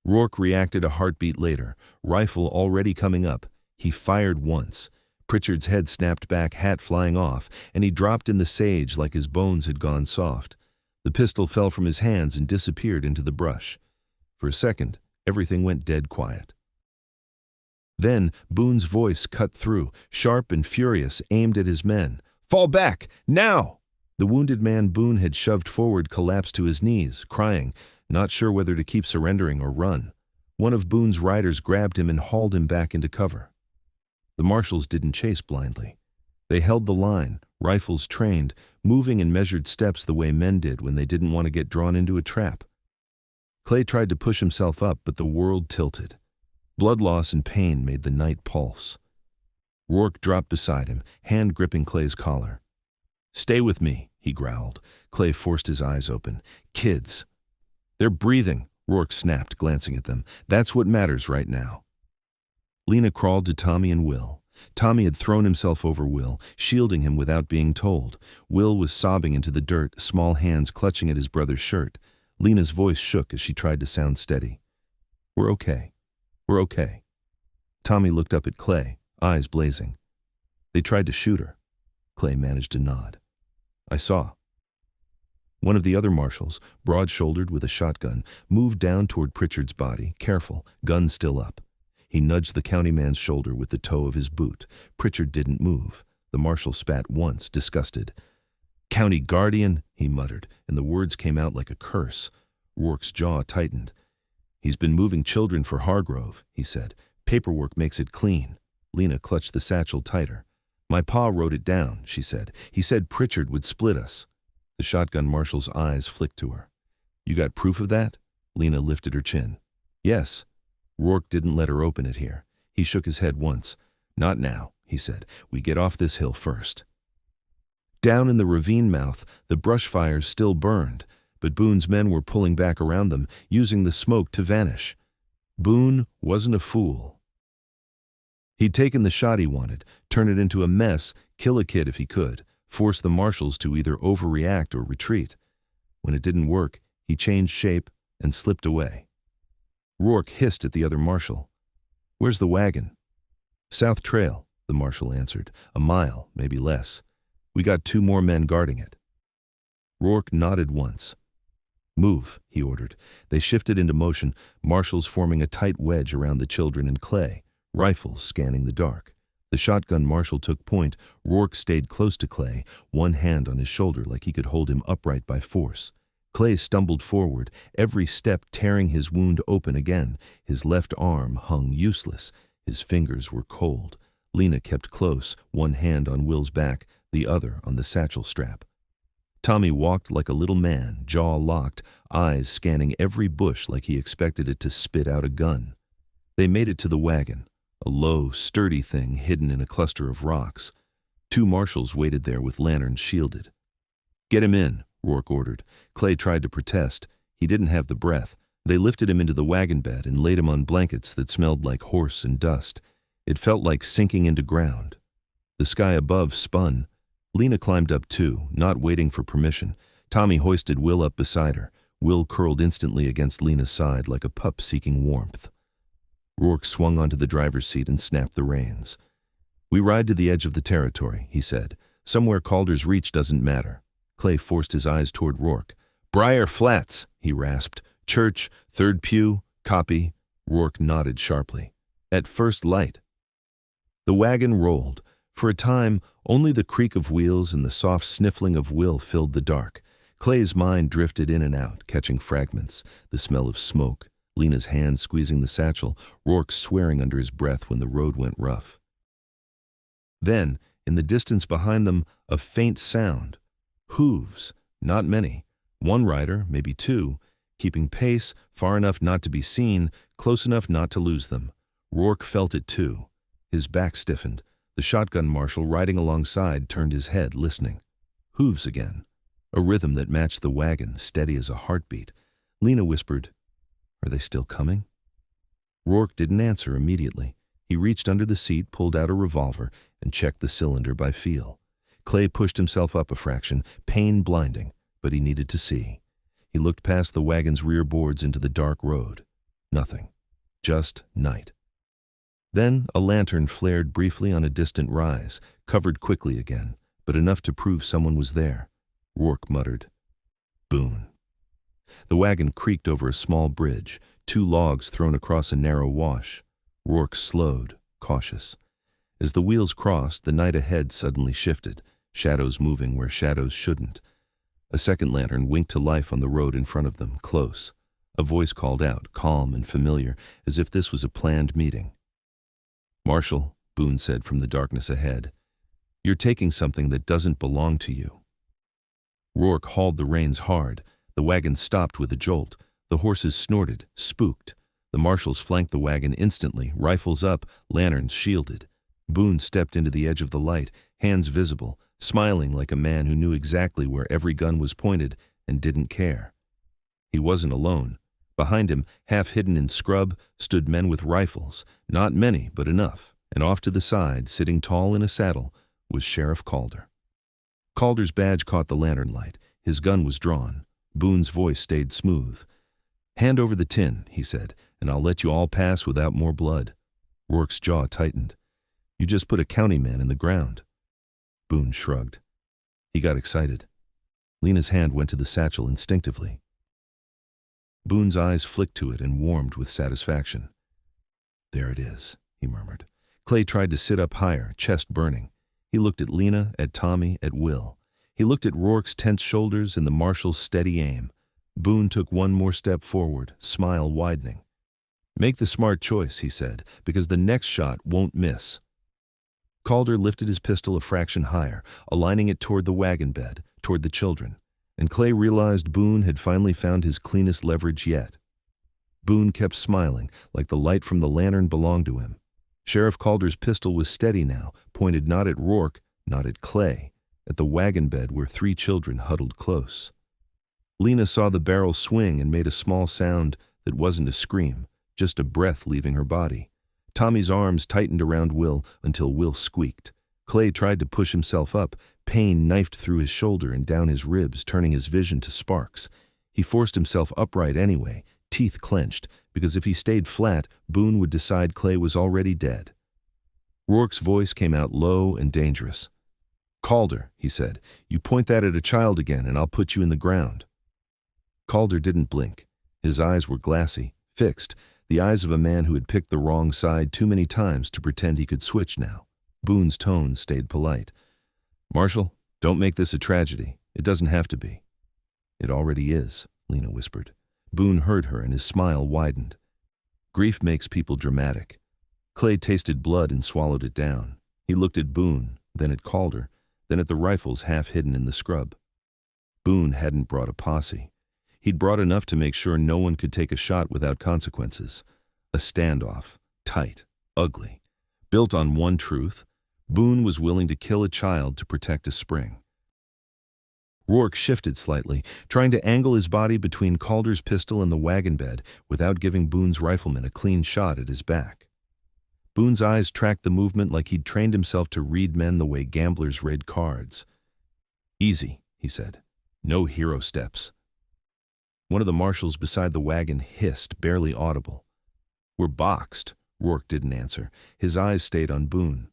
Rourke reacted a heartbeat later, rifle already coming up. He fired once. Pritchard's head snapped back, hat flying off, and he dropped in the sage like his bones had gone soft. The pistol fell from his hands and disappeared into the brush. For a second, everything went dead quiet. Then Boone's voice cut through, sharp and furious, aimed at his men. "Fall back! Now!" The wounded man Boone had shoved forward collapsed to his knees, crying, not sure whether to keep surrendering or run. One of Boone's riders grabbed him and hauled him back into cover. The marshals didn't chase blindly. They held the line, rifles trained, moving in measured steps the way men did when they didn't want to get drawn into a trap. Clay tried to push himself up, but the world tilted. Blood loss and pain made the night pulse. Rourke dropped beside him, hand gripping Clay's collar. "Stay with me," he growled. Clay forced his eyes open. "Kids." "They're breathing," Rourke snapped, glancing at them. "That's what matters right now." Lena crawled to Tommy and Will. Tommy had thrown himself over Will, shielding him without being told. Will was sobbing into the dirt, small hands clutching at his brother's shirt. Lena's voice shook as she tried to sound steady. "We're okay. We're okay." Tommy looked up at Clay, eyes blazing. "They tried to shoot her." Clay managed to nod. "I saw." One of the other marshals, broad-shouldered with a shotgun, moved down toward Pritchard's body, careful, gun still up. He nudged the county man's shoulder with the toe of his boot. Pritchard didn't move. The marshal spat once, disgusted. "County guardian," he muttered, and the words came out like a curse. Rourke's jaw tightened. "He's been moving children for Hargrove," he said. "Paperwork makes it clean." Lena clutched the satchel tighter. "My pa wrote it down," she said. "He said Pritchard would split us." The shotgun marshal's eyes flicked to her. "You got proof of that?" Lena lifted her chin. "Yes." Rourke didn't let her open it here. He shook his head once. "Not now," he said. "We get off this hill first." Down in the ravine mouth, the brush fires still burned, but Boone's men were pulling back around them, using the smoke to vanish. Boone wasn't a fool. He'd taken the shot he wanted, turn it into a mess, kill a kid if he could, force the marshals to either overreact or retreat. When it didn't work, he changed shape and slipped away. Rourke hissed at the other marshal. "Where's the wagon?" "South Trail," the marshal answered. "A mile, maybe less. We got 2 more men guarding it." Rourke nodded once. "Move," he ordered. They shifted into motion, marshals forming a tight wedge around the children and Clay, rifles scanning the dark. The shotgun marshal took point. Rourke stayed close to Clay, one hand on his shoulder like he could hold him upright by force. Clay stumbled forward, every step tearing his wound open again. His left arm hung useless. His fingers were cold. Lena kept close, one hand on Will's back, the other on the satchel strap. Tommy walked like a little man, jaw locked, eyes scanning every bush like he expected it to spit out a gun. They made it to the wagon, a low, sturdy thing hidden in a cluster of rocks. 2 marshals waited there with lanterns shielded. "Get him in," Rourke ordered. Clay tried to protest. He didn't have the breath. They lifted him into the wagon bed and laid him on blankets that smelled like horse and dust. It felt like sinking into ground. The sky above spun. Lena climbed up too, not waiting for permission. Tommy hoisted Will up beside her. Will curled instantly against Lena's side like a pup seeking warmth. Rourke swung onto the driver's seat and snapped the reins. "We ride to the edge of the territory," he said. "Somewhere Calder's Reach doesn't matter." Clay forced his eyes toward Rourke. "Briar Flats," he rasped. "Church, 3rd pew, copy." Rourke nodded sharply. "At first light." The wagon rolled. For a time, only the creak of wheels and the soft sniffling of Will filled the dark. Clay's mind drifted in and out, catching fragments, the smell of smoke, Lena's hand squeezing the satchel, Rourke swearing under his breath when the road went rough. Then, in the distance behind them, a faint sound. Hooves, not many. 1 rider, maybe 2, keeping pace, far enough not to be seen, close enough not to lose them. Rourke felt it too. His back stiffened. The shotgun marshal riding alongside turned his head, listening. Hooves again. A rhythm that matched the wagon, steady as a heartbeat. Lena whispered, "Are they still coming?" Rourke didn't answer immediately. He reached under the seat, pulled out a revolver, and checked the cylinder by feel. Clay pushed himself up a fraction, pain blinding, but he needed to see. He looked past the wagon's rear boards into the dark road. Nothing. Just night. Then a lantern flared briefly on a distant rise, covered quickly again, but enough to prove someone was there. Rourke muttered, "Boone." The wagon creaked over a small bridge, 2 logs thrown across a narrow wash. Rourke slowed, cautious. As the wheels crossed, the night ahead suddenly shifted, shadows moving where shadows shouldn't. A second lantern winked to life on the road in front of them, close. A voice called out, calm and familiar, as if this was a planned meeting. "Marshal," Boone said from the darkness ahead, "you're taking something that doesn't belong to you." Rourke hauled the reins hard. The wagon stopped with a jolt. The horses snorted, spooked. The marshals flanked the wagon instantly, rifles up, lanterns shielded. Boone stepped into the edge of the light, hands visible, smiling like a man who knew exactly where every gun was pointed and didn't care. He wasn't alone. Behind him, half hidden in scrub, stood men with rifles, not many, but enough, and off to the side, sitting tall in a saddle, was Sheriff Calder. Calder's badge caught the lantern light. His gun was drawn. Boone's voice stayed smooth. "Hand over the tin," he said, "and I'll let you all pass without more blood." Rourke's jaw tightened. "You just put a county man in the ground." Boone shrugged. He got excited. Lena's hand went to the satchel instinctively. Boone's eyes flicked to it and warmed with satisfaction. "There it is," he murmured. Clay tried to sit up higher, chest burning. He looked at Lena, at Tommy, at Will. He looked at Rourke's tense shoulders and the marshal's steady aim. Boone took one more step forward, smile widening. "Make the smart choice," he said, "because the next shot won't miss." Calder lifted his pistol a fraction higher, aligning it toward the wagon bed, toward the children, and Clay realized Boone had finally found his cleanest leverage yet. Boone kept smiling, like the light from the lantern belonged to him. Sheriff Calder's pistol was steady now, pointed not at Rourke, not at Clay, at the wagon bed where 3 children huddled close. Lena saw the barrel swing and made a small sound that wasn't a scream, just a breath leaving her body. Tommy's arms tightened around Will until Will squeaked. Clay tried to push himself up. Pain knifed through his shoulder and down his ribs, turning his vision to sparks. He forced himself upright anyway, teeth clenched, because if he stayed flat, Boone would decide Clay was already dead. Rourke's voice came out low and dangerous. "Calder," he said, "you point that at a child again and I'll put you in the ground." Calder didn't blink. His eyes were glassy, fixed, the eyes of a man who had picked the wrong side too many times to pretend he could switch now. Boone's tone stayed polite. "Marshal, don't make this a tragedy. It doesn't have to be." "It already is," Lena whispered. Boone heard her and his smile widened. "Grief makes people dramatic." Clay tasted blood and swallowed it down. He looked at Boone, then at Calder, then at the rifles half hidden in the scrub. Boone hadn't brought a posse. He'd brought enough to make sure no one could take a shot without consequences. A standoff, tight, ugly, built on one truth: Boone was willing to kill a child to protect a spring. Rourke shifted slightly, trying to angle his body between Calder's pistol and the wagon bed without giving Boone's rifleman a clean shot at his back. Boone's eyes tracked the movement like he'd trained himself to read men the way gamblers read cards. "Easy," he said. "No hero steps." One of the marshals beside the wagon hissed, barely audible. "We're boxed." Rourke didn't answer. His eyes stayed on Boone.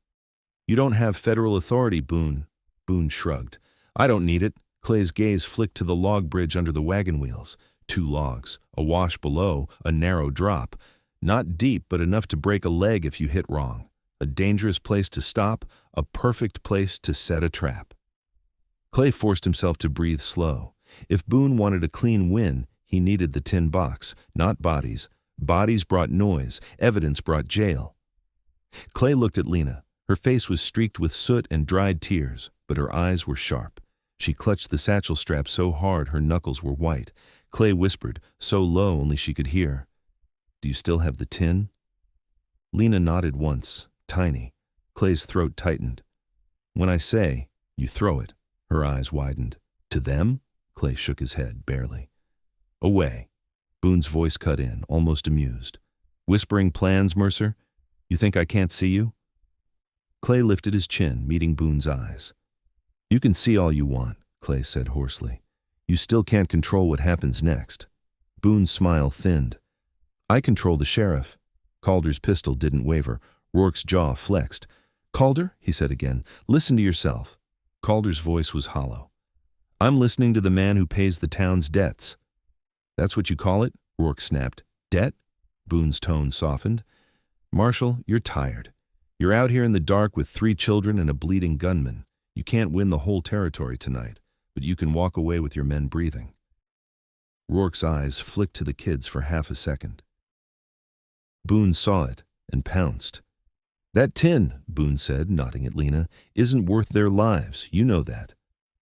"You don't have federal authority, Boone." Boone shrugged. "I don't need it." Clay's gaze flicked to the log bridge under the wagon wheels. 2 logs, a wash below, a narrow drop. Not deep, but enough to break a leg if you hit wrong. A dangerous place to stop, a perfect place to set a trap. Clay forced himself to breathe slow. If Boone wanted a clean win, he needed the tin box, not bodies. Bodies brought noise, evidence brought jail. Clay looked at Lena. Her face was streaked with soot and dried tears, but her eyes were sharp. She clutched the satchel strap so hard her knuckles were white. Clay whispered, so low only she could hear, "Do you still have the tin?" Lena nodded once, tiny. Clay's throat tightened. "When I say, you throw it." Her eyes widened. "To them?" Clay shook his head, barely. "Away." Boone's voice cut in, almost amused. "Whispering plans, Mercer? You think I can't see you?" Clay lifted his chin, meeting Boone's eyes. "You can see all you want," Clay said hoarsely. "You still can't control what happens next." Boone's smile thinned. "I control the sheriff." Calder's pistol didn't waver. Rourke's jaw flexed. "Calder," he said again, "listen to yourself." Calder's voice was hollow. "I'm listening to the man who pays the town's debts." "That's what you call it?" Rourke snapped. "Debt?" Boone's tone softened. "Marshal, you're tired. You're out here in the dark with 3 children and a bleeding gunman. You can't win the whole territory tonight, but you can walk away with your men breathing." Rourke's eyes flicked to the kids for half a second. Boone saw it and pounced. "That tin," Boone said, nodding at Lena, "isn't worth their lives. You know that."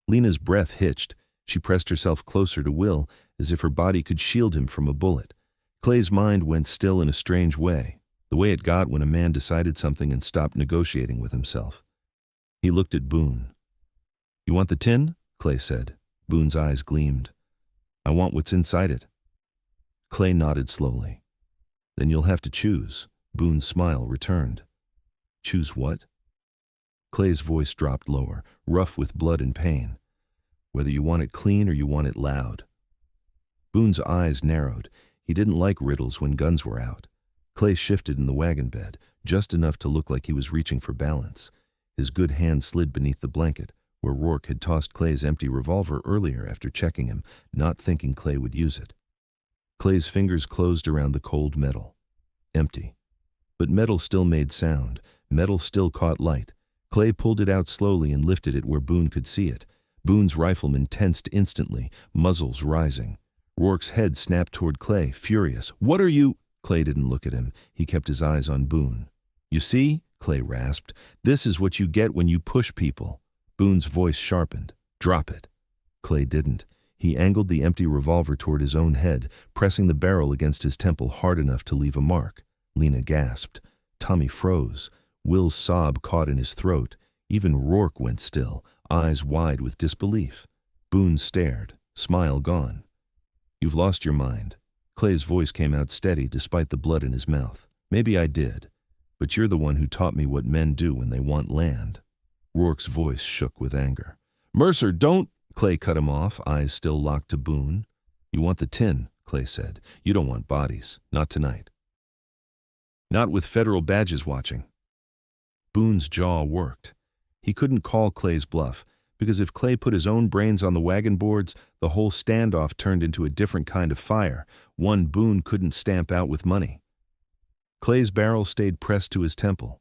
Lena's breath hitched. She pressed herself closer to Will, as if her body could shield him from a bullet. Clay's mind went still in a strange way, the way it got when a man decided something and stopped negotiating with himself. He looked at Boone. "You want the tin?" Clay said. Boone's eyes gleamed. "I want what's inside it." Clay nodded slowly. "Then you'll have to choose." Boone's smile returned. "Choose what?" Clay's voice dropped lower, rough with blood and pain. "Whether you want it clean or you want it loud." Boone's eyes narrowed. He didn't like riddles when guns were out. Clay shifted in the wagon bed, just enough to look like he was reaching for balance. His good hand slid beneath the blanket, where Rourke had tossed Clay's empty revolver earlier after checking him, not thinking Clay would use it. Clay's fingers closed around the cold metal. Empty. But metal still made sound. Metal still caught light. Clay pulled it out slowly and lifted it where Boone could see it. Boone's rifleman tensed instantly, muzzles rising. Rourke's head snapped toward Clay, furious. "What are you—" Clay didn't look at him. He kept his eyes on Boone. "You see?" Clay rasped. "This is what you get when you push people." Boone's voice sharpened. "Drop it." Clay didn't. He angled the empty revolver toward his own head, pressing the barrel against his temple hard enough to leave a mark. Lena gasped. Tommy froze. Will's sob caught in his throat. Even Rourke went still, eyes wide with disbelief. Boone stared, smile gone. "You've lost your mind." Clay's voice came out steady despite the blood in his mouth. "Maybe I did, but you're the one who taught me what men do when they want land." Rourke's voice shook with anger. "Mercer, don't—" Clay cut him off, eyes still locked to Boone. "You want the tin," Clay said. "You don't want bodies. Not tonight. Not with federal badges watching." Boone's jaw worked. He couldn't call Clay's bluff, because if Clay put his own brains on the wagon boards, the whole standoff turned into a different kind of fire, one Boone couldn't stamp out with money. Clay's barrel stayed pressed to his temple.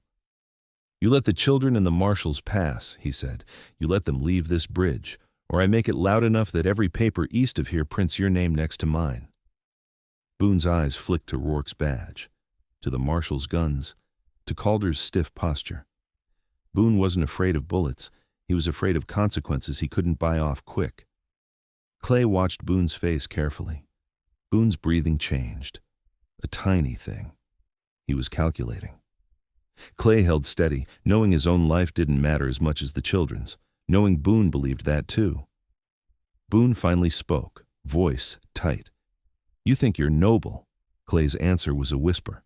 "You let the children and the marshals pass," he said. "You let them leave this bridge, or I make it loud enough that every paper east of here prints your name next to mine." Boone's eyes flicked to Rourke's badge, to the marshal's guns, to Calder's stiff posture. Boone wasn't afraid of bullets. He was afraid of consequences he couldn't buy off quick. Clay watched Boone's face carefully. Boone's breathing changed. A tiny thing. He was calculating. Clay held steady, knowing his own life didn't matter as much as the children's, knowing Boone believed that too. Boone finally spoke, voice tight. "You think you're noble." Clay's answer was a whisper.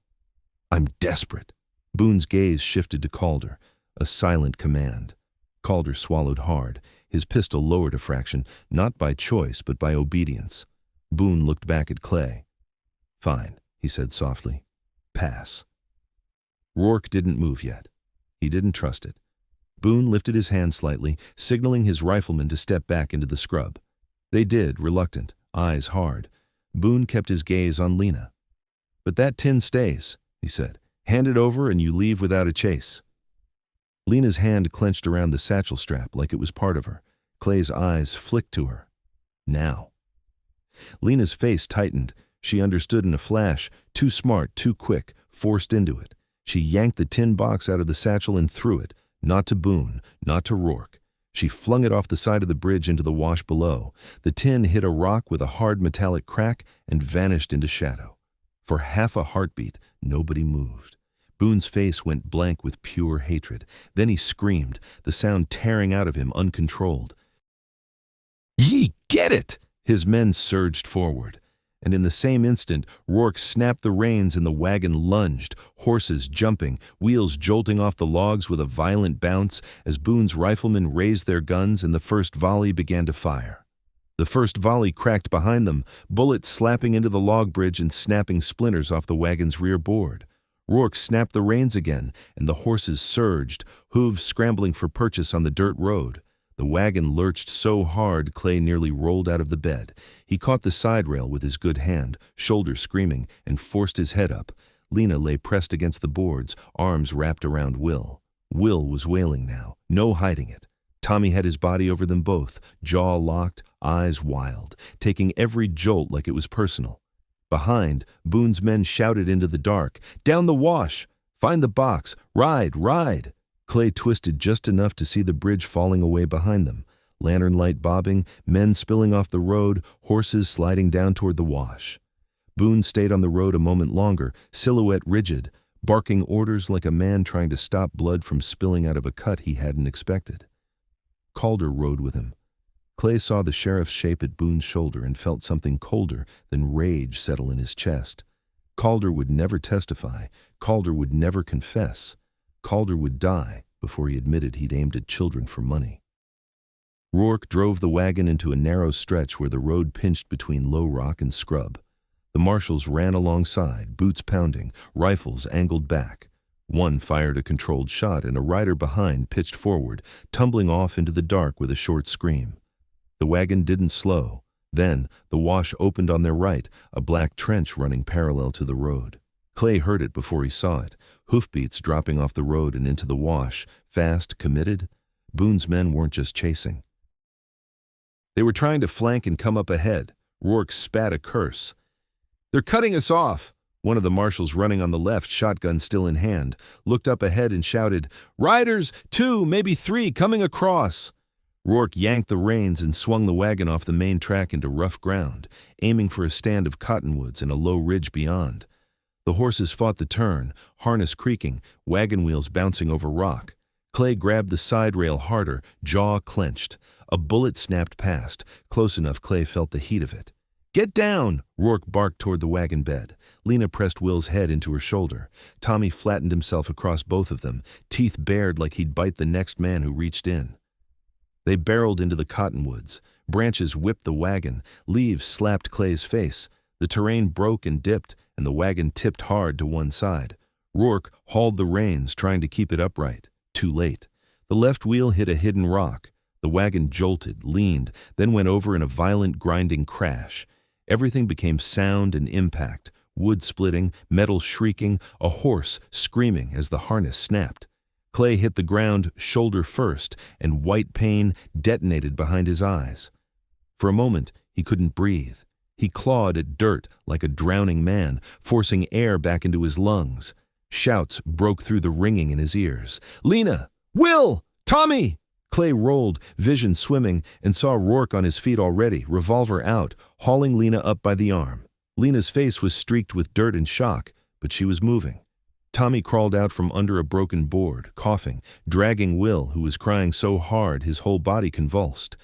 "I'm desperate." Boone's gaze shifted to Calder, a silent command. Calder swallowed hard, his pistol lowered a fraction, not by choice but by obedience. Boone looked back at Clay. "Fine," he said softly. "Pass." Rourke didn't move yet. He didn't trust it. Boone lifted his hand slightly, signaling his riflemen to step back into the scrub. They did, reluctant, eyes hard. Boone kept his gaze on Lena. "But that tin stays," he said. "Hand it over and you leave without a chase." Lena's hand clenched around the satchel strap like it was part of her. Clay's eyes flicked to her. Now. Lena's face tightened. She understood in a flash, too smart, too quick, forced into it. She yanked the tin box out of the satchel and threw it, not to Boone, not to Rourke. She flung it off the side of the bridge into the wash below. The tin hit a rock with a hard metallic crack and vanished into shadow. For half a heartbeat, nobody moved. Boone's face went blank with pure hatred. Then he screamed, the sound tearing out of him uncontrolled. "Ye get it!" His men surged forward. And in the same instant, Rourke snapped the reins and the wagon lunged, horses jumping, wheels jolting off the logs with a violent bounce as Boone's riflemen raised their guns and the first volley began to fire. The first volley cracked behind them, bullets slapping into the log bridge and snapping splinters off the wagon's rear board. Rourke snapped the reins again, and the horses surged, hooves scrambling for purchase on the dirt road. The wagon lurched so hard Clay nearly rolled out of the bed. He caught the side rail with his good hand, shoulder screaming, and forced his head up. Lena lay pressed against the boards, arms wrapped around Will. Will was wailing now, no hiding it. Tommy had his body over them both, jaw locked, eyes wild, taking every jolt like it was personal. Behind, Boone's men shouted into the dark, "Down the wash! Find the box! Ride, ride!" Clay twisted just enough to see the bridge falling away behind them. Lantern light bobbing, men spilling off the road, horses sliding down toward the wash. Boone stayed on the road a moment longer, silhouette rigid, barking orders like a man trying to stop blood from spilling out of a cut he hadn't expected. Calder rode with him. Clay saw the sheriff's shape at Boone's shoulder and felt something colder than rage settle in his chest. Calder would never testify. Calder would never confess. Calder would die before he admitted he'd aimed at children for money. Rourke drove the wagon into a narrow stretch where the road pinched between low rock and scrub. The marshals ran alongside, boots pounding, rifles angled back. One fired a controlled shot, and a rider behind pitched forward, tumbling off into the dark with a short scream. The wagon didn't slow. Then the wash opened on their right, a black trench running parallel to the road. Clay heard it before he saw it, hoofbeats dropping off the road and into the wash, fast, committed. Boone's men weren't just chasing. They were trying to flank and come up ahead. Rourke spat a curse. "They're cutting us off!" One of the marshals running on the left, shotgun still in hand, looked up ahead and shouted, "Riders, 2, maybe 3, coming across!" Rourke yanked the reins and swung the wagon off the main track into rough ground, aiming for a stand of cottonwoods and a low ridge beyond. The horses fought the turn, harness creaking, wagon wheels bouncing over rock. Clay grabbed the side rail harder, jaw clenched. A bullet snapped past, close enough Clay felt the heat of it. "Get down!" Rourke barked toward the wagon bed. Lena pressed Will's head into her shoulder. Tommy flattened himself across both of them, teeth bared like he'd bite the next man who reached in. They barreled into the cottonwoods. Branches whipped the wagon. Leaves slapped Clay's face. The terrain broke and dipped, and the wagon tipped hard to one side. Rourke hauled the reins, trying to keep it upright. Too late. The left wheel hit a hidden rock. The wagon jolted, leaned, then went over in a violent grinding crash. Everything became sound and impact, wood splitting, metal shrieking, a horse screaming as the harness snapped. Clay hit the ground shoulder first, and white pain detonated behind his eyes. For a moment, he couldn't breathe. He clawed at dirt like a drowning man, forcing air back into his lungs. Shouts broke through the ringing in his ears. "Lena! Will! Tommy!" Clay rolled, vision swimming, and saw Rourke on his feet already, revolver out, hauling Lena up by the arm. Lena's face was streaked with dirt and shock, but she was moving. Tommy crawled out from under a broken board, coughing, dragging Will, who was crying so hard his whole body convulsed.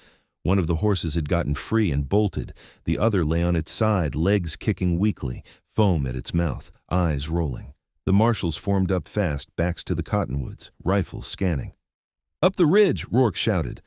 One of the horses had gotten free and bolted. The other lay on its side, legs kicking weakly, foam at its mouth, eyes rolling. The marshals formed up fast, backs to the cottonwoods, rifles scanning. "Up the ridge!" Rourke shouted.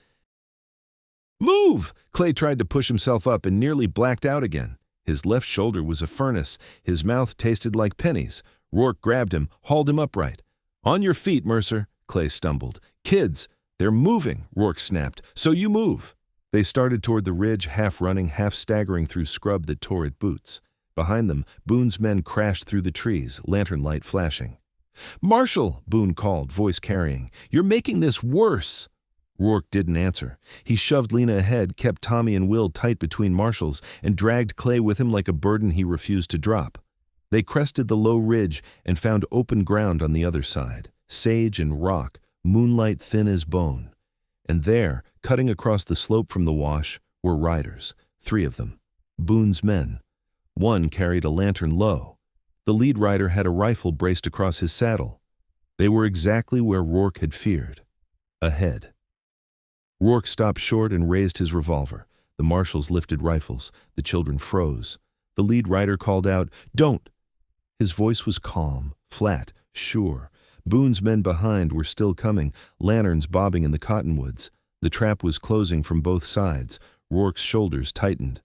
"Move!" Clay tried to push himself up and nearly blacked out again. His left shoulder was a furnace. His mouth tasted like pennies. Rourke grabbed him, hauled him upright. "On your feet, Mercer!" Clay stumbled. "Kids, they're moving!" Rourke snapped. "So you move!" They started toward the ridge, half running, half staggering through scrub that tore at boots. Behind them, Boone's men crashed through the trees, lantern light flashing. "Marshal!" Boone called, voice carrying. "You're making this worse!" Rourke didn't answer. He shoved Lena ahead, kept Tommy and Will tight between marshals, and dragged Clay with him like a burden he refused to drop. They crested the low ridge and found open ground on the other side, sage and rock, moonlight thin as bone. And there, cutting across the slope from the wash, were riders, 3 of them, Boone's men. One carried a lantern low. The lead rider had a rifle braced across his saddle. They were exactly where Rourke had feared. Ahead. Rourke stopped short and raised his revolver. The marshals lifted rifles. The children froze. The lead rider called out, "Don't!" His voice was calm, flat, sure. Boone's men behind were still coming, lanterns bobbing in the cottonwoods. The trap was closing from both sides. Rourke's shoulders tightened.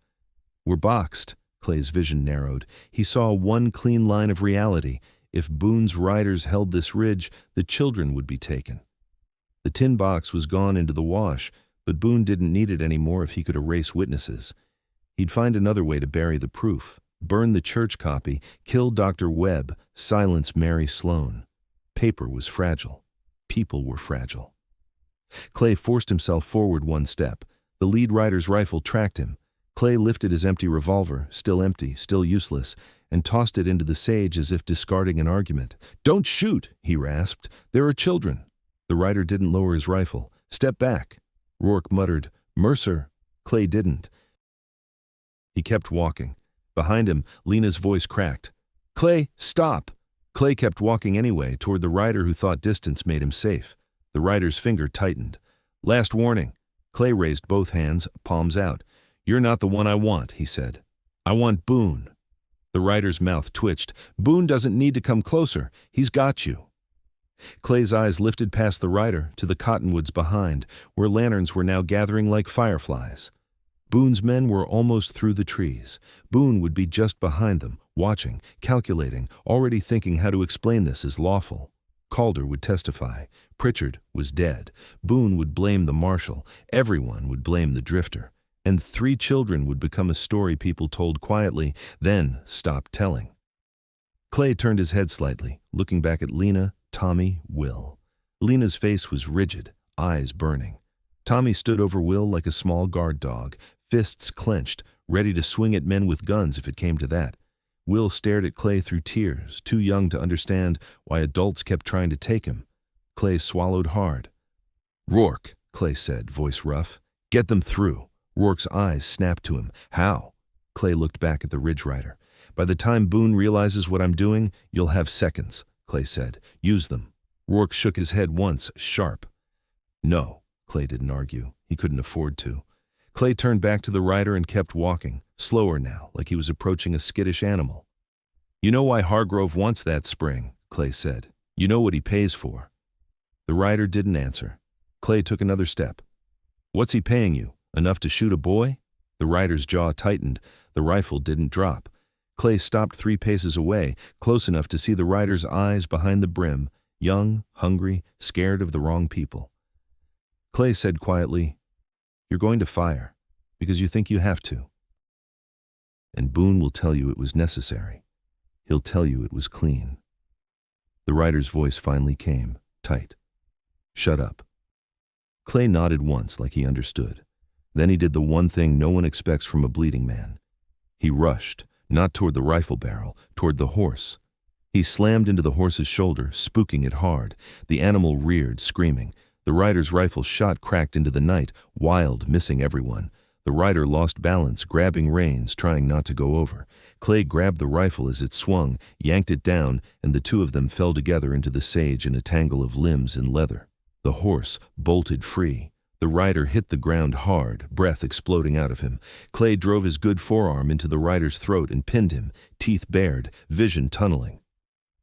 "We're boxed." Clay's vision narrowed. He saw one clean line of reality. If Boone's riders held this ridge, the children would be taken. The tin box was gone into the wash, but Boone didn't need it anymore if he could erase witnesses. He'd find another way to bury the proof. Burn the church copy, kill Dr. Webb, silence Mary Sloan. Paper was fragile. People were fragile. Clay forced himself forward one step. The lead rider's rifle tracked him. Clay lifted his empty revolver, still empty, still useless, and tossed it into the sage as if discarding an argument. "Don't shoot," he rasped. "There are children." The rider didn't lower his rifle. "Step back." Rourke muttered, Mercer. Clay didn't. He kept walking. Behind him, Lena's voice cracked. Clay, stop! Clay kept walking anyway, toward the rider who thought distance made him safe. The rider's finger tightened. Last warning. Clay raised both hands, palms out. You're not the one I want, he said. I want Boone. The rider's mouth twitched. Boone doesn't need to come closer. He's got you. Clay's eyes lifted past the rider to the cottonwoods behind, where lanterns were now gathering like fireflies. Boone's men were almost through the trees. Boone would be just behind them, watching, calculating, already thinking how to explain this as lawful. Calder would testify. Pritchard was dead. Boone would blame the marshal. Everyone would blame the drifter. And 3 children would become a story people told quietly, then stopped telling. Clay turned his head slightly, looking back at Lena, Tommy, Will. Lena's face was rigid, eyes burning. Tommy stood over Will like a small guard dog, fists clenched, ready to swing at men with guns if it came to that. Will stared at Clay through tears, too young to understand why adults kept trying to take him. Clay swallowed hard. Rourke, Clay said, voice rough. Get them through. Rourke's eyes snapped to him. How? Clay looked back at the Ridge Rider. By the time Boone realizes what I'm doing, you'll have seconds, Clay said. Use them. Rourke shook his head once, sharp. No, Clay didn't argue. He couldn't afford to. Clay turned back to the rider and kept walking, slower now, like he was approaching a skittish animal. You know why Hargrove wants that spring, Clay said. You know what he pays for. The rider didn't answer. Clay took another step. What's he paying you? Enough to shoot a boy? The rider's jaw tightened. The rifle didn't drop. Clay stopped 3 paces away, close enough to see the rider's eyes behind the brim, young, hungry, scared of the wrong people. Clay said quietly, You're going to fire, because you think you have to. And Boone will tell you it was necessary. He'll tell you it was clean. The rider's voice finally came, tight. Shut up. Clay nodded once like he understood. Then he did the one thing no one expects from a bleeding man. He rushed, not toward the rifle barrel, toward the horse. He slammed into the horse's shoulder, spooking it hard. The animal reared, screaming. The rider's rifle shot cracked into the night, wild, missing everyone. The rider lost balance, grabbing reins, trying not to go over. Clay grabbed the rifle as it swung, yanked it down, and the 2 of them fell together into the sage in a tangle of limbs and leather. The horse bolted free. The rider hit the ground hard, breath exploding out of him. Clay drove his good forearm into the rider's throat and pinned him, teeth bared, vision tunneling.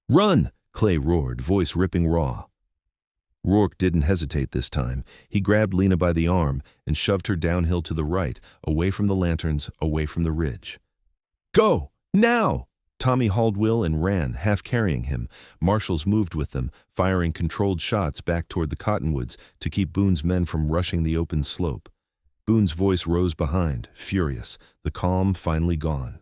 Run! Clay roared, voice ripping raw. Rourke didn't hesitate this time. He grabbed Lena by the arm and shoved her downhill to the right, away from the lanterns, away from the ridge. Go! Now! Tommy hauled Will and ran, half carrying him. Marshals moved with them, firing controlled shots back toward the cottonwoods to keep Boone's men from rushing the open slope. Boone's voice rose behind, furious, the calm finally gone.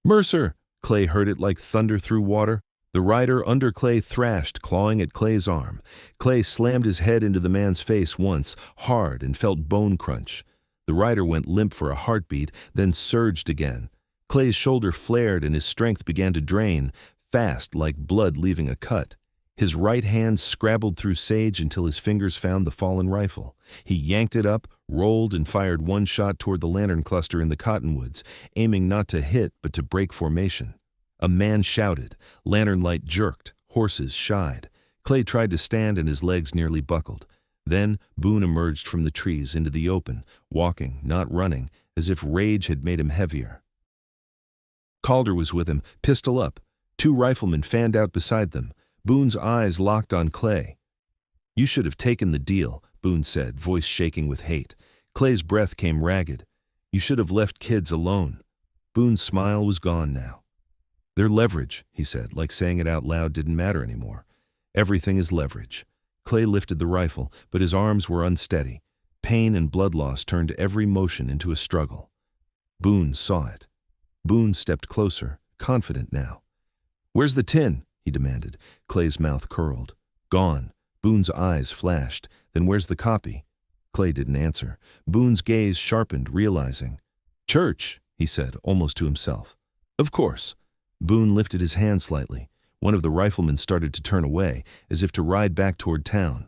Mercer! Clay heard it like thunder through water. The rider under Clay thrashed, clawing at Clay's arm. Clay slammed his head into the man's face once, hard, and felt bone crunch. The rider went limp for a heartbeat, then surged again. Clay's shoulder flared and his strength began to drain, fast like blood leaving a cut. His right hand scrabbled through sage until his fingers found the fallen rifle. He yanked it up, rolled, and fired one shot toward the lantern cluster in the cottonwoods, aiming not to hit but to break formation. A man shouted. Lantern light jerked. Horses shied. Clay tried to stand and his legs nearly buckled. Then Boone emerged from the trees into the open, walking, not running, as if rage had made him heavier. Calder was with him, pistol up. 2 riflemen fanned out beside them. Boone's eyes locked on Clay. You should have taken the deal, Boone said, voice shaking with hate. Clay's breath came ragged. You should have left kids alone. Boone's smile was gone now. They're leverage, he said, like saying it out loud didn't matter anymore. Everything is leverage. Clay lifted the rifle, but his arms were unsteady. Pain and blood loss turned every motion into a struggle. Boone saw it. Boone stepped closer, confident now. Where's the tin? He demanded. Clay's mouth curled. Gone. Boone's eyes flashed. Then where's the copy? Clay didn't answer. Boone's gaze sharpened, realizing. Church, he said, almost to himself. Of course. Boone lifted his hand slightly. One of the riflemen started to turn away, as if to ride back toward town.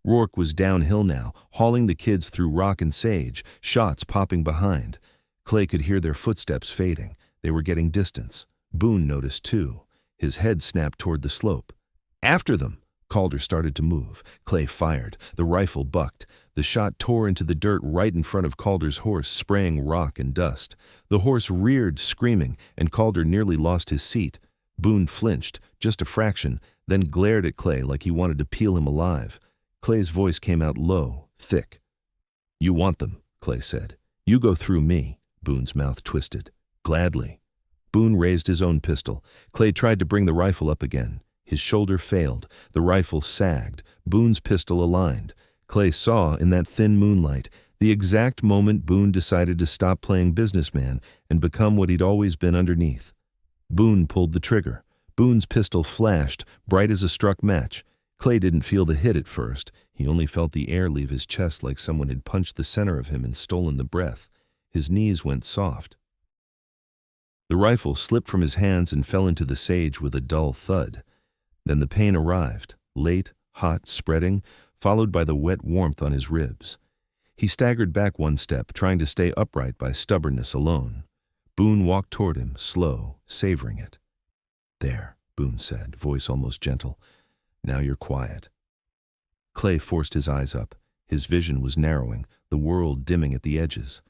Rourke was downhill now, hauling the kids through rock and sage, shots popping behind. Clay could hear their footsteps fading. They were getting distance. Boone noticed too. His head snapped toward the slope. "After them!" Calder started to move. Clay fired. The rifle bucked. The shot tore into the dirt right in front of Calder's horse, spraying rock and dust. The horse reared, screaming, and Calder nearly lost his seat. Boone flinched, just a fraction, then glared at Clay like he wanted to peel him alive. Clay's voice came out low, thick. "You want them," Clay said. "You go through me." Boone's mouth twisted. "Gladly." Boone raised his own pistol. Clay tried to bring the rifle up again. His shoulder failed. The rifle sagged. Boone's pistol aligned. Clay saw, in that thin moonlight, the exact moment Boone decided to stop playing businessman and become what he'd always been underneath. Boone pulled the trigger. Boone's pistol flashed, bright as a struck match. Clay didn't feel the hit at first. He only felt the air leave his chest like someone had punched the center of him and stolen the breath. His knees went soft. The rifle slipped from his hands and fell into the sage with a dull thud. Then the pain arrived, late, hot, spreading, followed by the wet warmth on his ribs. He staggered back one step, trying to stay upright by stubbornness alone. Boone walked toward him, slow, savoring it. "There," Boone said, voice almost gentle. "Now you're quiet." Clay forced his eyes up. His vision was narrowing, the world dimming at the edges.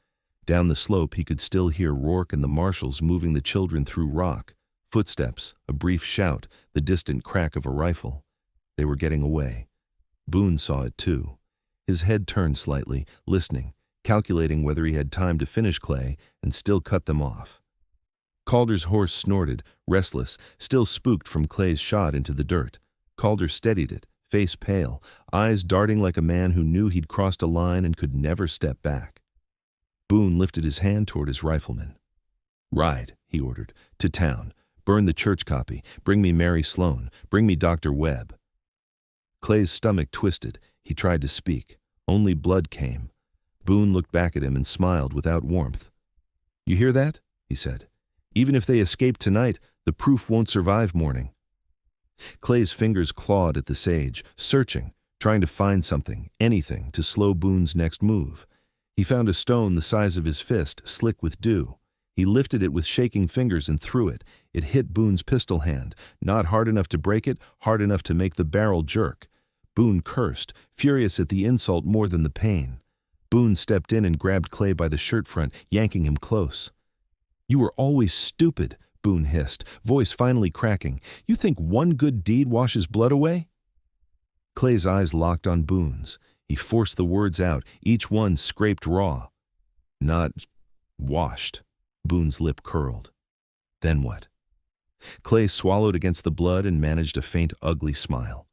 Down the slope he could still hear Rourke and the marshals moving the children through rock. Footsteps, a brief shout, the distant crack of a rifle. They were getting away. Boone saw it too. His head turned slightly, listening, calculating whether he had time to finish Clay and still cut them off. Calder's horse snorted, restless, still spooked from Clay's shot into the dirt. Calder steadied it, face pale, eyes darting like a man who knew he'd crossed a line and could never step back. Boone lifted his hand toward his rifleman. "Ride," he ordered, "to town. Burn the church copy. Bring me Mary Sloan. Bring me Dr. Webb." Clay's stomach twisted. He tried to speak. Only blood came. Boone looked back at him and smiled without warmth. "You hear that?" he said. "Even if they escape tonight, the proof won't survive morning." Clay's fingers clawed at the sage, searching, trying to find something, anything, to slow Boone's next move. He found a stone the size of his fist, slick with dew. He lifted it with shaking fingers and threw it. It hit Boone's pistol hand, not hard enough to break it, hard enough to make the barrel jerk. Boone cursed, furious at the insult more than the pain. Boone stepped in and grabbed Clay by the shirt front, yanking him close. "You were always stupid," Boone hissed, voice finally cracking. "You think one good deed washes blood away?" Clay's eyes locked on Boone's. He forced the words out, each one scraped raw. "Not washed." Boone's lip curled. "Then what?" Clay swallowed against the blood and managed a faint, ugly smile.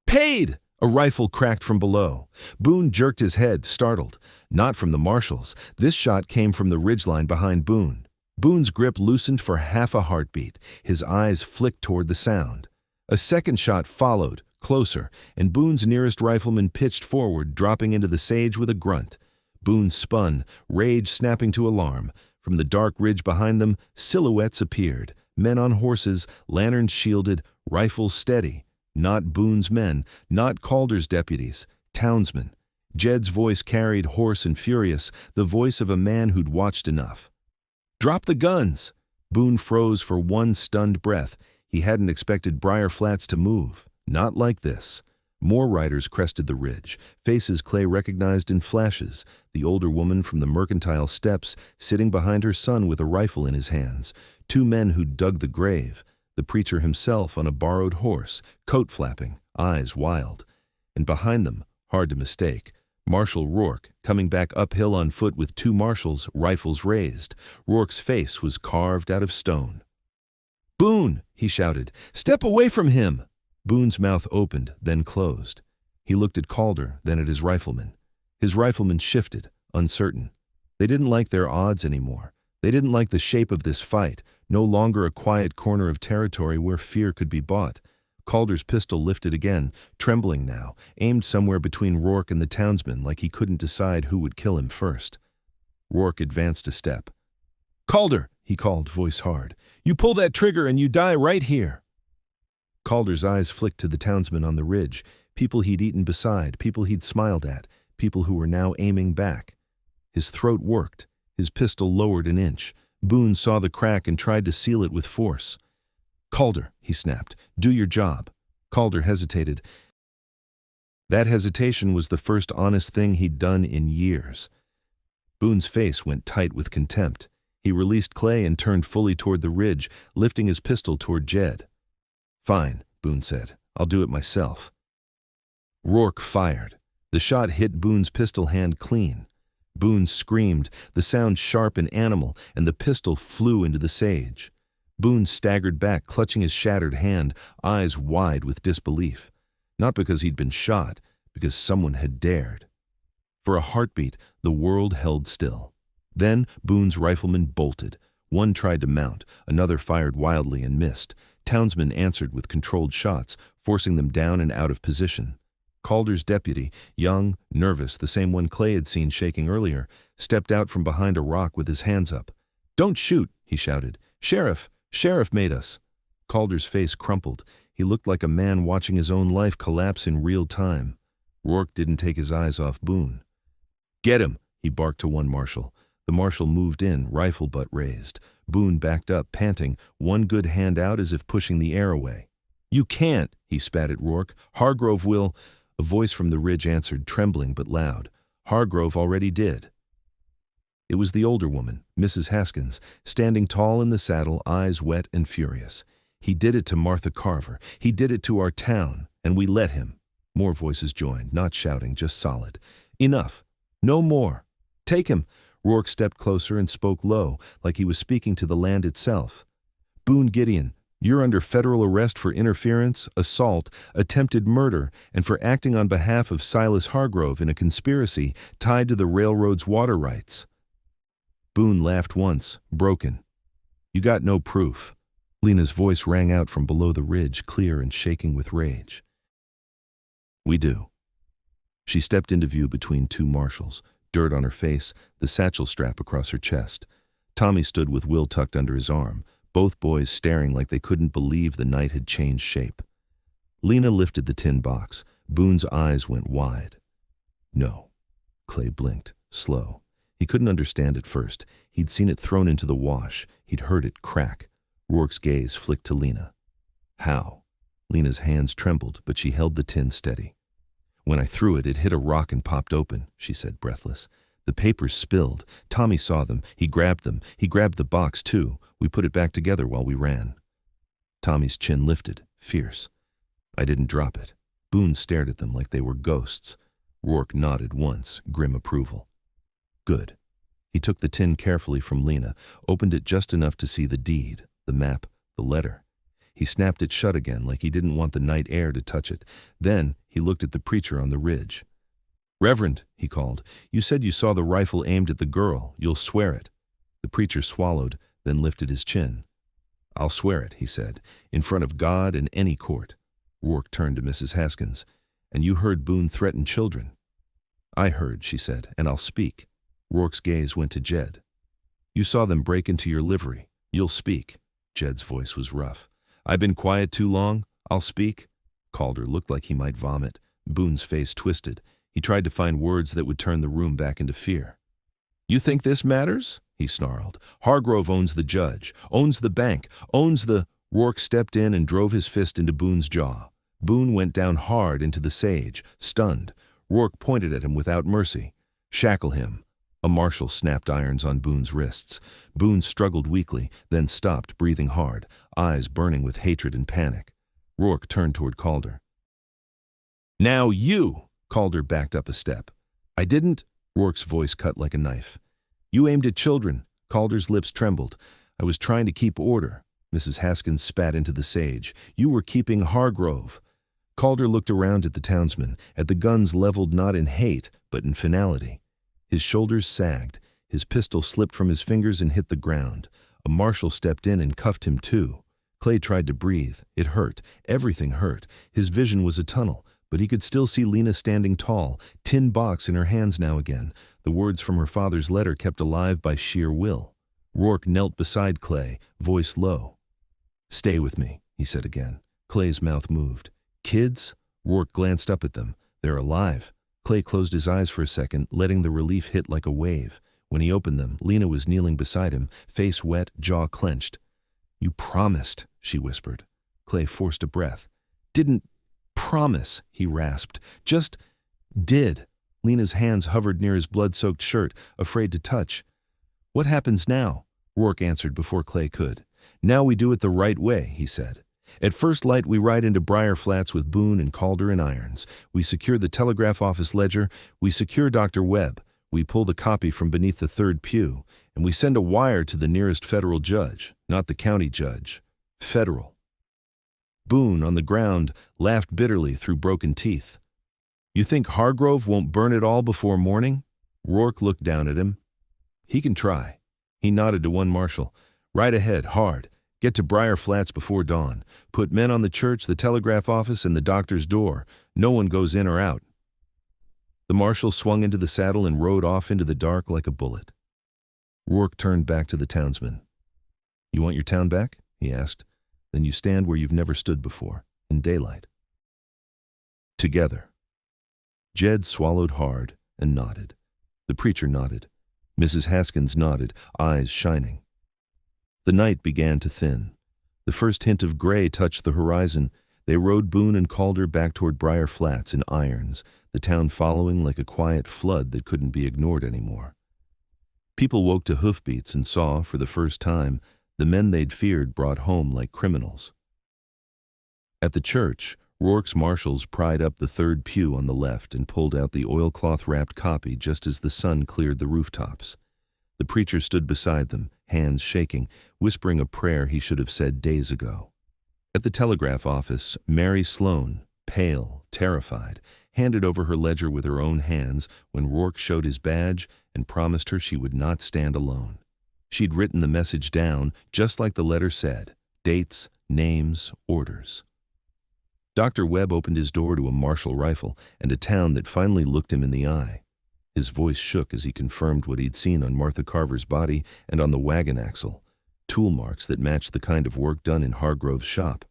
"Paid!" A rifle cracked from below. Boone jerked his head, startled. Not from the marshals. This shot came from the ridgeline behind Boone. Boone's grip loosened for half a heartbeat. His eyes flicked toward the sound. A second shot followed, closer, and Boone's nearest rifleman pitched forward, dropping into the sage with a grunt. Boone spun, rage snapping to alarm. From the dark ridge behind them, silhouettes appeared. Men on horses, lanterns shielded, rifles steady. Not Boone's men, not Calder's deputies, townsmen. Jed's voice carried, hoarse and furious, the voice of a man who'd watched enough. "Drop the guns!" Boone froze for one stunned breath. He hadn't expected Briar Flats to move. Not like this. More riders crested the ridge, faces Clay recognized in flashes. The older woman from the mercantile steps, sitting behind her son with a rifle in his hands. Two men who'd dug the grave. The preacher himself on a borrowed horse, coat flapping, eyes wild. And behind them, hard to mistake, Marshal Rourke, coming back uphill on foot with two marshals, rifles raised. Rourke's face was carved out of stone. "Boone!" he shouted. "Step away from him!" Boone's mouth opened, then closed. He looked at Calder, then at his rifleman. His rifleman shifted, uncertain. They didn't like their odds anymore. They didn't like the shape of this fight, no longer a quiet corner of territory where fear could be bought. Calder's pistol lifted again, trembling now, aimed somewhere between Rourke and the townsman like he couldn't decide who would kill him first. Rourke advanced a step. "Calder!" he called, voice hard. "You pull that trigger and you die right here." Calder's eyes flicked to the townsman on the ridge. People he'd eaten beside, people he'd smiled at, people who were now aiming back. His throat worked, his pistol lowered an inch. Boone saw the crack and tried to seal it with force. "Calder," he snapped, "do your job." Calder hesitated. That hesitation was the first honest thing he'd done in years. Boone's face went tight with contempt. He released Clay and turned fully toward the ridge, lifting his pistol toward Jed. "Fine," Boone said. "I'll do it myself." Rourke fired. The shot hit Boone's pistol hand clean. Boone screamed, the sound sharp and animal, and the pistol flew into the sage. Boone staggered back, clutching his shattered hand, eyes wide with disbelief. Not because he'd been shot, because someone had dared. For a heartbeat, the world held still. Then Boone's riflemen bolted. One tried to mount, another fired wildly and missed. Townsmen answered with controlled shots, forcing them down and out of position. Calder's deputy, young, nervous, the same one Clay had seen shaking earlier, stepped out from behind a rock with his hands up. "Don't shoot," he shouted. Sheriff made us." Calder's face crumpled. He looked like a man watching his own life collapse in real time. Rourke didn't take his eyes off Boone. "Get him," he barked to one marshal. The marshal moved in, rifle butt raised. Boone backed up, panting, one good hand out as if pushing the air away. "You can't," he spat at Rourke. "Hargrove will—" A voice from the ridge answered, trembling but loud. "Hargrove already did." It was the older woman, Mrs. Haskins, standing tall in the saddle, eyes wet and furious. "He did it to Martha Carver. He did it to our town, and we let him." More voices joined, not shouting, just solid. "Enough. No more. Take him." Rourke stepped closer and spoke low, like he was speaking to the land itself. "Boone Gideon, you're under federal arrest for interference, assault, attempted murder, and for acting on behalf of Silas Hargrove in a conspiracy tied to the railroad's water rights." Boone laughed once, broken. "You got no proof." Lena's voice rang out from below the ridge, clear and shaking with rage. "We do." She stepped into view between two marshals, dirt on her face, the satchel strap across her chest. Tommy stood with Will tucked under his arm, both boys staring like they couldn't believe the night had changed shape. Lena lifted the tin box. Boone's eyes went wide. "No." Clay blinked, slow. He couldn't understand at first. He'd seen it thrown into the wash. He'd heard it crack. Rourke's gaze flicked to Lena. "How?" Lena's hands trembled, but she held the tin steady. "When I threw it, it hit a rock and popped open," she said, breathless. "The papers spilled. Tommy saw them. He grabbed them. He grabbed the box, too. We put it back together while we ran." Tommy's chin lifted, fierce. "I didn't drop it." Boone stared at them like they were ghosts. Rourke nodded once, grim approval. "Good." He took the tin carefully from Lena, opened it just enough to see the deed, the map, the letter. He snapped it shut again like he didn't want the night air to touch it. Then he looked at the preacher on the ridge. "Reverend," he called, "you said you saw the rifle aimed at the girl. You'll swear it." The preacher swallowed, then lifted his chin. "I'll swear it," he said, "in front of God and any court." Rourke turned to Mrs. Haskins. "And you heard Boone threaten children?" "I heard," she said, "and I'll speak." Rourke's gaze went to Jed. "You saw them break into your livery. You'll speak." Jed's voice was rough. "I've been quiet too long. I'll speak." Calder looked like he might vomit. Boone's face twisted. He tried to find words that would turn the room back into fear. "You think this matters?" he snarled. "Hargrove owns the judge, owns the bank, owns the—" Rourke stepped in and drove his fist into Boone's jaw. Boone went down hard into the sage, stunned. Rourke pointed at him without mercy. "Shackle him." A marshal snapped irons on Boone's wrists. Boone struggled weakly, then stopped, breathing hard, eyes burning with hatred and panic. Rourke turned toward Calder. "Now you!" Calder backed up a step. "I didn't—" Rourke's voice cut like a knife. "You aimed at children." Calder's lips trembled. "I was trying to keep order." Mrs. Haskins spat into the sage. "You were keeping Hargrove." Calder looked around at the townsmen, at the guns leveled not in hate, but in finality. His shoulders sagged. His pistol slipped from his fingers and hit the ground. A marshal stepped in and cuffed him too. Clay tried to breathe. It hurt. Everything hurt. His vision was a tunnel, but he could still see Lena standing tall, tin box in her hands now again, the words from her father's letter kept alive by sheer will. Rourke knelt beside Clay, voice low. "Stay with me," he said again. Clay's mouth moved. "Kids?" Rourke glanced up at them. They're alive. Clay closed his eyes for a second, letting the relief hit like a wave. When he opened them, Lena was kneeling beside him, face wet, jaw clenched. "You promised," she whispered. Clay forced a breath. "Didn't promise," he rasped. "Just did." Lena's hands hovered near his blood-soaked shirt, afraid to touch. "What happens now?" Rourke answered before Clay could. "Now we do it the right way," he said. "At first light, we ride into Briar Flats with Boone and Calder and Irons. We secure the telegraph office ledger. We secure Dr. Webb. We pull the copy from beneath the third pew, and we send a wire to the nearest federal judge, not the county judge. Federal." Boone, on the ground, laughed bitterly through broken teeth. "You think Hargrove won't burn it all before morning?" Rourke looked down at him. "He can try." He nodded to one marshal. "Right ahead, hard. Get to Briar Flats before dawn. Put men on the church, the telegraph office, and the doctor's door. No one goes in or out." The marshal swung into the saddle and rode off into the dark like a bullet. Rourke turned back to the townsman. "You want your town back?" he asked. "Then you stand where you've never stood before, in daylight." Together. Jed swallowed hard and nodded. The preacher nodded. Mrs. Haskins nodded, eyes shining. The night began to thin. The first hint of gray touched the horizon. They rode Boone and Calder back toward Briar Flats in Irons, the town following like a quiet flood that couldn't be ignored anymore. People woke to hoofbeats and saw, for the first time, the men they'd feared brought home like criminals. At the church, Rourke's marshals pried up the third pew on the left and pulled out the oilcloth-wrapped copy just as the sun cleared the rooftops. The preacher stood beside them, hands shaking, whispering a prayer he should have said days ago. At the telegraph office, Mary Sloan, pale, terrified, handed over her ledger with her own hands when Rourke showed his badge and promised her she would not stand alone. She'd written the message down, just like the letter said, dates, names, orders. Dr. Webb opened his door to a Marshall rifle and a town that finally looked him in the eye. His voice shook as he confirmed what he'd seen on Martha Carver's body and on the wagon axle, tool marks that matched the kind of work done in Hargrove's shop.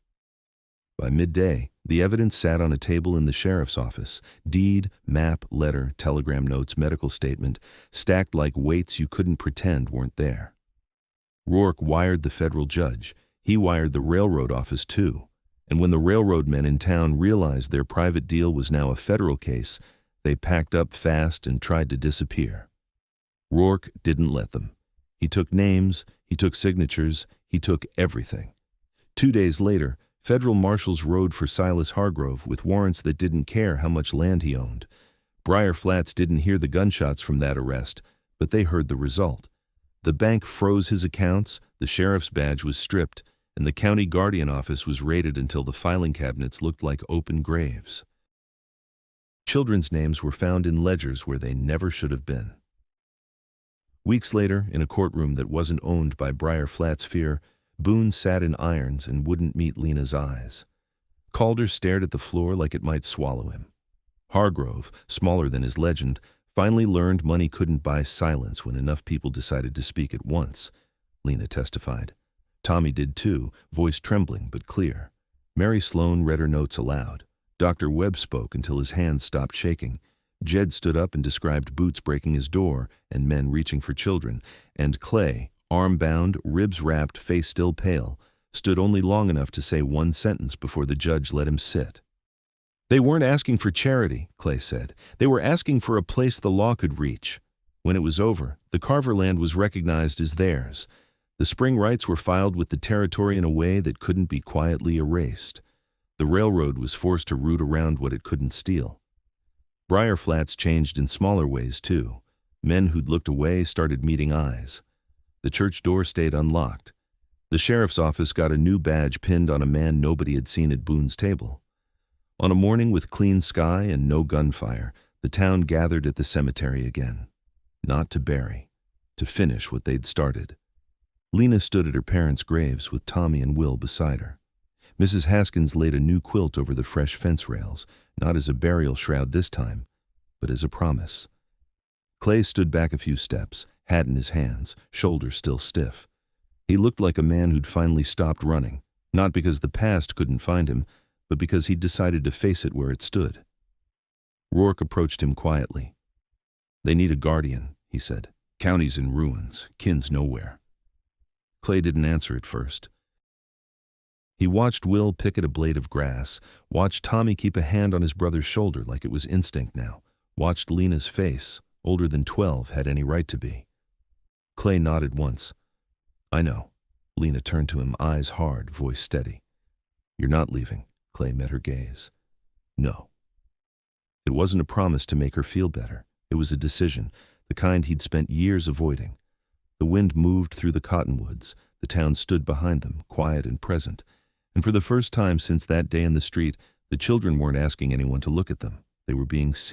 By midday, the evidence sat on a table in the sheriff's office. Deed, map, letter, telegram notes, medical statement, stacked like weights you couldn't pretend weren't there. Rourke wired the federal judge. He wired the railroad office too. And when the railroad men in town realized their private deal was now a federal case, they packed up fast and tried to disappear. Rourke didn't let them. He took names, he took signatures, he took everything. 2 days later, federal marshals rode for Silas Hargrove with warrants that didn't care how much land he owned. Briar Flats didn't hear the gunshots from that arrest, but they heard the result. The bank froze his accounts, the sheriff's badge was stripped, and the county guardian office was raided until the filing cabinets looked like open graves. Children's names were found in ledgers where they never should have been. Weeks later, in a courtroom that wasn't owned by Briar Flats fear, Boone sat in irons and wouldn't meet Lena's eyes. Calder stared at the floor like it might swallow him. Hargrove, smaller than his legend, finally learned money couldn't buy silence when enough people decided to speak at once, Lena testified. Tommy did too, voice trembling but clear. Mary Sloan read her notes aloud. Dr. Webb spoke until his hands stopped shaking. Jed stood up and described boots breaking his door and men reaching for children, and Clay, arm-bound, ribs wrapped, face still pale, stood only long enough to say one sentence before the judge let him sit. "They weren't asking for charity," Clay said. "They were asking for a place the law could reach." When it was over, the Carver land was recognized as theirs. The spring rights were filed with the territory in a way that couldn't be quietly erased. The railroad was forced to root around what it couldn't steal. Briar Flats changed in smaller ways, too. Men who'd looked away started meeting eyes. The church door stayed unlocked. The sheriff's office got a new badge pinned on a man nobody had seen at Boone's table. On a morning with clean sky and no gunfire, the town gathered at the cemetery again. Not to bury, to finish what they'd started. Lena stood at her parents' graves with Tommy and Will beside her. Mrs. Haskins laid a new quilt over the fresh fence rails, not as a burial shroud this time, but as a promise. Clay stood back a few steps, hat in his hands, shoulders still stiff. He looked like a man who'd finally stopped running, not because the past couldn't find him, but because he'd decided to face it where it stood. Rourke approached him quietly. "They need a guardian," he said. "County's in ruins, kin's nowhere." Clay didn't answer at first. He watched Will pick at a blade of grass, watched Tommy keep a hand on his brother's shoulder like it was instinct now, watched Lena's face, older than 12 had any right to be. Clay nodded once. "I know." Lena turned to him, eyes hard, voice steady. "You're not leaving." Clay met her gaze. "No." It wasn't a promise to make her feel better. It was a decision, the kind he'd spent years avoiding. The wind moved through the cottonwoods. The town stood behind them, quiet and present. And for the first time since that day in the street, the children weren't asking anyone to look at them. They were being seen.